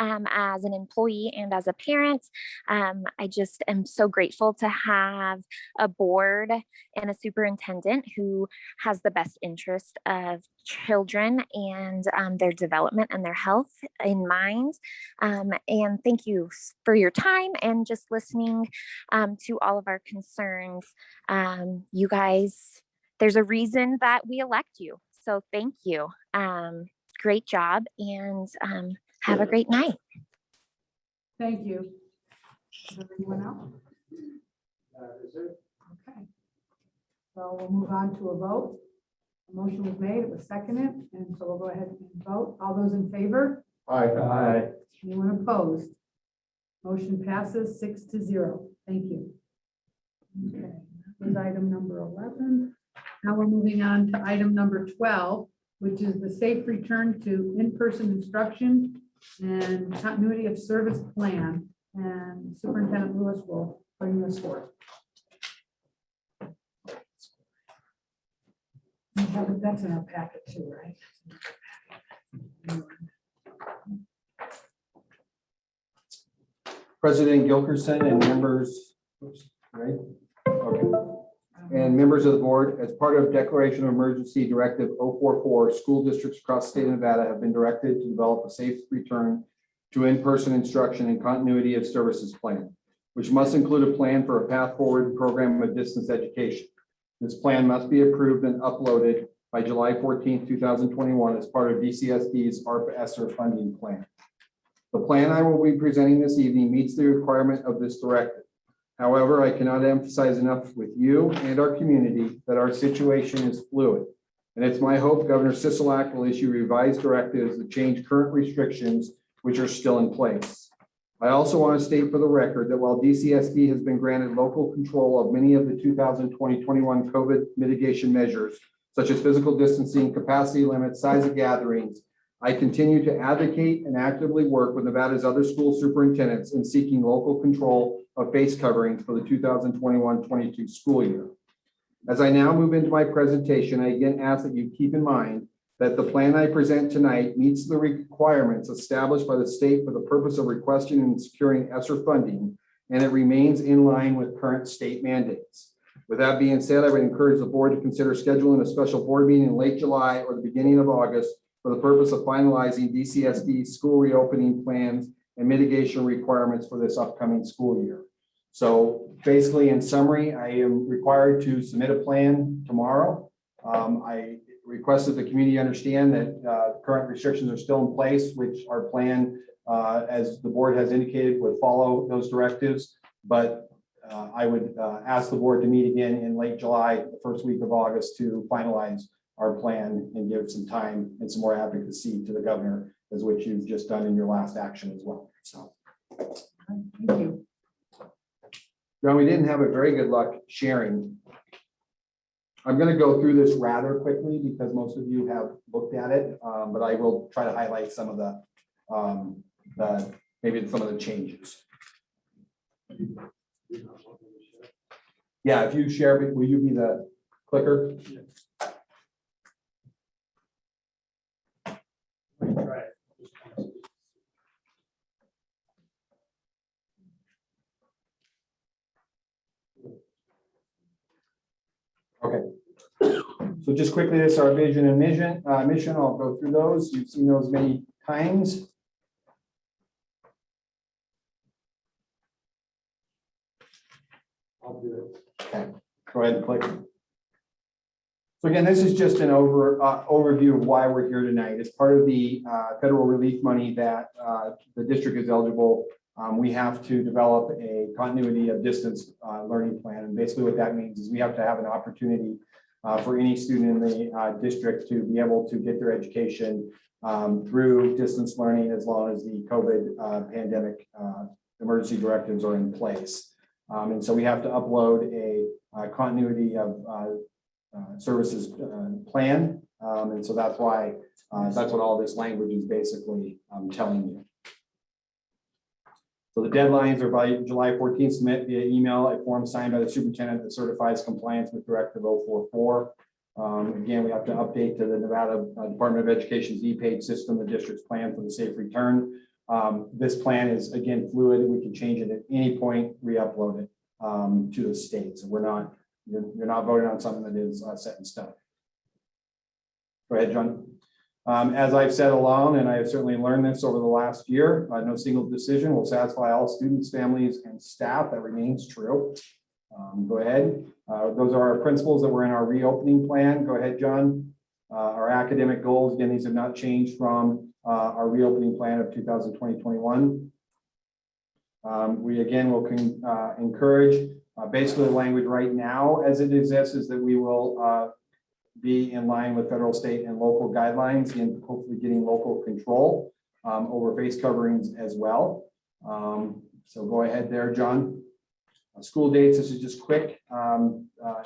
as an employee and as a parent. I just am so grateful to have a board and a superintendent who has the best interest of children and their development and their health in mind. And thank you for your time and just listening to all of our concerns. You guys, there's a reason that we elect you. So thank you. Great job and have a great night. Thank you. Is there anyone else? Okay. So we'll move on to a vote. A motion was made, it was seconded, and so we'll go ahead and vote. All those in favor? Aye. Anyone opposed? Motion passes 6-0. Thank you. Okay, that was item number 11. Now we're moving on to item number 12, which is the safe return to in-person instruction and continuity of service plan. And Superintendent Lewis will bring this forth. That's in our packet too, right? President Gilkerson and members, right? Okay. And members of the board, as part of Declaration of Emergency Directive 044, school districts across the state of Nevada have been directed to develop a safe return to in-person instruction and continuity of services plan, which must include a plan for a path forward program of distance education. This plan must be approved and uploaded by July 14, 2021 as part of DCSD's ARPA ESSER funding plan. The plan I will be presenting this evening meets the requirement of this directive. However, I cannot emphasize enough with you and our community that our situation is fluid. And it's my hope Governor Sisolak will issue revised directives that change current restrictions which are still in place. I also want to state for the record that while DCSD has been granted local control of many of the 2020-21 COVID mitigation measures, such as physical distancing, capacity limits, size of gatherings, I continue to advocate and actively work with Nevada's other school superintendents in seeking local control of face coverings for the 2021-22 school year. As I now move into my presentation, I again ask that you keep in mind that the plan I present tonight meets the requirements established by the state for the purpose of requesting and securing ESSER funding, and it remains in line with current state mandates. With that being said, I would encourage the board to consider scheduling a special board meeting in late July or the beginning of August for the purpose of finalizing DCSD school reopening plans and mitigation requirements for this upcoming school year. So basically, in summary, I am required to submit a plan tomorrow. I requested the community understand that current restrictions are still in place, which our plan, as the board has indicated, would follow those directives. But I would ask the board to meet again in late July, the first week of August, to finalize our plan and give some time and some more advocacy to the governor, as which you've just done in your last action as well. So, thank you. John, we didn't have a very good luck sharing. I'm going to go through this rather quickly because most of you have looked at it, but I will try to highlight some of the maybe some of the changes. Yeah, if you share, will you be the clicker? Okay. So just quickly, this is our vision and mission. I'll go through those. You've seen those many times. I'll do it. Okay. Go ahead and click. So again, this is just an overview of why we're here tonight. As part of the federal relief money that the district is eligible, we have to develop a continuity of distance learning plan. And basically what that means is we have to have an opportunity for any student in the district to be able to get their education through distance learning as long as the COVID pandemic emergency directives are in place. And so we have to upload a continuity of services plan. And so that's why, that's what all this language is basically telling you. So the deadlines are by July 14th, submit via email a form signed by the superintendent that certifies compliance with Directive 044. Again, we have to update to the Nevada Department of Education's e-page system, the district's plan for the safe return. This plan is, again, fluid. We can change it at any point, re-upload it to the state. So you're not voting on something that is set in stone. Go ahead, John. As I've said along, and I have certainly learned this over the last year, no single decision will satisfy all students, families, and staff. That remains true. Go ahead. Those are our principles that were in our reopening plan. Go ahead, John. Our academic goals, again, these have not changed from our reopening plan of 2020-21. We again will encourage, basically the language right now as it exists is that we will be in line with federal, state, and local guidelines and hopefully getting local control over face coverings as well. So go ahead there, John. School dates, this is just quick,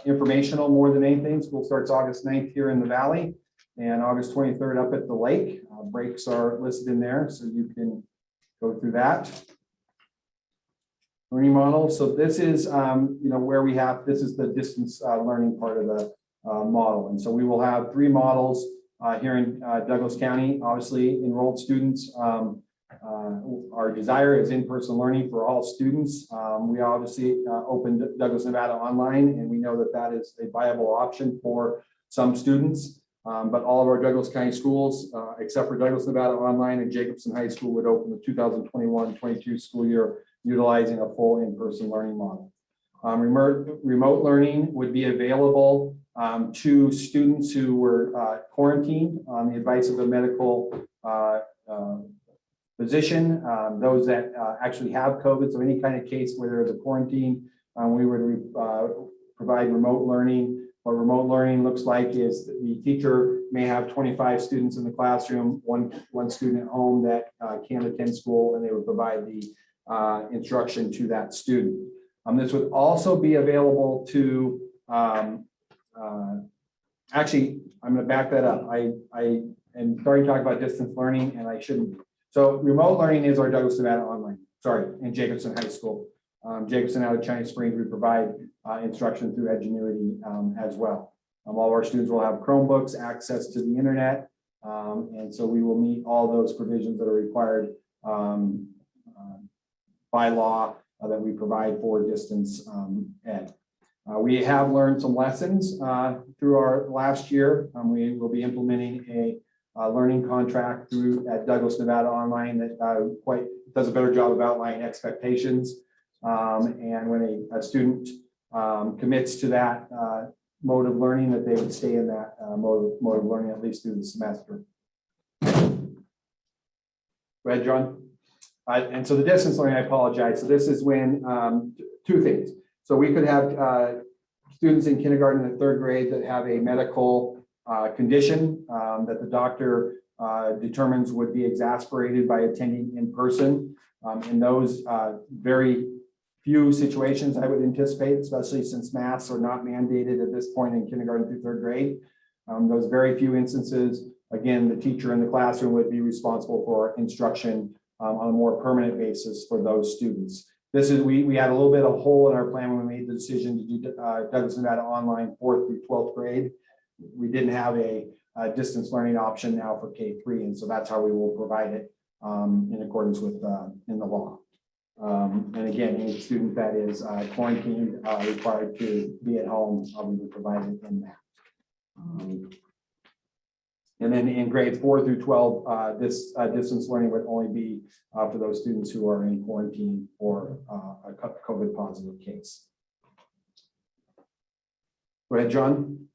informational more than anything. School starts August 9th here in the Valley and August 23rd up at the lake. Breaks are listed in there, so you can go through that. Learning model. So this is, where we have, this is the distance learning part of the model. And so we will have 3 models here in Douglas County. Obviously, enrolled students, our desire is in-person learning for all students. We obviously opened Douglas, Nevada online, and we know that that is a viable option for some students. But all of our Douglas County schools, except for Douglas, Nevada online and Jacobson High School, would open the 2021-22 school year utilizing a full in-person learning model. Remote learning would be available to students who were quarantined on the advice of a medical physician, those that actually have COVID. So any kind of case where there is a quarantine, we would provide remote learning. What remote learning looks like is that the teacher may have 25 students in the classroom, one student at home that can attend school, and they would provide the instruction to that student. This would also be available to, actually, I'm going to back that up. I am starting to talk about distance learning, and I shouldn't. So remote learning is our Douglas, Nevada online, in Jacobson High School. Jacobson out of China Springs, we provide instruction through Edgenuity as well. All of our students will have Chromebooks, access to the internet, and so we will meet all those provisions that are required by law that we provide for distance ed. We have learned some lessons through our last year. We will be implementing a learning contract through at Douglas, Nevada online that does a better job of outlining expectations. And when a student commits to that mode of learning, that they would stay in that mode of learning at least through the semester. Go ahead, John. And so the distance learning, I apologize. So this is when 2 things. So we could have students in kindergarten and 3rd grade that have a medical condition that the doctor determines would be exacerbated by attending in person. In those very few situations, I would anticipate, especially since masks are not mandated at this point in kindergarten through 3rd grade. Those very few instances, again, the teacher in the classroom would be responsible for instruction on a more permanent basis for those students. This is, we had a little bit of a hole in our plan when we made the decision to do Douglas, Nevada online 4th through 12th grade. We didn't have a distance learning option now for K-3, and so that's how we will provide it in accordance with in the law. And again, any student that is quarantined required to be at home, we will provide it in that. And then in grades 4 through 12, this distance learning would only be for those students who are in quarantine or a COVID positive case. Go ahead, John.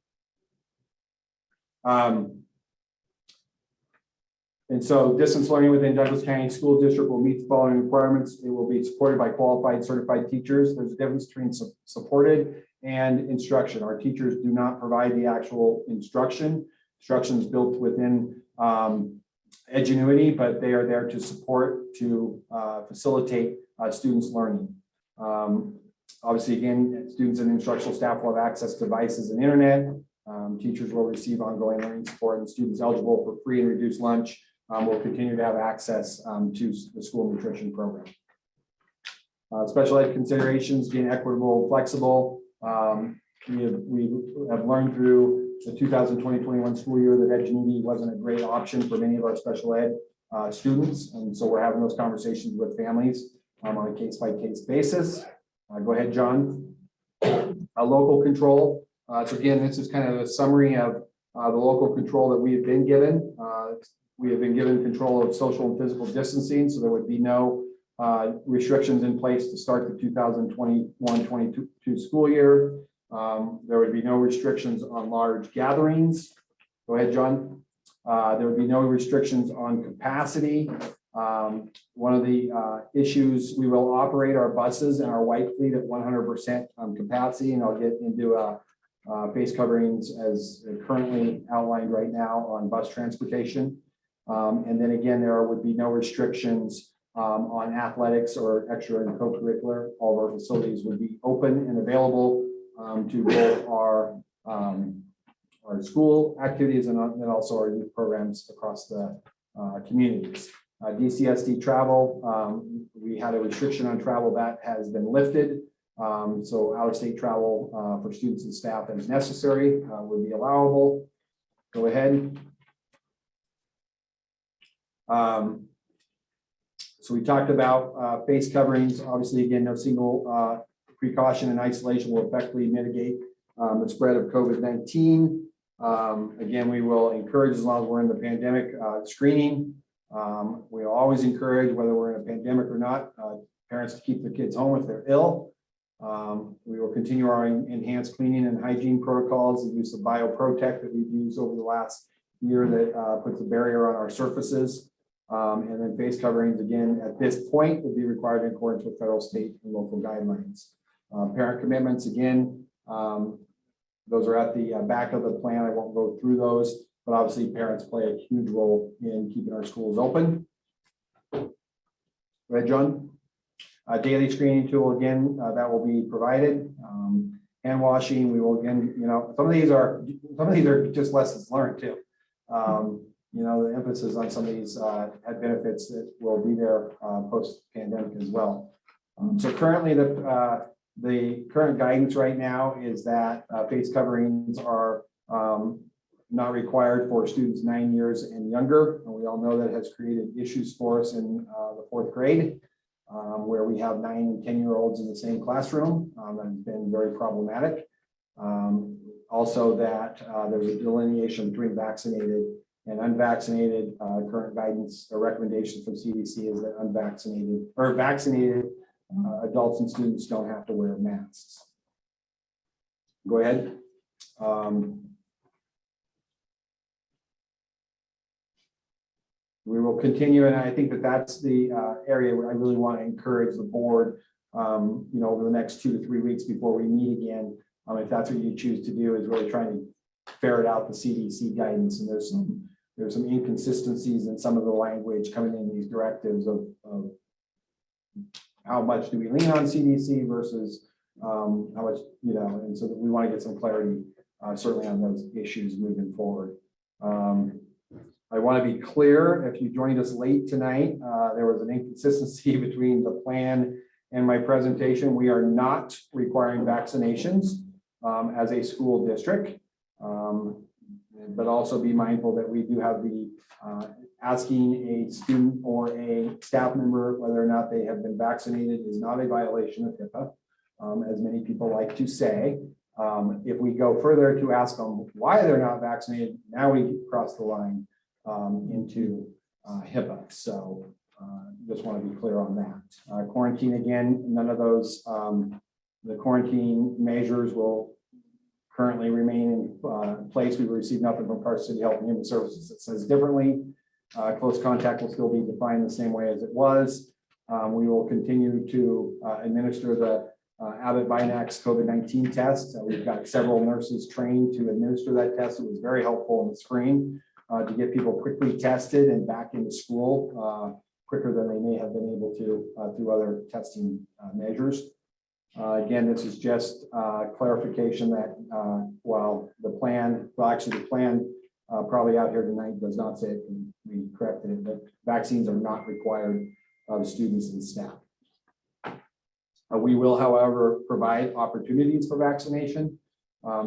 And so distance learning within Douglas County School District will meet the following requirements. It will be supported by qualified certified teachers. There's a difference between supported and instruction. Our teachers do not provide the actual instruction. Instruction is built within Edgenuity, but they are there to support, to facilitate students' learning. Obviously, again, students and instructional staff will have access to devices and internet. Teachers will receive ongoing learning support, and students eligible for free and reduced lunch will continue to have access to the school nutrition program. Special ed considerations, being equitable, flexible. We have learned through the 2020-21 school year that EdgeNeedy wasn't a great option for many of our special ed students. And so we're having those conversations with families on a case-by-case basis. Go ahead, John. Local control. So again, this is kind of a summary of the local control that we have been given. We have been given control of social and physical distancing, so there would be no restrictions in place to start the 2021-22 school year. There would be no restrictions on large gatherings. Go ahead, John. There would be no restrictions on capacity. One of the issues, we will operate our buses and our white fleet at 100% capacity, and I'll get into face coverings as currently outlined right now on bus transportation. And then again, there would be no restrictions on athletics or extra and co-curricular. All of our facilities would be open and available to both our school activities and also our youth programs across the communities. DCSD travel, we had a restriction on travel that has been lifted. So out-of-state travel for students and staff as necessary would be allowable. Go ahead. So we talked about face coverings. Obviously, again, no single precaution and isolation will effectively mitigate the spread of COVID-19. Again, we will encourage, as long as we're in the pandemic, screening. We always encourage, whether we're in a pandemic or not, parents to keep their kids home if they're ill. We will continue our enhanced cleaning and hygiene protocols, the use of BioProtect that we've used over the last year that puts a barrier on our surfaces. And then face coverings, again, at this point, would be required in accordance with federal, state, and local guidelines. Parent commitments, again, those are at the back of the plan. I won't go through those, but obviously parents play a huge role in keeping our schools open. Go ahead, John. Daily screening tool, again, that will be provided. Hand washing, we will, again, some of these are just lessons learned too. The emphasis on some of these had benefits that will be there post-pandemic as well. So currently, the current guidance right now is that face coverings are not required for students 9 years and younger. And we all know that has created issues for us in the 4th grade, where we have 9 and 10-year-olds in the same classroom. That has been very problematic. Also that there's a delineation between vaccinated and unvaccinated. Current guidance or recommendation from CDC is that unvaccinated or vaccinated adults and students don't have to wear masks. Go ahead. We will continue, and I think that that's the area where I really want to encourage the board, over the next 2 to 3 weeks before we meet again. If that's what you choose to do, is really trying to ferret out the CDC guidance, and there's some inconsistencies in some of the language coming in these directives of how much do we lean on CDC versus how much, and so that we want to get some clarity certainly on those issues moving forward. I want to be clear, if you joined us late tonight, there was an inconsistency between the plan and my presentation. We are not requiring vaccinations as a school district, but also be mindful that we do have the asking a student or a staff member whether or not they have been vaccinated is not a violation of HIPAA, as many people like to say. If we go further to ask them why they're not vaccinated, now we cross the line into HIPAA. So just want to be clear on that. Quarantine, again, none of those, the quarantine measures will currently remain in place. We've received nothing from Carson City Health and Human Services that says differently. Close contact will still be defined the same way as it was. We will continue to administer the Abbott Binax COVID-19 test. We've got several nurses trained to administer that test. It was very helpful in the spring to get people quickly tested and back into school quicker than they may have been able to through other testing measures. Again, this is just clarification that while the plan, well, actually the plan probably out here tonight does not say it, we corrected it, but vaccines are not required of students and staff. We will, however, provide opportunities for vaccination,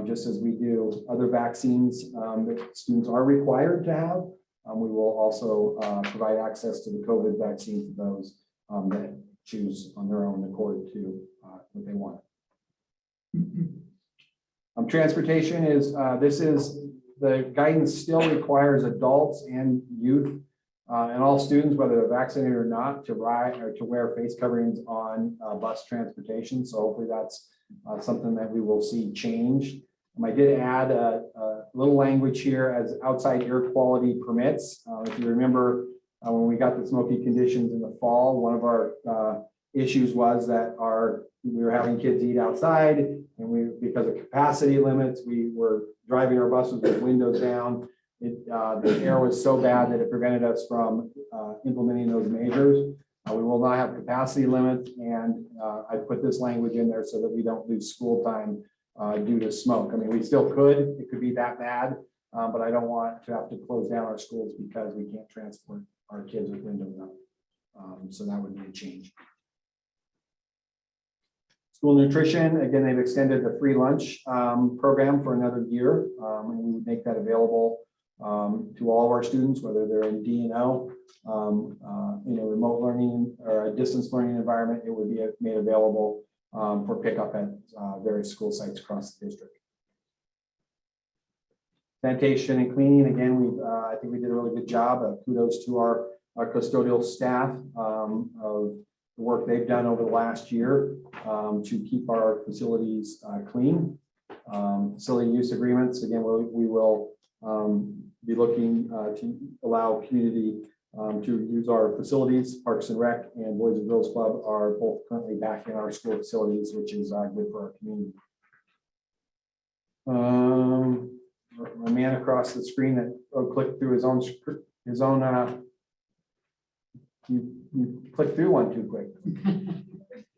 just as we do other vaccines that students are required to have. We will also provide access to the COVID vaccine for those that choose on their own accord to what they want. Transportation is, this is, the guidance still requires adults and youth and all students, whether they're vaccinated or not, to ride or to wear face coverings on bus transportation. So hopefully that's something that we will see change. I did add a little language here as outside air quality permits. If you remember, when we got the smoky conditions in the fall, one of our issues was that we were having kids eat outside, and because of capacity limits, we were driving our buses with windows down. The air was so bad that it prevented us from implementing those measures. We will not have capacity limits, and I put this language in there so that we don't lose school time due to smoke. I mean, we still could, it could be that bad, but I don't want to have to close down our schools because we can't transport our kids with windows up. So that would be a change. School nutrition, again, they've extended the free lunch program for another year, and we would make that available to all of our students, whether they're in D&O, in a remote learning or a distance learning environment. It would be made available for pickup at various school sites across the district. Sanitation and cleaning, again, I think we did a really good job. Kudos to our custodial staff of the work they've done over the last year to keep our facilities clean. Facility use agreements, again, we will be looking to allow community to use our facilities. Parks and Rec and Boys and Girls Club are both currently back in our school facilities, which is good for our community. A man across the screen that clicked through his own you clicked through one too quick.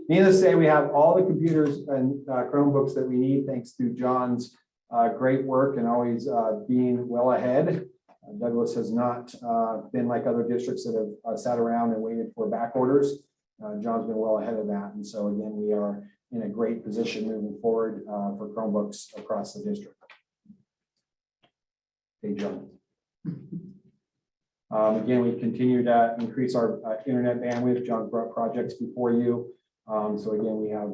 Needless to say, we have all the computers and Chromebooks that we need, thanks to John's great work and always being well ahead. Douglas has not been like other districts that have sat around and waited for back orders. John's been well ahead of that. And so again, we are in a great position moving forward for Chromebooks across the district. Hey, John. Again, we continue to increase our internet bandwidth. John brought projects before you. So again, we have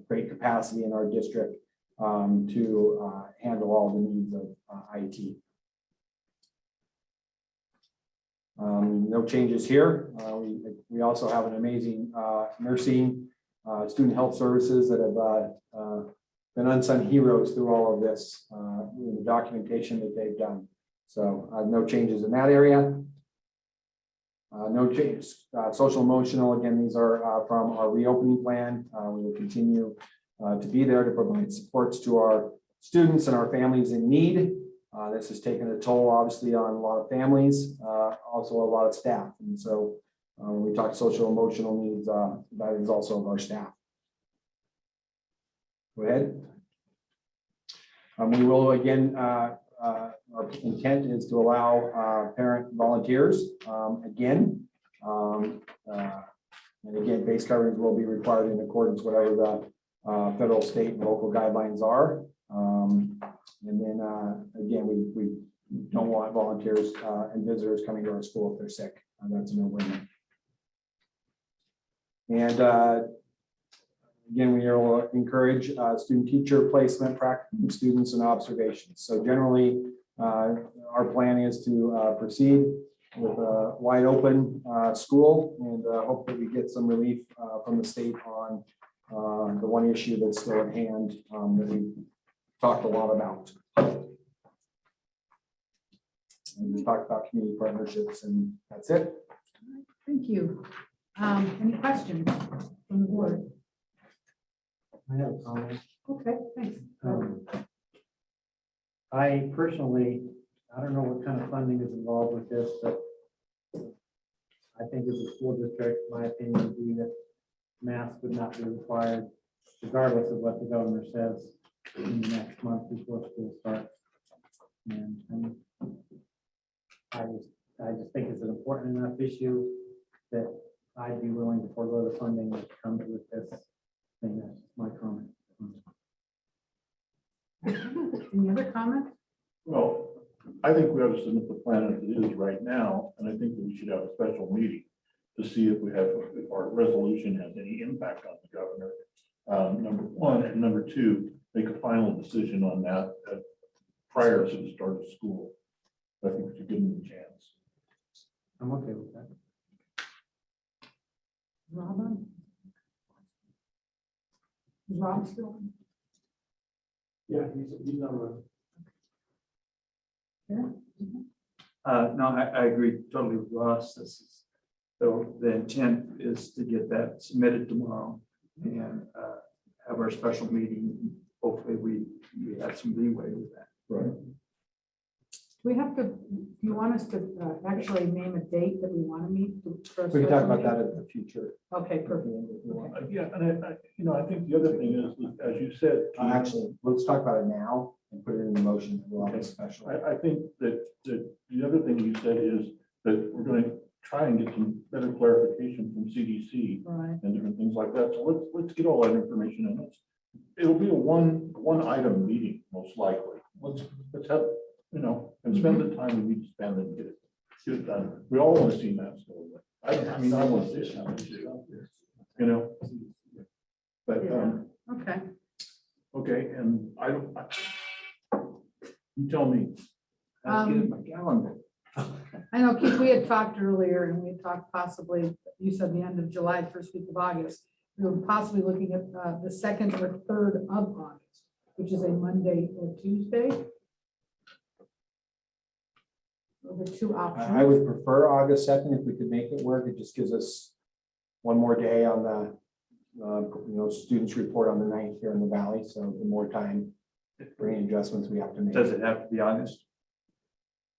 great capacity in our district to handle all the needs of IT. No changes here. We also have an amazing nursing, student health services that have been unsung heroes through all of this, the documentation that they've done. So no changes in that area. No changes. Social emotional, again, these are from our reopening plan. We will continue to be there to provide supports to our students and our families in need. This has taken a toll, obviously, on a lot of families, also a lot of staff. And so when we talk social emotional needs, that is also of our staff. Go ahead. We will, again, our intent is to allow parent volunteers again. And again, base coverings will be required in accordance with whatever the federal, state, and local guidelines are. And then again, we don't want volunteers and visitors coming to our school if they're sick. That's a no-brainer. And again, we will encourage student teacher placement, practicing students, and observations. So generally, our plan is to proceed with a wide open school and hope that we get some relief from the state on the one issue that's still at hand that we talked a lot about. And we talked about community partnerships, and that's it. Thank you. Any questions from the board? I have a comment. Okay, thanks. I personally, I don't know what kind of funding is involved with this, but I think as a school district, my opinion would be that masks would not be required regardless of what the governor says in the next month before school starts. And I just think it's an important enough issue that I'd be willing to forego the funding that comes with this thing. That's my comment. Any other comments? Well, I think we ought to submit the plan as it is right now, and I think that we should have a special meeting to see if our resolution has any impact on the governor. Number one, and number two, make a final decision on that prior to the start of school. I think we should give them a chance. I'm okay with that. Robin? Is Rob still on? Yeah, he's on the. Yeah. No, I agree totally with Ross. This is, so the intent is to get that submitted tomorrow and have our special meeting. Hopefully we have some leeway with that. Right. We have to, do you want us to actually name a date that we want to meet? For a We can talk special about that meeting? in the future. Okay, perfect. Yeah, and I think the other thing is, as you said, Keith, Actually, let's talk about it now and put it in the motion. We'll have a special. I think that the other thing you said is that we're going to try and get some better clarification from CDC Right. and different things like that. So let's get all that information in this. It'll be a one item meeting, most likely. Let's have, and spend the time we need to spend and get it done. We all want to see maps go away. I mean, I want to see it too, But, Okay. okay, and you tell me. I'll get it in my calendar. I know, Keith, we had talked earlier and we had talked possibly, you said the end of July, first week of August. We were possibly looking at the 2nd or 3rd of August, which is a Monday or Tuesday. Those are two options. I would prefer August 2nd if we could make it work. It just gives us one more day on the, students report on the 9th here in the Valley. So the more time for any adjustments we have to make. Does it have to be August?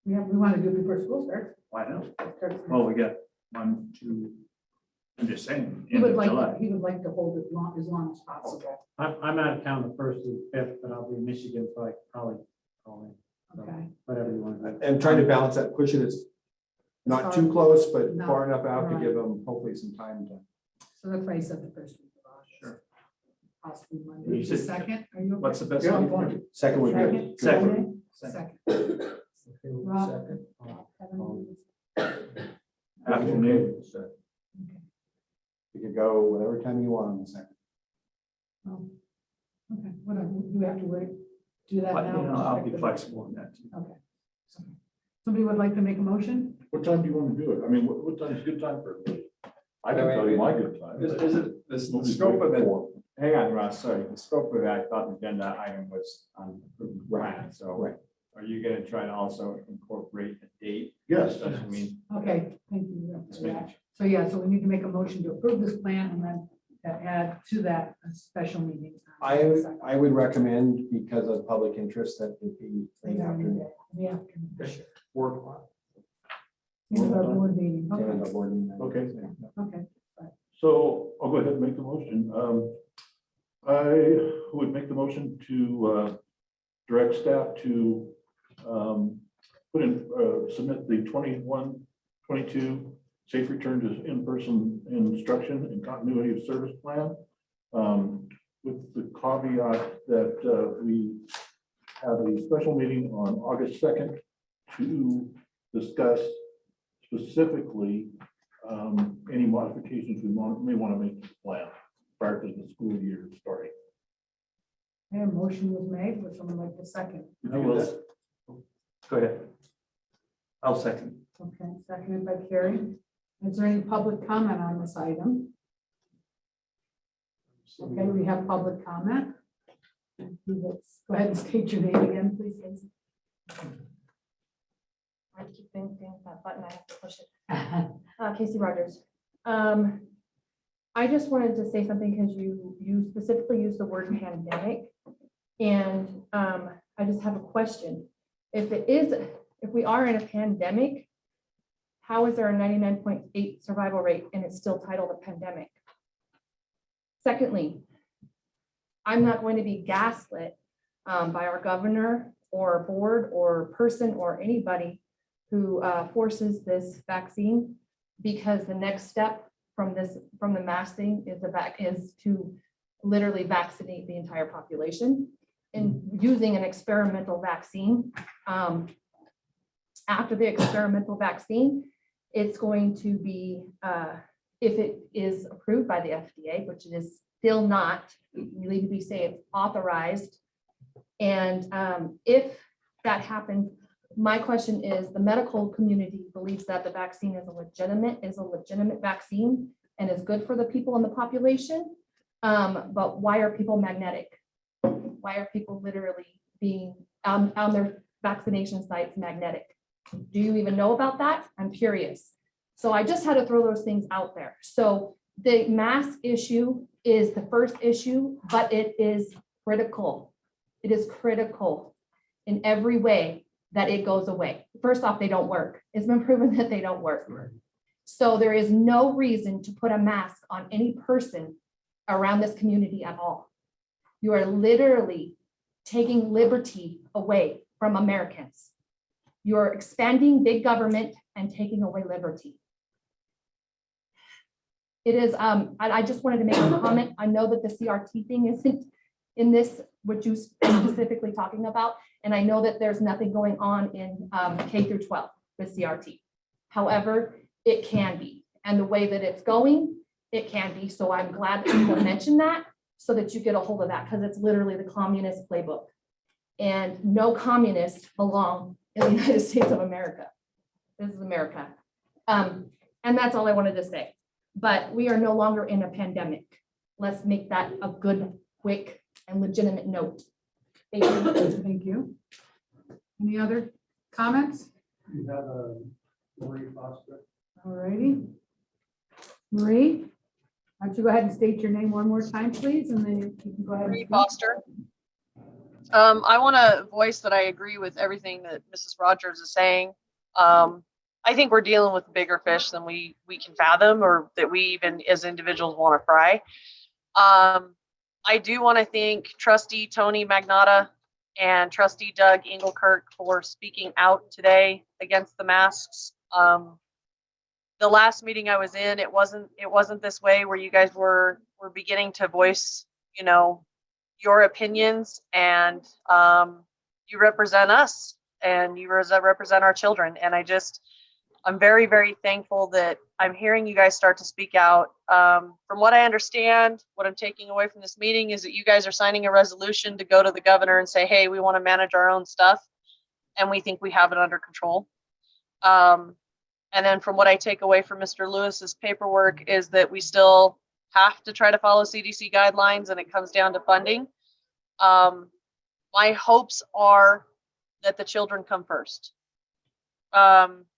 We want to do it before school starts. Why not? Starts next- Well, we got 1, 2, I'm just saying. He end would of like, July. he would like to hold it as long as possible. I'm out of town the 1st to the 5th, but I'll be in Michigan, so I can probably call in. So, Okay. whatever you want to do. And trying to balance that, push it as not too close, but No, far enough out to right. give them hopefully some time to. So that's why he said the first week of August. Sure. Possibly Monday. You The said- 2nd, are you? What's the okay? best? Yeah, I'm one? fine. Second would be good. Second. Second. Okay, with the Rob? second. Afternoon. We could go whatever time you want on the 2nd. Oh, okay, whatever, do we have to wait, do that But, now? I'll be flexible on that too. Okay. Somebody would like to make a motion? What time do you want to do it? I mean, what time is a good time for everybody? I can tell you my good time. Is it, the scope of it, hang on, Ross, sorry, the scope of it, I thought the agenda item was on approving the plan, so. Right. Are you gonna try to also incorporate a date? Yes. Special meeting? Okay, thank you. Just making sure. So yeah, so we need to make a motion to approve this plan and then add to that a special meeting. I would recommend, because of public interest, that it be late afternoon. Yeah. 4 o'clock. Here's our board meeting. Same as Okay, our board meeting. Okay. okay. So I'll go ahead and make the motion. I would make the motion to direct staff to submit the 21-22 safe return to in-person instruction and continuity of service plan, with the caveat that we have a special meeting on August 2nd to discuss specifically any modifications we may want to make to the plan prior to the school year starting. Okay, a motion was made. Would someone like to second? I will. Go ahead. I'll second. Okay, seconded by Carrie. Is there any public comment on this item? Okay, we have public comment. Go ahead and state your name again, please. Casey. I keep thinking that button, I have to push it. Casey Rogers. I just wanted to say something because you specifically used the word pandemic. And I just have a question. If we are in a pandemic, how is there a 99.8 survival rate and it's still titled a pandemic? Secondly, I'm not going to be gaslit by our governor or board or person or anybody who forces this vaccine, because the next step from the mask thing is to literally vaccinate the entire population and using an experimental vaccine. After the experimental vaccine, it's going to be, if it is approved by the FDA, which it is still not, we need to be say it's authorized. And if that happens, my question is, the medical community believes that the vaccine is a legitimate vaccine and is good for the people in the population. But why are people magnetic? Why are people literally being on their vaccination sites magnetic? Do you even know about that? I'm curious. So I just had to throw those things out there. So the mask issue is the first issue, but it is critical. It is critical in every way that it goes away. First off, they don't work. It's been proven that they don't work. So there is no reason to put a mask on any person around this community at all. You are literally taking liberty away from Americans. You're expanding big government and taking away liberty. It is, I just wanted to make a comment. I know that the CRT thing isn't in this, what you specifically talking about. And I know that there's nothing going on in K through 12 with CRT. However, it can be. And the way that it's going, it can be. So I'm glad that you mentioned that so that you get a hold of that, because it's literally the communist playbook. And no communists belong in the United States of America. This is America. And that's all I wanted to say. But we are no longer in a pandemic. Let's make that a good, quick, and legitimate note. Thank you. Thank you. Any other comments? You have a Marie Foster. All righty. Marie, why don't you go ahead and state your name one more time, please, and then you can go ahead. Marie Foster. I want to voice that I agree with everything that Mrs. Rogers is saying. I think we're dealing with bigger fish than we can fathom, or that we even as individuals want to fry. I do want to thank Trustee Tony Magnotta and Trustee Doug Engelkirk for speaking out today against the masks. The last meeting I was in, it wasn't this way, where you guys were beginning to voice, your opinions, and you represent us and you represent our children. And I'm very, very thankful that I'm hearing you guys start to speak out. From what I understand, what I'm taking away from this meeting is that you guys are signing a resolution to go to the governor and say, hey, we want to manage our own stuff, and we think we have it under control. And then from what I take away from Mr. Lewis's paperwork is that we still have to try to follow CDC guidelines, and it comes down to funding. My hopes are that the children come first.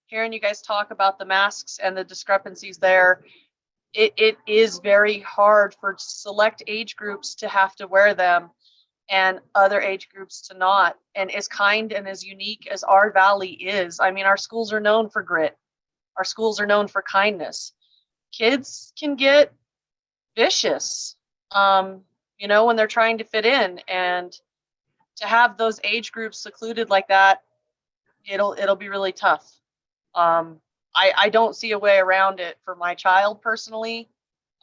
Hearing you guys talk about the masks and the discrepancies there, it is very hard for select age groups to have to wear them and other age groups to not. And as kind and as unique as our valley is, I mean, our schools are known for grit. Our schools are known for kindness. Kids can get vicious, when they're trying to fit in, and to have those age groups secluded like that, it'll be really tough. I don't see a way around it for my child personally.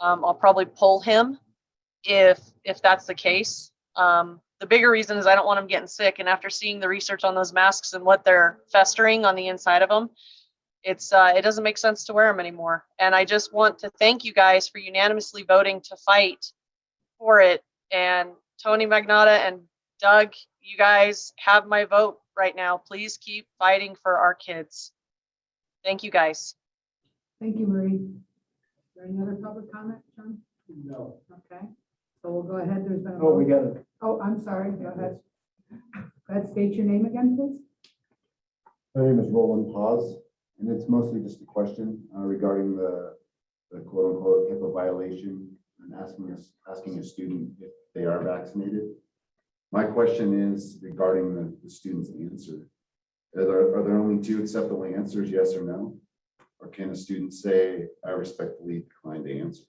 I'll probably pull him if that's the case. The bigger reason is I don't want him getting sick. And after seeing the research on those masks and what they're festering on the inside of them, it doesn't make sense to wear them anymore. And I just want to thank you guys for unanimously voting to fight for it. And Tony Magnotta and Doug, you guys have my vote right now. Please keep fighting for our kids. Thank you, guys. Thank you, Marie. Is there any other public comment, John? No. Okay, so we'll go ahead. There's been a Oh, we vote. got it. Oh, I'm sorry. Go ahead. Go ahead, state your name again, please. My name is Roland Paz, and it's mostly just a question regarding the quote unquote HIPAA violation and asking a student if they are vaccinated. My question is regarding the student's answer. Are there only two acceptable answers, yes or no? Or can a student say, I respectfully decline to answer?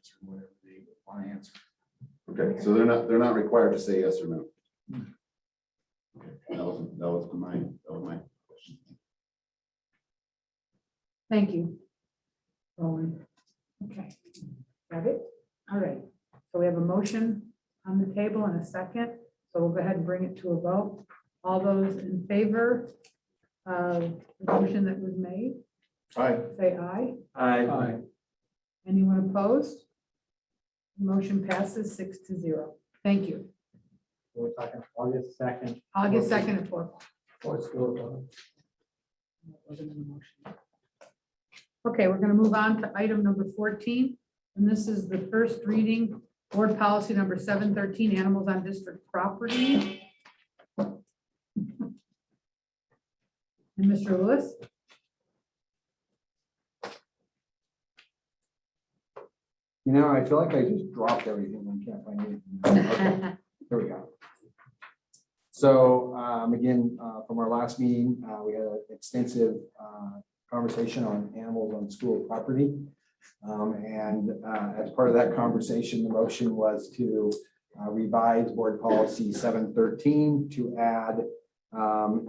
minutes or whatever they want to answer. Okay, so they're not required to say yes or no. Okay, that was my question. Thank you. Roland. Okay, got it? All right. So we have a motion on the table and a second. So we'll go ahead and bring it to a vote. All those in favor of the motion that was made, Aye. say aye. Aye. Anyone opposed? Motion passes 6-0. Thank you. We're talking August 2nd. August 2nd at 4. Let's go. Wasn't in the motion. Okay, we're going to move on to item number 14, and this is the first reading, board policy number 713, animals on district property. And Mr. Lewis? You know, I feel like I just dropped everything and can't find anything. Okay, here we go. So again, from our last meeting, we had an extensive conversation on animals on school property. And as part of that conversation, the motion was to revise board policy 713 to add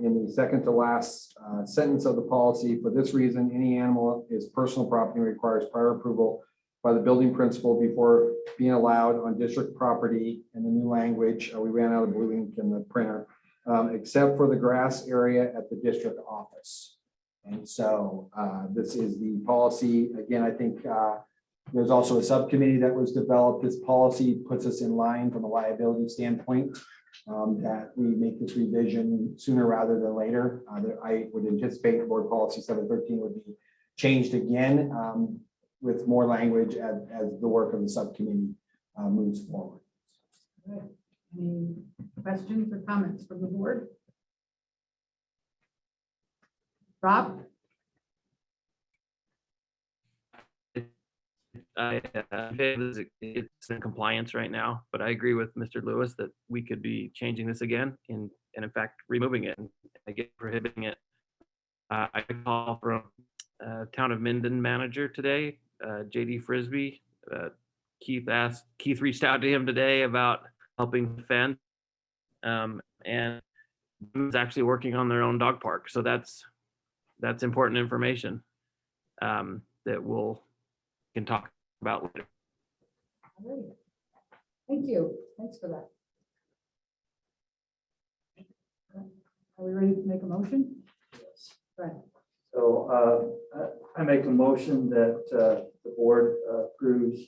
in the second to last sentence of the policy, for this reason, any animal is personal property and requires prior approval by the building principal before being allowed on district property. In the new language, we ran out of blue ink in the printer, except for the grass area at the district office. And so this is the policy. Again, I think there's also a subcommittee that was developed. This policy puts us in line from a liability standpoint, that we make this revision sooner rather than later. I would anticipate board policy 713 would be changed again with more language as the work of the subcommittee moves forward. Any questions or comments from the board? Rob? It's in compliance right now, but I agree with Mr. Lewis that we could be changing this again and in fact removing it and again prohibiting it. I call from Town of Minden manager today, JD Frisbee. Keith reached out to him today about helping defend, and is actually working on their own dog park. So that's important information that we'll can talk about later. All right. Thank you. Thanks for that. Are we ready to make a motion? Yes. Right. So I make a motion that the board approves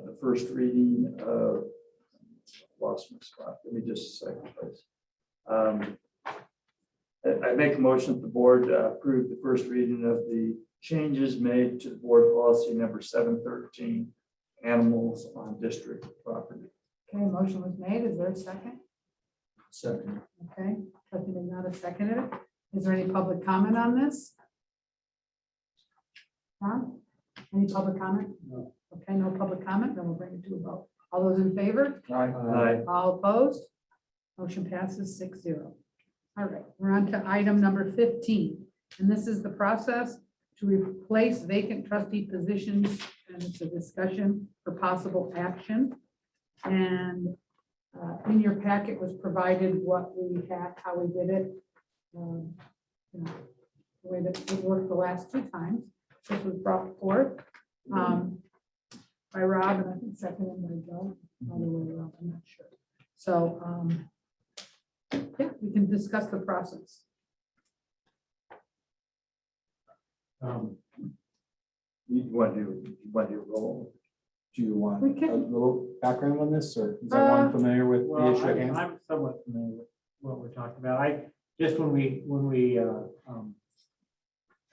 the first reading of, lost my spot. Give me just a second, please. I make a motion that the board approve the first reading of the changes made to the board policy number 713, animals on district property. Okay, motion was made. Is there a second? Second. Okay, seconded, not a seconded. Is there any public comment on this? Tom? Any public comment? No. Okay, no public comment, then we'll bring it to a vote. All those in favor? Aye. All opposed? Motion passes 6-0. All right, we're on to item number 15. And this is the process to replace vacant trustee positions. And it's a discussion for possible action. And in your packet was provided what we had, how we did it. You know, the way that it worked the last two times. This was brought forth by Rob, and I think seconded by Joe. Other way around, I'm not sure. So yeah, we can discuss the process. You want to roll? Do you want We can- a little background on this, or is everyone familiar with the Well, issue at hand? I'm somewhat familiar with what we're talking about. Just when we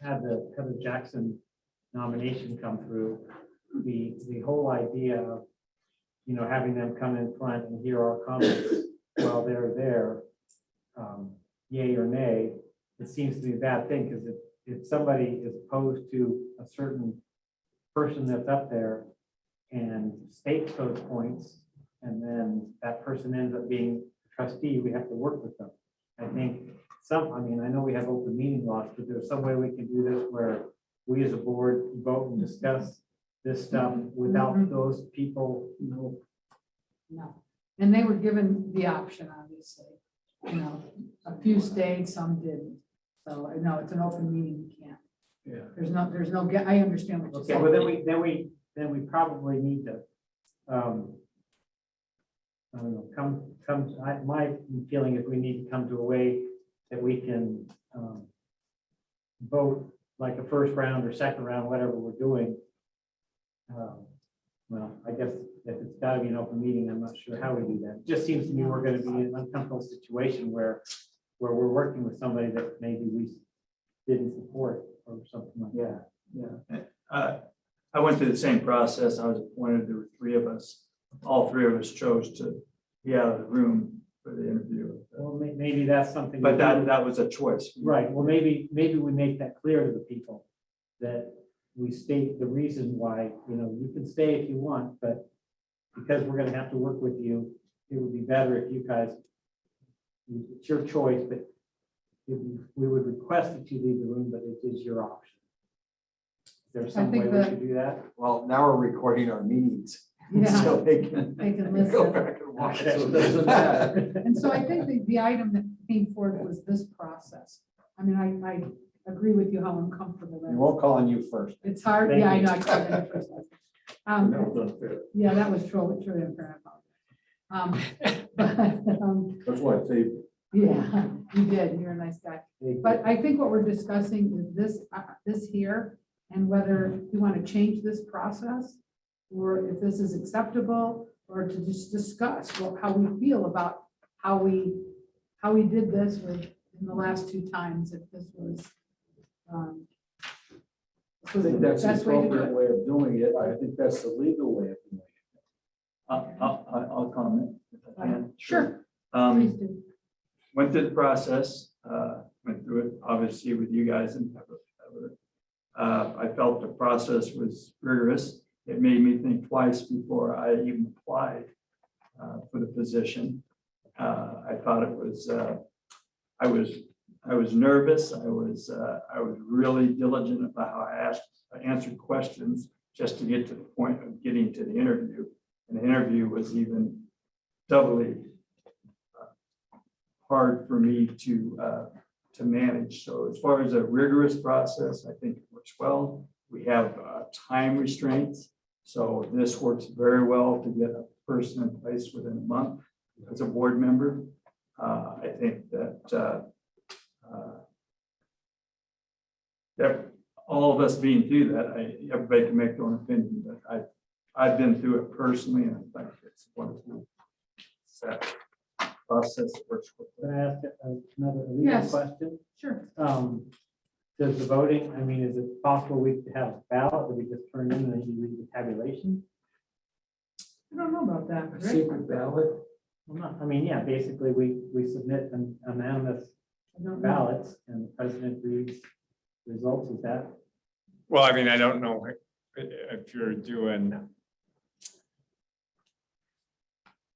had the Heather Jackson nomination come through, the whole idea of, having them come in front and hear our comments while they're there, yay or nay, it seems to be a bad thing, because if somebody is opposed to a certain person that's up there and states those points, and then that person ends up being a trustee, we have to work with them. I think I know we have open meeting laws, but there's some way we can do this where we as a board vote and discuss this stuff without those people, No. And they were given the option, obviously. A few stayed, some didn't. So I know it's an open meeting, you can't. Yeah. There's no, I understand what you're Okay, saying. well, then we probably need to, I don't know, my feeling is we need to come to a way that we can, vote like a first round or second round, whatever we're doing. Well, I guess if it's gotta be an open meeting, I'm not sure how we do that. It just seems to me we're gonna be in an uncomfortable situation where we're working with somebody that maybe we didn't support or something like that. Yeah. I went through the same process. I was appointed. There were three of us. All three of us chose to be out of the room for the interview. Well, maybe that's something. But that was a choice. Right, well, maybe we make that clear to the people, that we state the reason why, you can stay if you want, but because we're gonna have to work with you, it would be better if you guys, it's your choice, but we would request that you leave the room, but it is your option. Is there some way we should do that? Well, now we're recording our meetings. Yeah. So they can listen. go back and watch it. So it doesn't matter. And so I think the item that came forward was this process. I mean, I agree with you how uncomfortable that We is. won't call on you first. It's hard, Thank yeah, I you. know. I called it first. Yeah, that was true unfair. That's why I say, Yeah, you did. You're a nice guy. But I think what we're discussing is this here, and whether you want to change this process, or if this is acceptable, or to just discuss how we feel about how we did this in the last two times, if this was. I think that's the appropriate way of doing it. I think that's the legal way of doing it. I'll comment if I can. Sure. Please do. Went through the process, went through it obviously with you guys and Heather. I felt the process was rigorous. It made me think twice before I even applied for the position. I thought it was, I was nervous. I was really diligent about how I answered questions just to get to the point of getting to the interview. And the interview was even doubly hard for me to manage. So as far as a rigorous process, I think it works well. We have time restraints. So this works very well to get a person in place within a month as a board member. I think that all of us being through that, everybody can make their own opinion, but I've been through it personally, and I think it's a wonderful process. Can I ask another legal question? Sure. Does the voting, I mean, is it possible we could have a ballot that we just turn in and then you read the tabulation? I don't know about that. A secret ballot? Well, not, I mean, yeah, basically we submit an anonymous ballots and the president reads results of that. Well, I mean, I don't know if you're doing.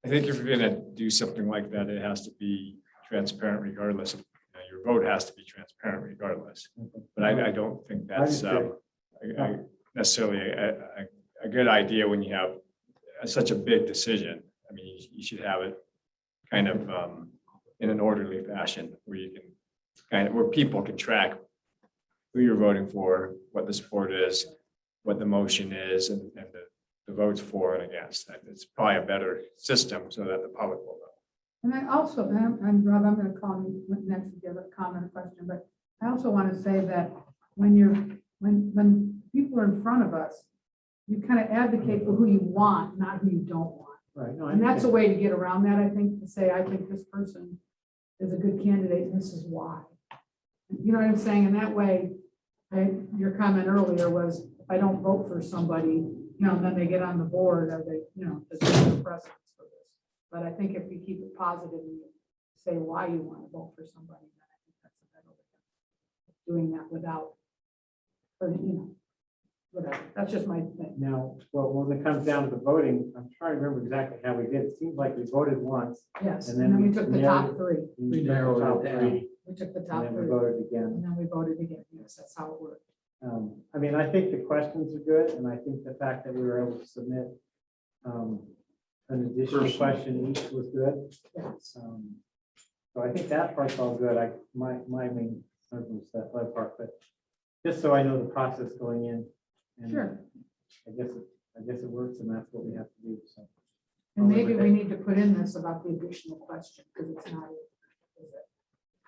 I think if you're gonna do something like that, it has to be transparent regardless of, your vote has to be transparent regardless. But I don't think that's necessarily a good idea when you have such a big decision. I mean, you should have it kind of in an orderly fashion where you can where people can track who you're voting for, what the support is, what the motion is, and the votes for and against. It's probably a better system so that the public will know. And I also, and Rob, I'm going to call you next to give a comment or question, but I also want to say that when people are in front of us, you kind of advocate for who you want, not who you don't want. Right. No, And that's a way to get around that, I think, to say, I think this person is a good candidate, and this is why. You know what I'm saying? And that way, your comment earlier was, if I don't vote for somebody, then they get on the board, or they, there's no precedence for this. But I think if you keep it positive and you say why you want to vote for somebody, then I think that's a better way of doing that without, or, whatever. That's just my thing. Now, well, when it comes down to the voting, I'm trying to remember exactly how we did. It seems like we voted once. Yes, and then we took the top three. We narrowed it down. We took the top And then we three. voted again. And then we voted again. Yes, that's how it worked. I mean, I think the questions are good, and I think the fact that we were able to submit an additional question each was good. So I think that part's all good. My main concern was that other part, but just so I know the process going in. And Sure. I guess it works, and that's what we have to do, so. And maybe we need to put in this about the additional question, because it's not.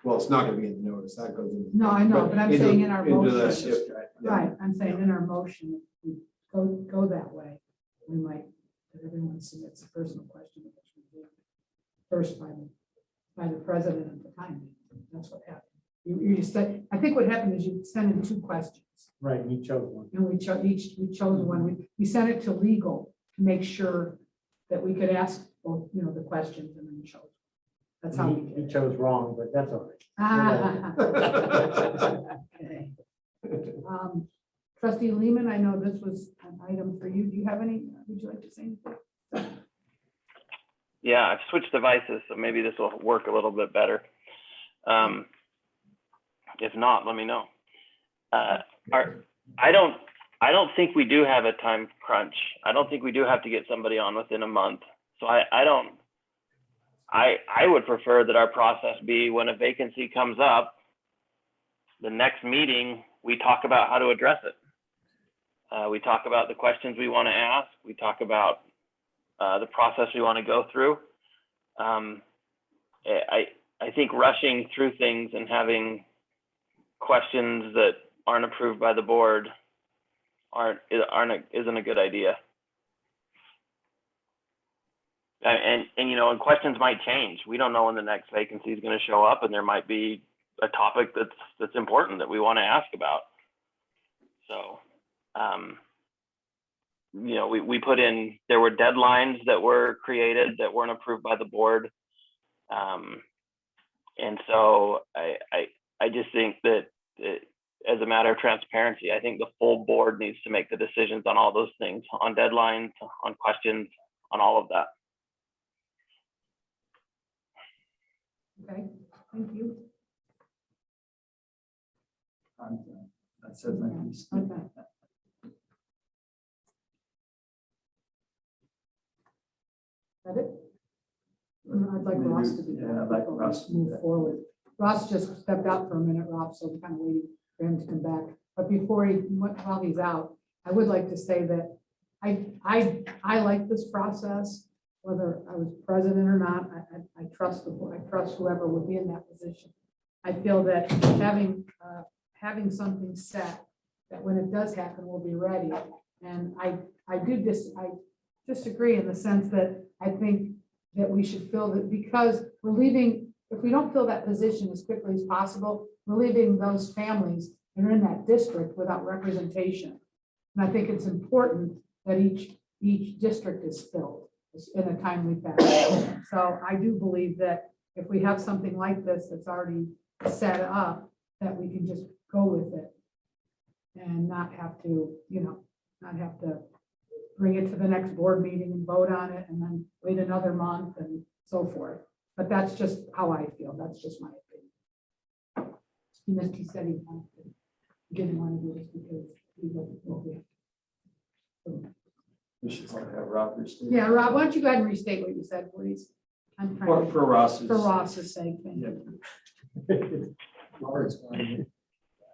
Well, it's not gonna be in the notice, that goes in. No, I know, but I'm saying in our Into the motion. shift, right? Yeah. Right, I'm saying in our motion, if we go that way, we might, that everyone submits a personal question. Which we do first by the president at the time. That's what happened. You just said, I think what happened is you sent in 2 questions. Right, and you chose one. And we chose one. We sent it to legal to make sure that we could ask both, the questions and then chose. That's how we He chose wrong, but that's all right. Okay. Trustee Lehman, I know this was an item for you. Do you have any, would you like to say anything? Yeah, I've switched devices, so maybe this will work a little bit better. If not, let me know. I don't think we do have a time crunch. I don't think we do have to get somebody on within a month. So I would prefer that our process be when a vacancy comes up, the next meeting, we talk about how to address it. We talk about the questions we want to ask. We talk about the process we want to go through. I think rushing through things and having questions that aren't approved by the board isn't a good idea. And questions might change. We don't know when the next vacancy is going to show up, and there might be a topic that's important that we want to ask about. So, we put in, there were deadlines that were created that weren't approved by the board. And so I just think that as a matter of transparency, I think the full board needs to make the decisions on all those things, on deadlines, on questions, on all of that. Okay, thank you. That says my piece. Okay. That it? I'd like Ross to be. Yeah, I'd like Ross to do move that. forward. Ross just stepped out for a minute, Rob, so we're kind of waiting for him to come back. But while he's out, I would like to say that I like this process, whether I was president or not. I trust I trust whoever would be in that position. I feel that having something set that when it does happen, we'll be ready. And I disagree in the sense that I think that we should fill that, because we're leaving, if we don't fill that position as quickly as possible, we're leaving those families that are in that district without representation. And I think it's important that each district is filled in a timely fashion. So I do believe that if we have something like this that's already set up, that we can just go with it and not have to, not have to bring it to the next board meeting and vote on it and then wait another month and so forth. But that's just how I feel. That's just my opinion. He said he didn't want to do this because he wasn't what we have. We should probably have Rob restate. Yeah, Rob, why don't you go ahead and restate what you said, please? I'm trying For Ross's sake. Thank you.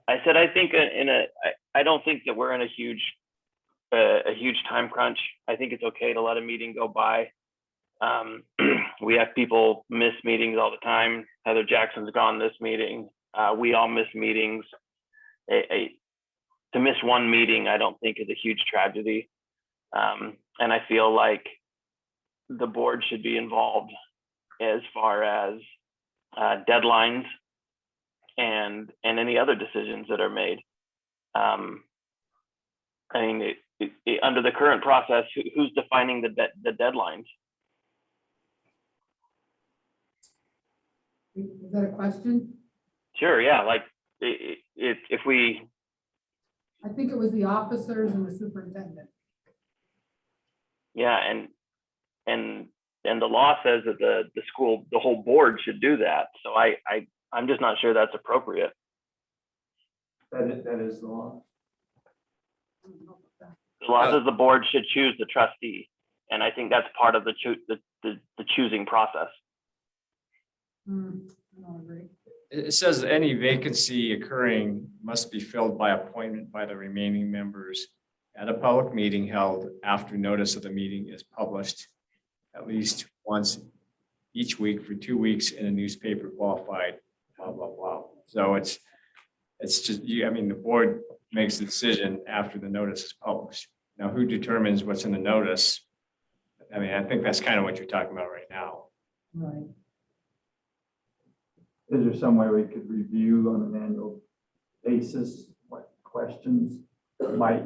I said, I think I don't think that we're in a huge time crunch. I think it's okay to let a meeting go by. We have people miss meetings all the time. Heather Jackson's gone this meeting. We all miss meetings. To miss one meeting, I don't think is a huge tragedy. And I feel like the board should be involved as far as deadlines and any other decisions that are made. I mean, under the current process, who's defining the deadlines? Is that a question? Sure, yeah. Like if we. I think it was the officers and the superintendent. Yeah, and the law says that the whole board should do that. So I'm just not sure that's appropriate. That is the law. The law says the board should choose the trustee, and I think that's part of the choosing process. I don't agree. It says any vacancy occurring must be filled by appointment by the remaining members at a public meeting held after notice of the meeting is published at least once each week for 2 weeks in a newspaper qualified, blah, blah, blah. So it's just, I mean, the board makes the decision after the notice is published. Now, who determines what's in the notice? I mean, I think that's kind of what you're talking about right now. Right. Is there some way we could review on an annual basis what questions might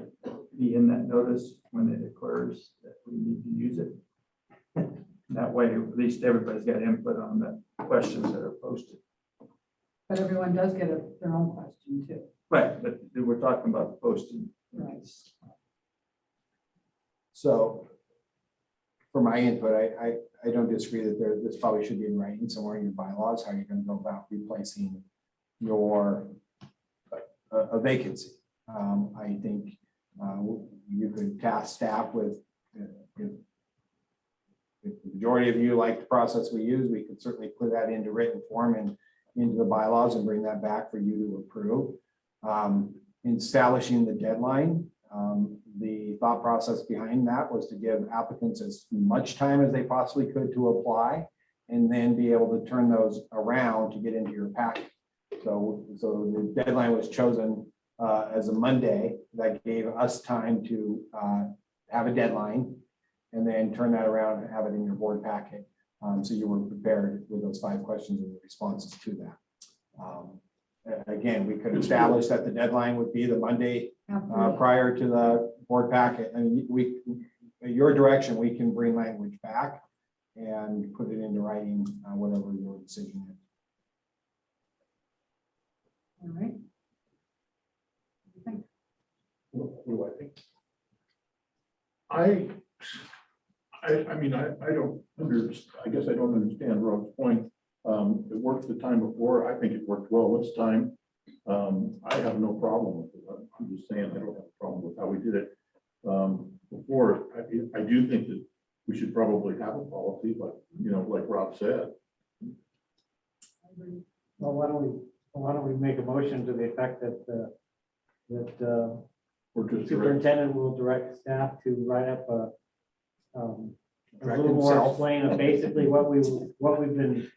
be in that notice when it occurs that we need to use it? That way, at least everybody's got input on the questions that are posted. But everyone does get their own question too. Right, but we're talking about posting. Right. So for my input, I don't disagree that this probably should be in writing somewhere in your bylaws, how you're going to go about replacing your a vacancy. I think you could task staff with, if the majority of you like the process we use, we could certainly put that into written form and into the bylaws and bring that back for you to approve. In establishing the deadline, the thought process behind that was to give applicants as much time as they possibly could to apply and then be able to turn those around to get into your packet. So the deadline was chosen as a Monday. That gave us time to have a deadline and then turn that around and have it in your board packet. So you were prepared with those 5 questions and the responses to that. Again, we could establish that the deadline would be the Monday prior to the board packet. And your direction, we can bring language back and put it into writing, whatever your decision is. All right. What do I think? I mean, I don't understand. I guess I don't understand Rob's point. It worked the time before. I think it worked well this time. I have no problem with it. I'm just saying I don't have a problem with how we did it before. I do think that we should probably have a policy, but like Rob said. Well, why don't we make a motion to the effect that superintendent will direct staff to write up a little more explain of basically what we've been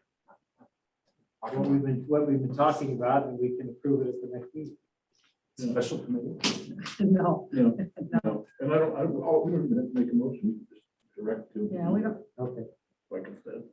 talking about, and we can approve it at the next meeting. Special committee? No. No. And we don't even have to make a motion. We can just direct to. Yeah, we don't. Okay. Like I said.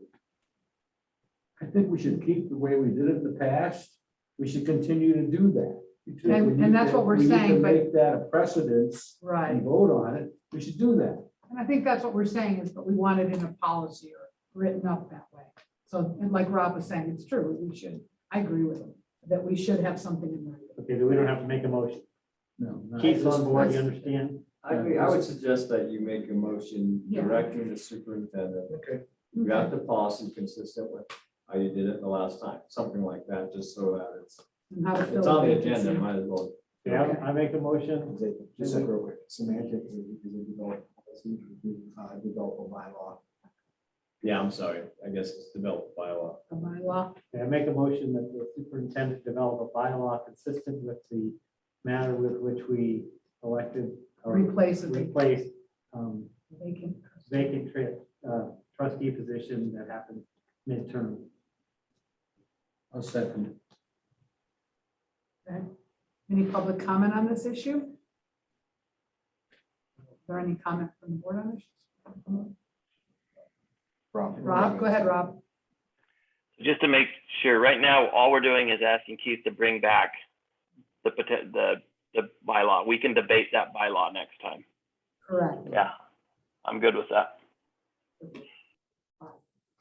I think we should keep the way we did it in the past. We should continue to do that. And that's what we're saying, but make that a precedence right. and vote on it. We should do that. And I think that's what we're saying is, but we want it in a policy or written up that way. So, and like Rob was saying, it's true. We should, I agree with him, that we should have something in there. Okay, we don't have to make a motion. No. Keith's on board, you understand? I agree. I would suggest that you make a motion directing the superintendent. Okay. You got the policy consistent with how you did it the last time, something like that, just so that it's on the agenda, might as well. Yeah, I make a motion. Just like real quick, semantics is a develop policy, develop a bylaw. Yeah, I'm sorry. I guess it's developed by law. A bylaw. I make a motion that the superintendent develop a bylaw consistent with the manner with which we elected or Replace vacant trustee position that happened midterm. I'll second. Okay. Any public comment on this issue? Is there any comment from the board on this? Rob, go ahead, Rob. Just to make sure, right now, all we're doing is asking Keith to bring back the bylaw. We can debate that bylaw next time. Correct. Yeah, I'm good with that.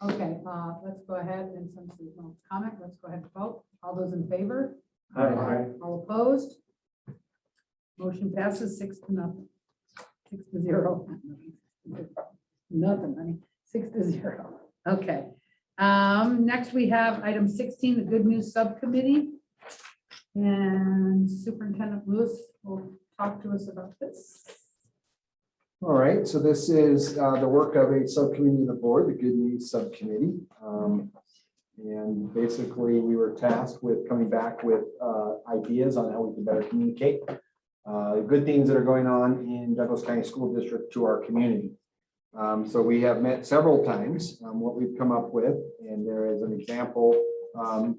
Okay, let's go ahead and since there's no comment, let's go ahead and vote. All those in favor? Aye. All opposed? Motion passes 6-0. 6-0. Nothing, honey. 6-0. Okay. Next we have item 16, the Good News Subcommittee. And Superintendent Lewis will talk to us about this? All right, so this is the work of a subcommittee of the board, the Good News Subcommittee. And basically, we were tasked with coming back with ideas on how we can better communicate good things that are going on in Douglas County School District to our community. So we have met several times. What we've come up with, and there is an example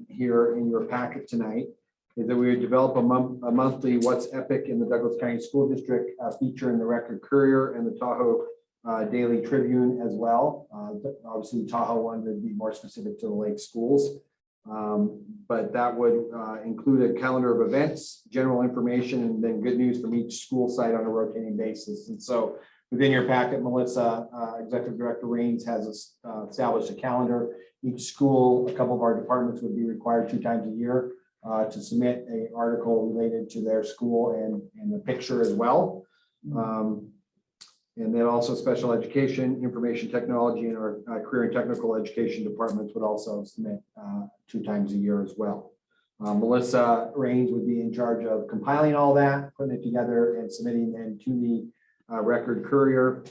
here in your packet tonight, is that we would develop a monthly What's Epic in the Douglas County School District feature in the Record Courier and the Tahoe Daily Tribune as well. Obviously, the Tahoe one would be more specific to the lake schools. But that would include a calendar of events, general information, and then good news from each school site on a rotating basis. And so within your packet, Melissa, Executive Director Raines has established a calendar. Each school, a couple of our departments would be required 2 times a year to submit an article related to their school and a picture as well. And then also special education, information technology, and our career and technical education departments would also submit 2 times a year as well. Melissa Raines would be in charge of compiling all that, putting it together and submitting them to the Record Courier.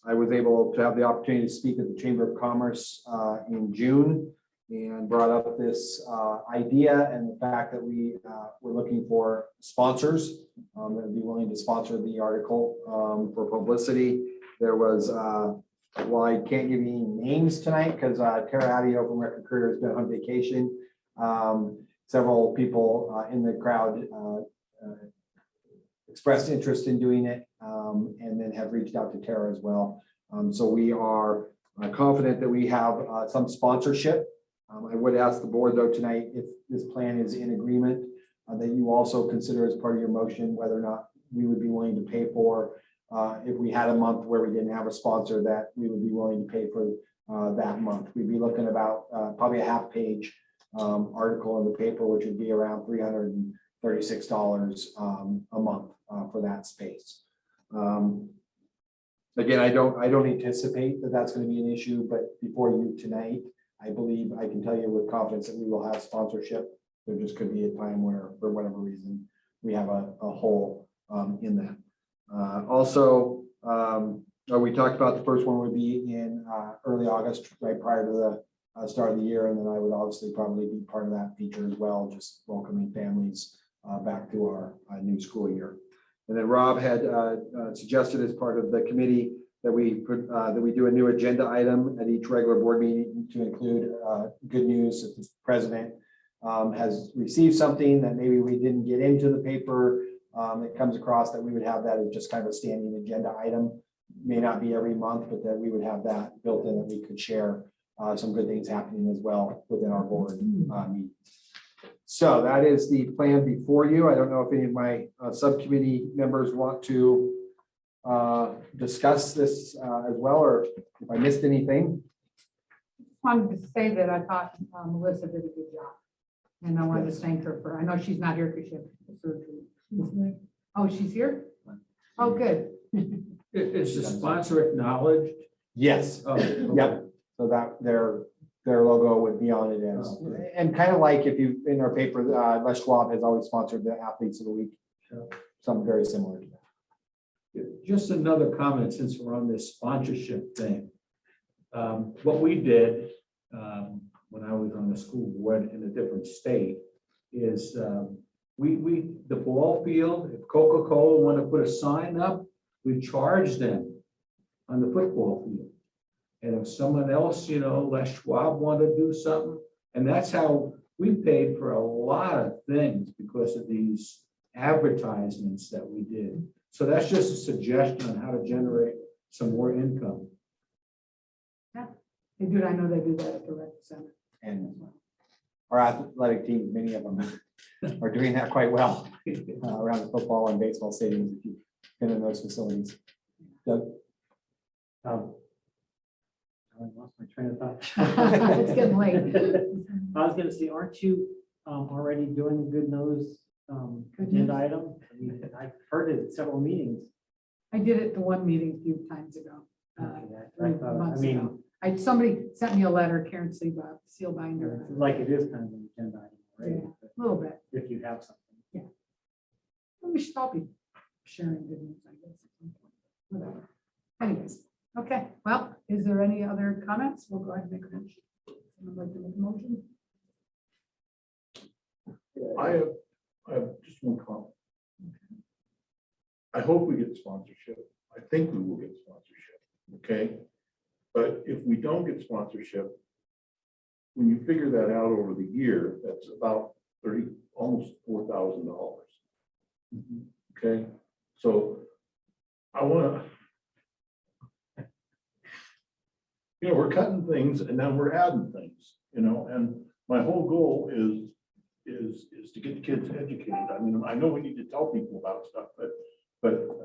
I was able to have the opportunity to speak at the Chamber of Commerce in June and brought up this idea and the fact that we were looking for sponsors that would be willing to sponsor the article for publicity. There was, well, I can't give you any names tonight because Tara Adio from Record Courier has been on vacation. Several people in the crowd expressed interest in doing it and then have reached out to Tara as well. So we are confident that we have some sponsorship. I would ask the board though tonight, if this plan is in agreement, that you also consider as part of your motion whether or not we would be willing to pay for, if we had a month where we didn't have a sponsor, that we would be willing to pay for that month. We'd be looking about probably a half-page article in the paper, which would be around $336 a month for that space. Again, I don't anticipate that that's going to be an issue, but before you tonight, I believe I can tell you with confidence that we will have sponsorship. There just could be a time where, for whatever reason, we have a hole in that. Also, we talked about the first one would be in early August, right prior to the start of the year, and then I would obviously probably be part of that feature as well, just welcoming families back to our new school year. And then Rob had suggested as part of the committee that we do a new agenda item at each regular board meeting to include good news if the president has received something that maybe we didn't get into the paper that comes across, that we would have that as just kind of a standing agenda item. May not be every month, but that we would have that built in, that we could share some good things happening as well within our board meetings. So that is the plan before you. I don't know if any of my subcommittee members want to discuss this as well, or if I missed anything. Wanted to say that I thought Melissa did a good job. And I wanted to thank her for, I know she's not here because she had surgery. Oh, she's here? Oh, good. Is the sponsor acknowledged? Yes. Oh, okay. Yep. So that their logo would be on it as, and kind of like if you, in our paper, Les Schwab has always sponsored the Athletes of the Week. Something very similar to that. Just another comment since we're on this sponsorship thing. What we did when I was on the school board in a different state is the ball field, if Coca-Cola want to put a sign up, we charge them on the football field. And if someone else, Les Schwab want to do something, and that's how we paid for a lot of things because of these advertisements that we did. So that's just a suggestion on how to generate some more income. Yeah, they do. I know they do that at the rec center. And our athletic teams, many of them are doing that quite well around the football and baseball stadiums if you've been in those facilities. Doug? I lost my train of thought. It's getting late. I was going to say, aren't you already doing good news agenda item? I mean, I've heard it at several meetings. I did it the one meeting a few times ago. Months I mean, ago. Somebody sent me a letter, Karen Sealbinder. like it is kind of an agenda item, right? Yeah, a little bit. If you have something. Yeah. We should all be sharing good news, I guess. At some point. Whatever. Anyways, okay, well, is there any other comments? We'll go ahead and make a motion. Someone like to make a motion? I have just one comment. I hope we get sponsorship. I think we will get sponsorship, okay? But if we don't get sponsorship, when you figure that out over the year, that's about almost $4,000. Okay, so I want to, we're cutting things and then we're adding things, and my whole goal is to get the kids educated. I mean, I know we need to tell people about stuff, but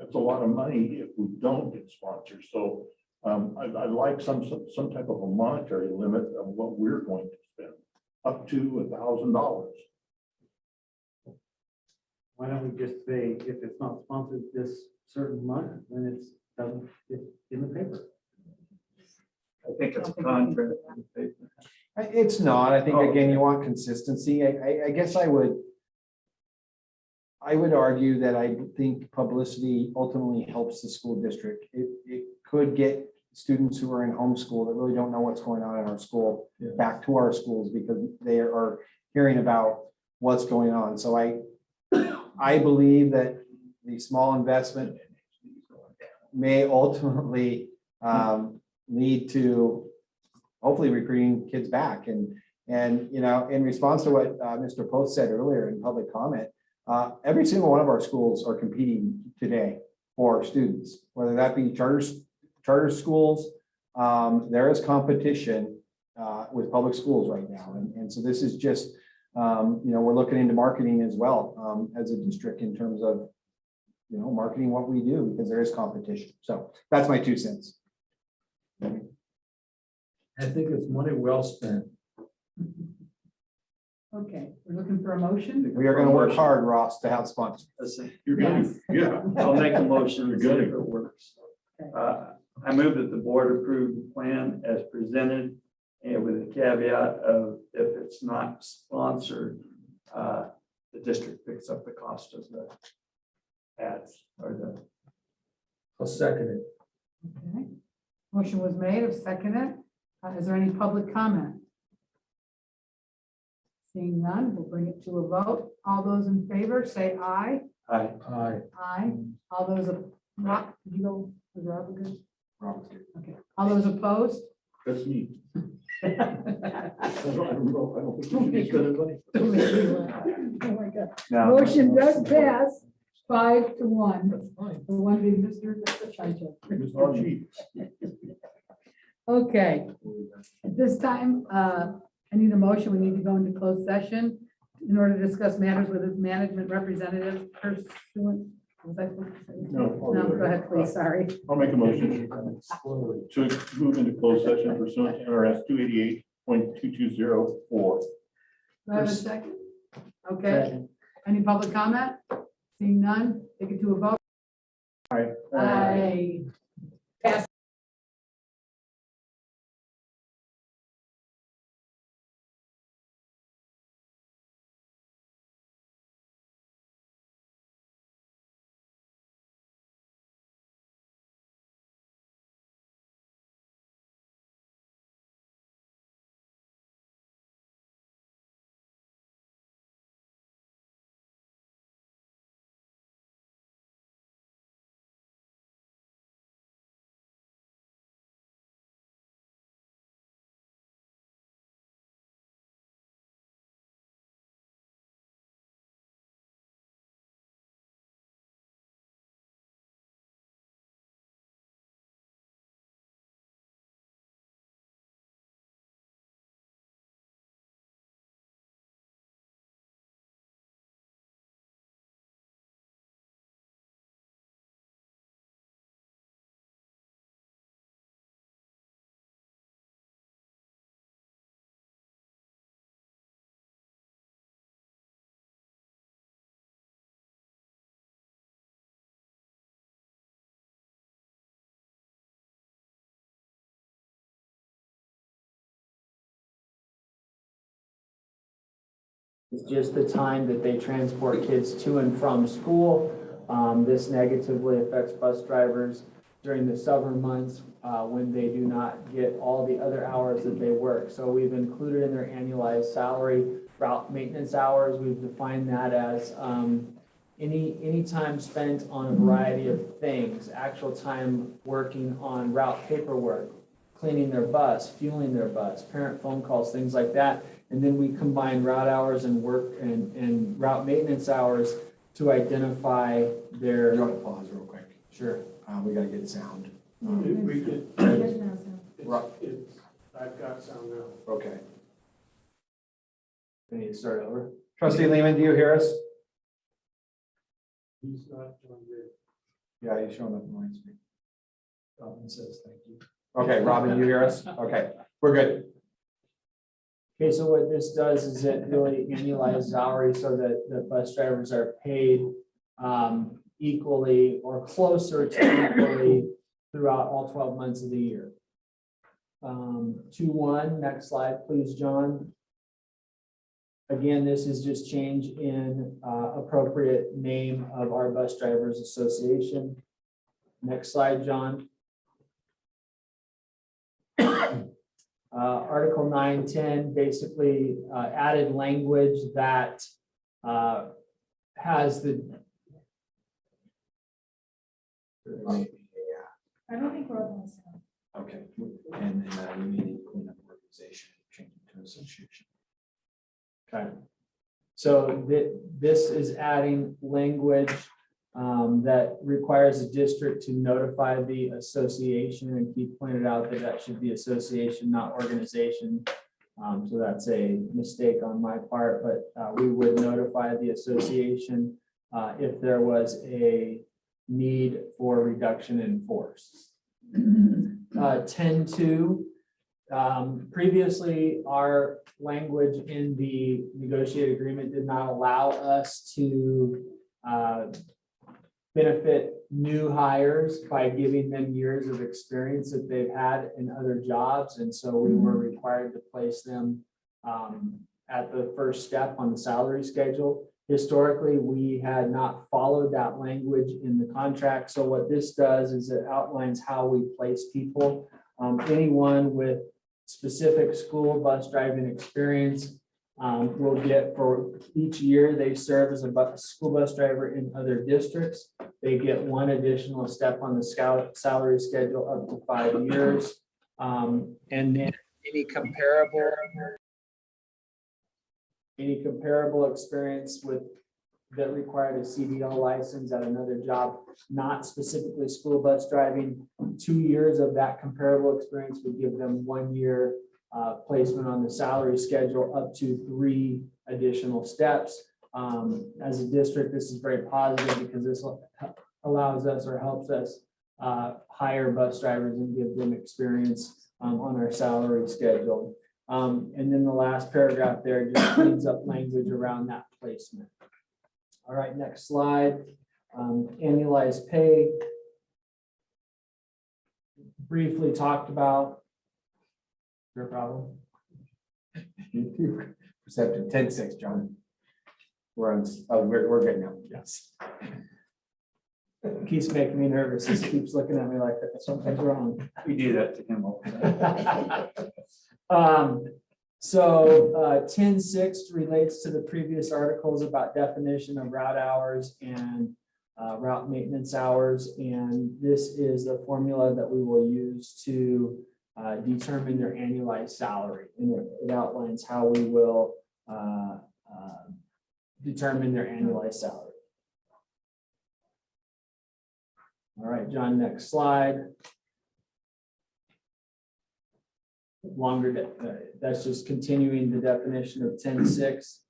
it's a lot of money if we don't get sponsors. So I'd like some type of a monetary limit of what we're going to spend, up to $1,000. Why don't we just say, if it's not sponsored this certain month, then it's in the paper? I think it's a contract. It's not. I think, again, you want consistency. I guess I would argue that I think publicity ultimately helps the school district. It could get students who are in homeschool that really don't know what's going on in our school back to our schools because they are hearing about what's going on. So I believe that the small investment may ultimately lead to hopefully recruiting kids back. And in response to what Mr. Post said earlier in public comment, every single one of our schools are competing today for students, whether that be charter schools. There is competition with public schools right now. And so this is just, we're looking into marketing as well as a district in terms of, marketing what we do because there is competition. So that's my 2 cents. I think it's money well spent. Okay, we're looking for a motion. We are going to work hard, Ross, to have sponsors. You're gonna, yeah. I'll make a motion. You're and see gonna. if it works. I move that the board approve the plan as presented and with the caveat of if it's not sponsored, the district picks up the cost of the ads or the. I'll second it. Okay. Motion was made, of seconded. Is there any public comment? Seeing none, we'll bring it to a vote. All those in favor, say aye. Aye. Aye. Aye. All those, Rob, did you go, was Rob good? Okay. All those opposed? That's me. I don't think we should spend money. Don't make me laugh. Oh my God. Now- Motion does pass 5-1. The one being Mr. Chicho. Mr. Chief. Okay, at this time, I need a motion. We need to go into closed session in order to discuss matters with its management representative pursuant. Was I supposed to say? No. Go ahead, please, sorry. I'll make a motion to move into closed session pursuant to NRS 288.2204. Do I have a second? Okay, any public comment? Seeing none, take it to a vote. Aye. Aye. Pass. is just the time that they transport kids to and from school. This negatively affects bus drivers during the summer months when they do not get all the other hours that they work. So we've included in their annualized salary route maintenance hours. We've defined that as any time spent on a variety of things, actual time working on route paperwork, cleaning their bus, fueling their bus, parent phone calls, things like that. And then we combine route hours and work and route maintenance hours to identify their. You want to pause real quick? Sure. We got to get sound. We could. I've got sound now. Okay. We need to start over. Trustee Lehman, do you hear us? He's not joined in. Yeah, he's showing up on my screen. Robin says thank you. Okay, Robin, you hear us? Okay, we're good. Okay, so what this does is it really annualizes salary so that the bus drivers are paid equally or closer to equally throughout all 12 months of the year. 2.1, next slide, please, John. Again, this is just change in appropriate name of our Bus Drivers Association. Next slide, John. Article 9.10 basically added language that has the. I don't think we're on this. Okay, and then we need to clean up organization, change it to association. Okay. So this is adding language that requires a district to notify the association, and Keith pointed out that that should be association, not organization. So that's a mistake on my part, but we would notify the association if there was a need for reduction in force. 10.2. Previously, our language in the negotiated agreement did not allow us to benefit new hires by giving them years of experience that they've had in other jobs. And so we were required to place them at the first step on the salary schedule. Historically, we had not followed that language in the contract. So what this does is it outlines how we place people. Anyone with specific school bus driving experience will get, for each year they serve as a school bus driver in other districts, they get one additional step on the salary schedule up to 5 years. And then any comparable experience with that required a CDL license at another job, not specifically school bus driving, 2 years of that comparable experience would give them 1 year placement on the salary schedule, up to 3 additional steps. As a district, this is very positive because this allows us or helps us hire bus drivers and give them experience on our salary schedule. And then the last paragraph there just cleans up language around that placement. All right, next slide. Annualized pay. Briefly talked about. Your problem? Perceptive 10.6, John. We're on. Oh, we're good now. Yes. Keeps making me nervous. He keeps looking at me like something's wrong. We do that to him all the time. So 10.6 relates to the previous articles about definition of route hours and route maintenance hours. And this is the formula that we will use to determine their annualized salary. And it outlines how we will determine their annualized salary. All right, John, next slide. Longer, that's just continuing the definition of 10.6.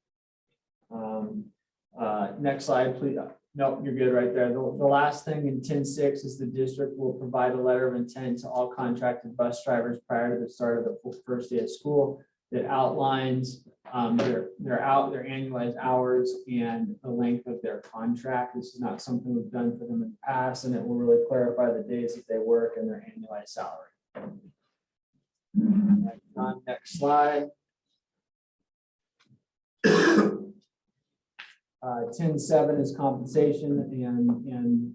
Next slide, please. Nope, you're good right there. The last thing in 10.6 is the district will provide a letter of intent to all contracted bus drivers prior to the start of the first day of school that outlines their annualized hours and the length of their contract. This is not something we've done for them in the past, and it will really clarify the days that they work and their annualized salary. Next slide. 10.7 is compensation and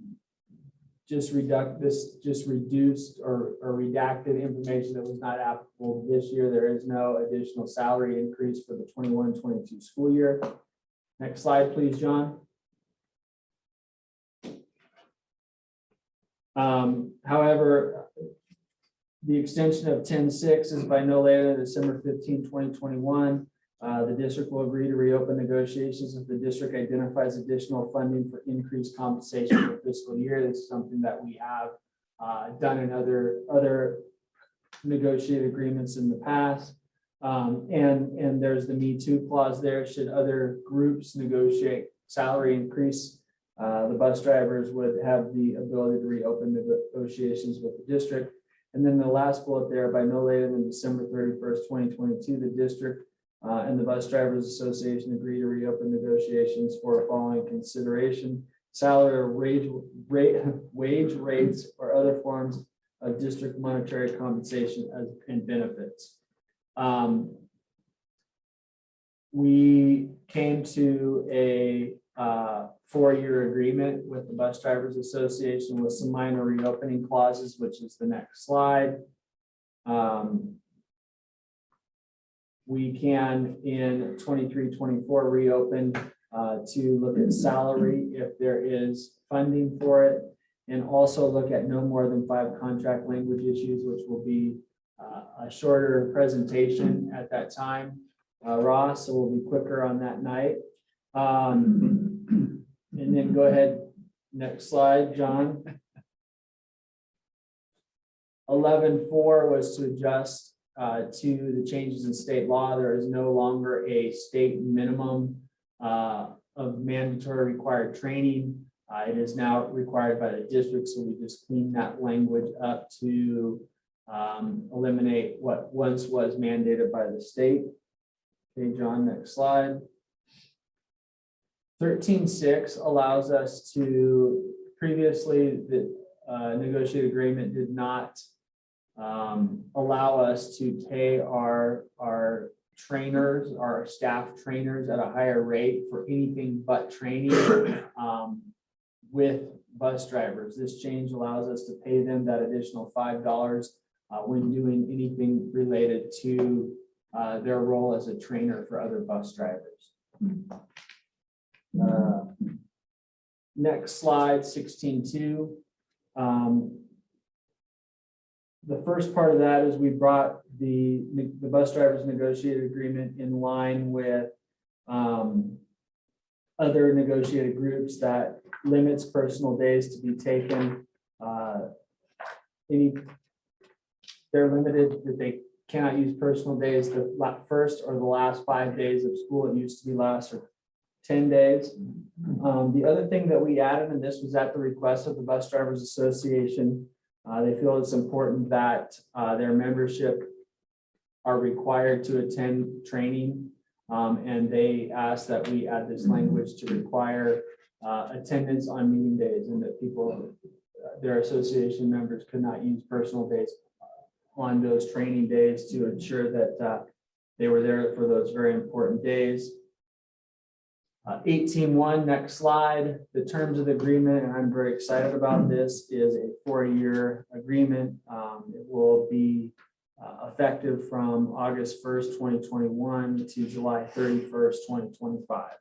just reduced or redacted information that was not applicable this year. There is no additional salary increase for the 21-22 school year. Next slide, please, John. However, the extension of 10.6 is by no later than December 15, 2021. The district will agree to reopen negotiations if the district identifies additional funding for increased compensation for fiscal year. This is something that we have done in other negotiated agreements in the past. And there's the Me Too clause there. Should other groups negotiate salary increase, the bus drivers would have the ability to reopen negotiations with the district. And then the last bullet there, by no later than December 31st, 2022, the district and the Bus Drivers Association agree to reopen negotiations for following consideration: salary or wage rates or other forms of district monetary compensation and benefits. We came to a 4-year agreement with the Bus Drivers Association with some minor reopening clauses, which is the next slide. We can in 23-24 reopen to look at salary if there is funding for it, and also look at no more than 5 contract language issues, which will be a shorter presentation at that time, Ross, so we'll be quicker on that night. And then go ahead, next slide, John. 11.4 was to adjust to the changes in state law. There is no longer a state minimum of mandatory required training. It is now required by the district, so we just clean that language up to eliminate what once was mandated by the state. Okay, John, next slide. 13.6 allows us to, previously the negotiated agreement did not allow us to pay our trainers, our staff trainers at a higher rate for anything but training with bus drivers. This change allows us to pay them that additional $5 when doing anything related to their role as a trainer for other bus drivers. Next slide, 16.2. The first part of that is we brought the bus drivers negotiated agreement in line with other negotiated groups that limits personal days to be taken. They're limited that they cannot use personal days the first or the last 5 days of school. It used to be last or 10 days. The other thing that we added, and this was at the request of the Bus Drivers Association, they feel it's important that their membership are required to attend training, and they ask that we add this language to require attendance on meeting days, and that people, their association members, could not use personal days on those training days to ensure that they were there for those very important days. 18.1, next slide. The terms of the agreement, and I'm very excited about this, is a 4-year agreement. It will be effective from August 1st, 2021 to July 31st, 2025.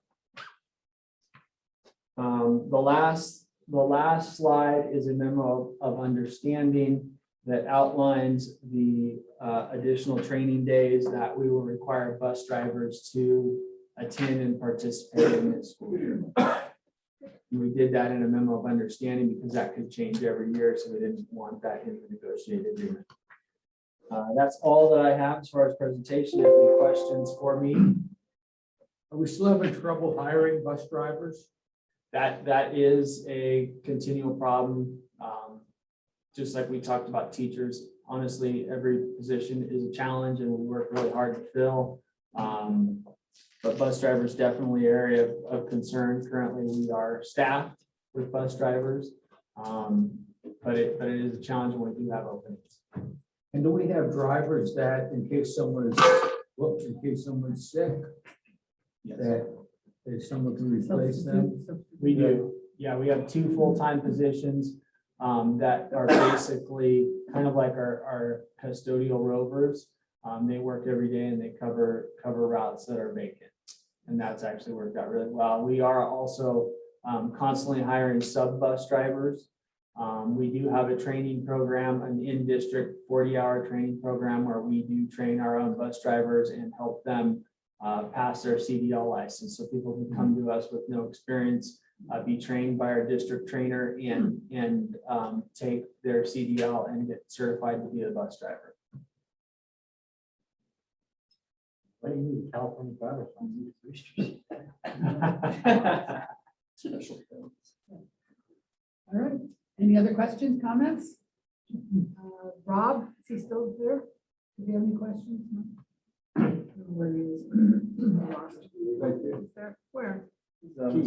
The last slide is a memo of understanding that outlines the additional training days that we will require bus drivers to attend and participate in this school year. And we did that in a memo of understanding because that could change every year, so we didn't want that in the negotiated agreement. That's all that I have as far as presentation. If you have any questions for me? Are we still having trouble hiring bus drivers? That is a continual problem. Just like we talked about teachers, honestly, every position is a challenge and we work really hard to fill. But bus drivers definitely an area of concern. Currently, we are staffed with bus drivers, but it is a challenge when we do have openings. And do we have drivers that, in case someone is booked, in case someone's sick, Yes. that If someone can replace them. We do. Yeah, we have 2 full-time positions that are basically kind of like our custodial rovers. They work every day and they cover routes that are vacant. And that's actually worked out really well. We are also constantly hiring sub-bus drivers. We do have a training program, an in-district 40-hour training program where we do train our own bus drivers and help them pass their CDL license. So people can come to us with no experience, be trained by our district trainer and take their CDL and get certified to be a bus driver. What do you need, California driver's license? All right. Any other questions, comments? Rob, is he still there? Do you have any questions? No? Where he is? Lost. Is there? Where? Oh,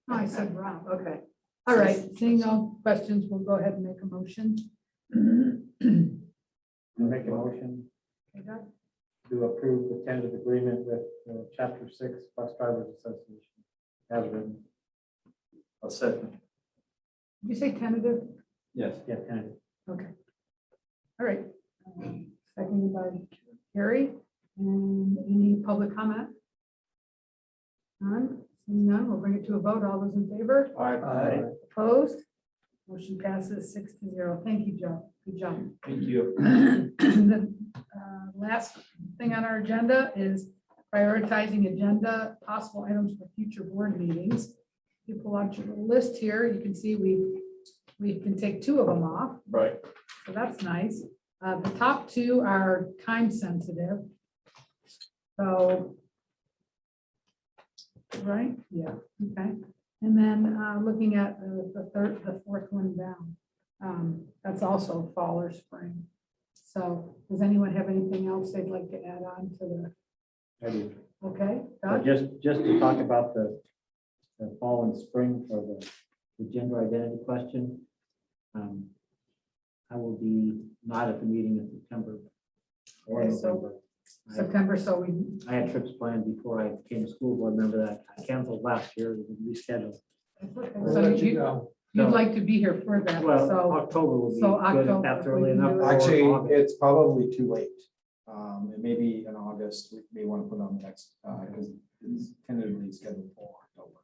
I said Rob. Okay. All right. Seeing no questions, we'll go ahead and make a motion. Make a motion Okay, Doug? to approve the tentative agreement with Chapter 6 Bus Drivers Association. As written. I'll second. Did you say tentative? Yes. Yeah, tentative. Okay. All right. Seconded by Harry. And any public comment? None? Seeing none, we'll bring it to a vote. All those in favor? Aye. Opposed? Motion passes 6-0. Thank you, Joe. Good job. Thank you. The last thing on our agenda is prioritizing agenda, possible items for future board meetings. You pull out your little list here, you can see we can take 2 of them off. Right. So that's nice. The top 2 are time sensitive. So, right, yeah, okay. And then looking at the 4th one down, that's also fall or spring. So does anyone have anything else they'd like to add on to the? I do. Okay. So Doug? just to talk about the fall and spring for the gender identity question. I will be not at the meeting in September or Okay, so November. September, so I had trips planned before I became a school board member that I canceled last year and rescheduled. so you'd like to be here for that, Well, so. October will be so good if October, that's we early can enough. do it. or Actually, August. it's probably too late. It may be in August, we may want to put on the next, because it's tentatively scheduled for October.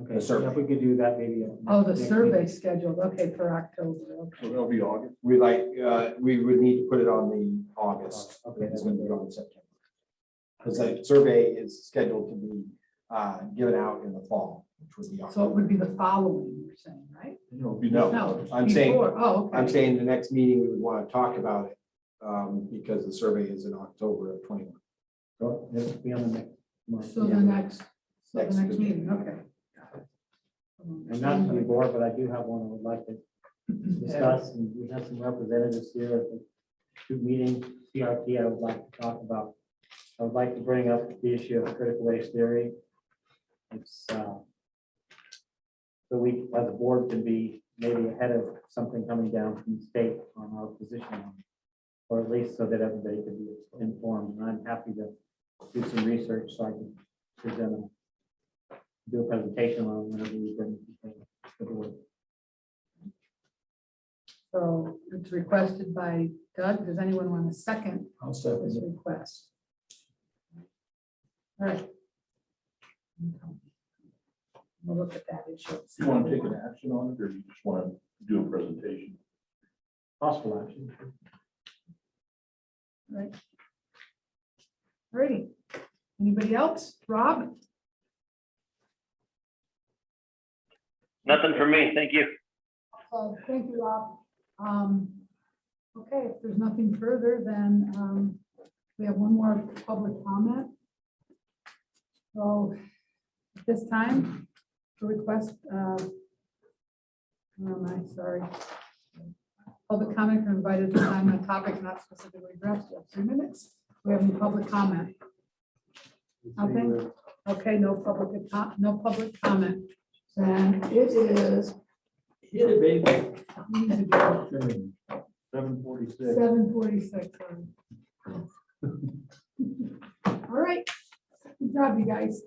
Okay, the so survey. if we could do that maybe. Oh, the next survey meeting. scheduled, okay, for October, okay. So that'll be August. We we would need to put it on the August. Okay. It's going to be on September. Because the survey is scheduled to be given out in the fall, which would be So it October. would be the following, you're saying, right? No, I'm saying, before. Oh, okay. I'm saying the next meeting, we would want to talk about it because the survey is in October of 21. So it'll be on the next month. So the next meeting, okay. And not to be bored, but I do have one I would like to discuss, and we have some representatives here at the 2 meetings, CRT, I would like to talk about. I would like to bring up the issue of critical race theory. It's, so we, as a board, can be maybe ahead of something coming down from the state on our position on it, or at least so that everybody can be informed, and I'm happy to do some research so I can present do a presentation on whenever we bring the board. So it's requested by Doug. Does anyone want a second I'll second this it. request? All right. We'll look at that issue. You want to take an action on it, or you just want to do a presentation? Possible action. Right. All righty. Anybody else? Rob? Nothing for me. Thank you. Thank you, Rob. Okay, if there's nothing further, then we have one more public comment. So at this time, the request, sorry. Public comment are invited to time on topic not specifically addressed. You have 3 minutes. We have any public comment? Nothing? Okay, no public comment. And it is. Hit it, baby. 7:46. 7:46. All right. Good job, you guys.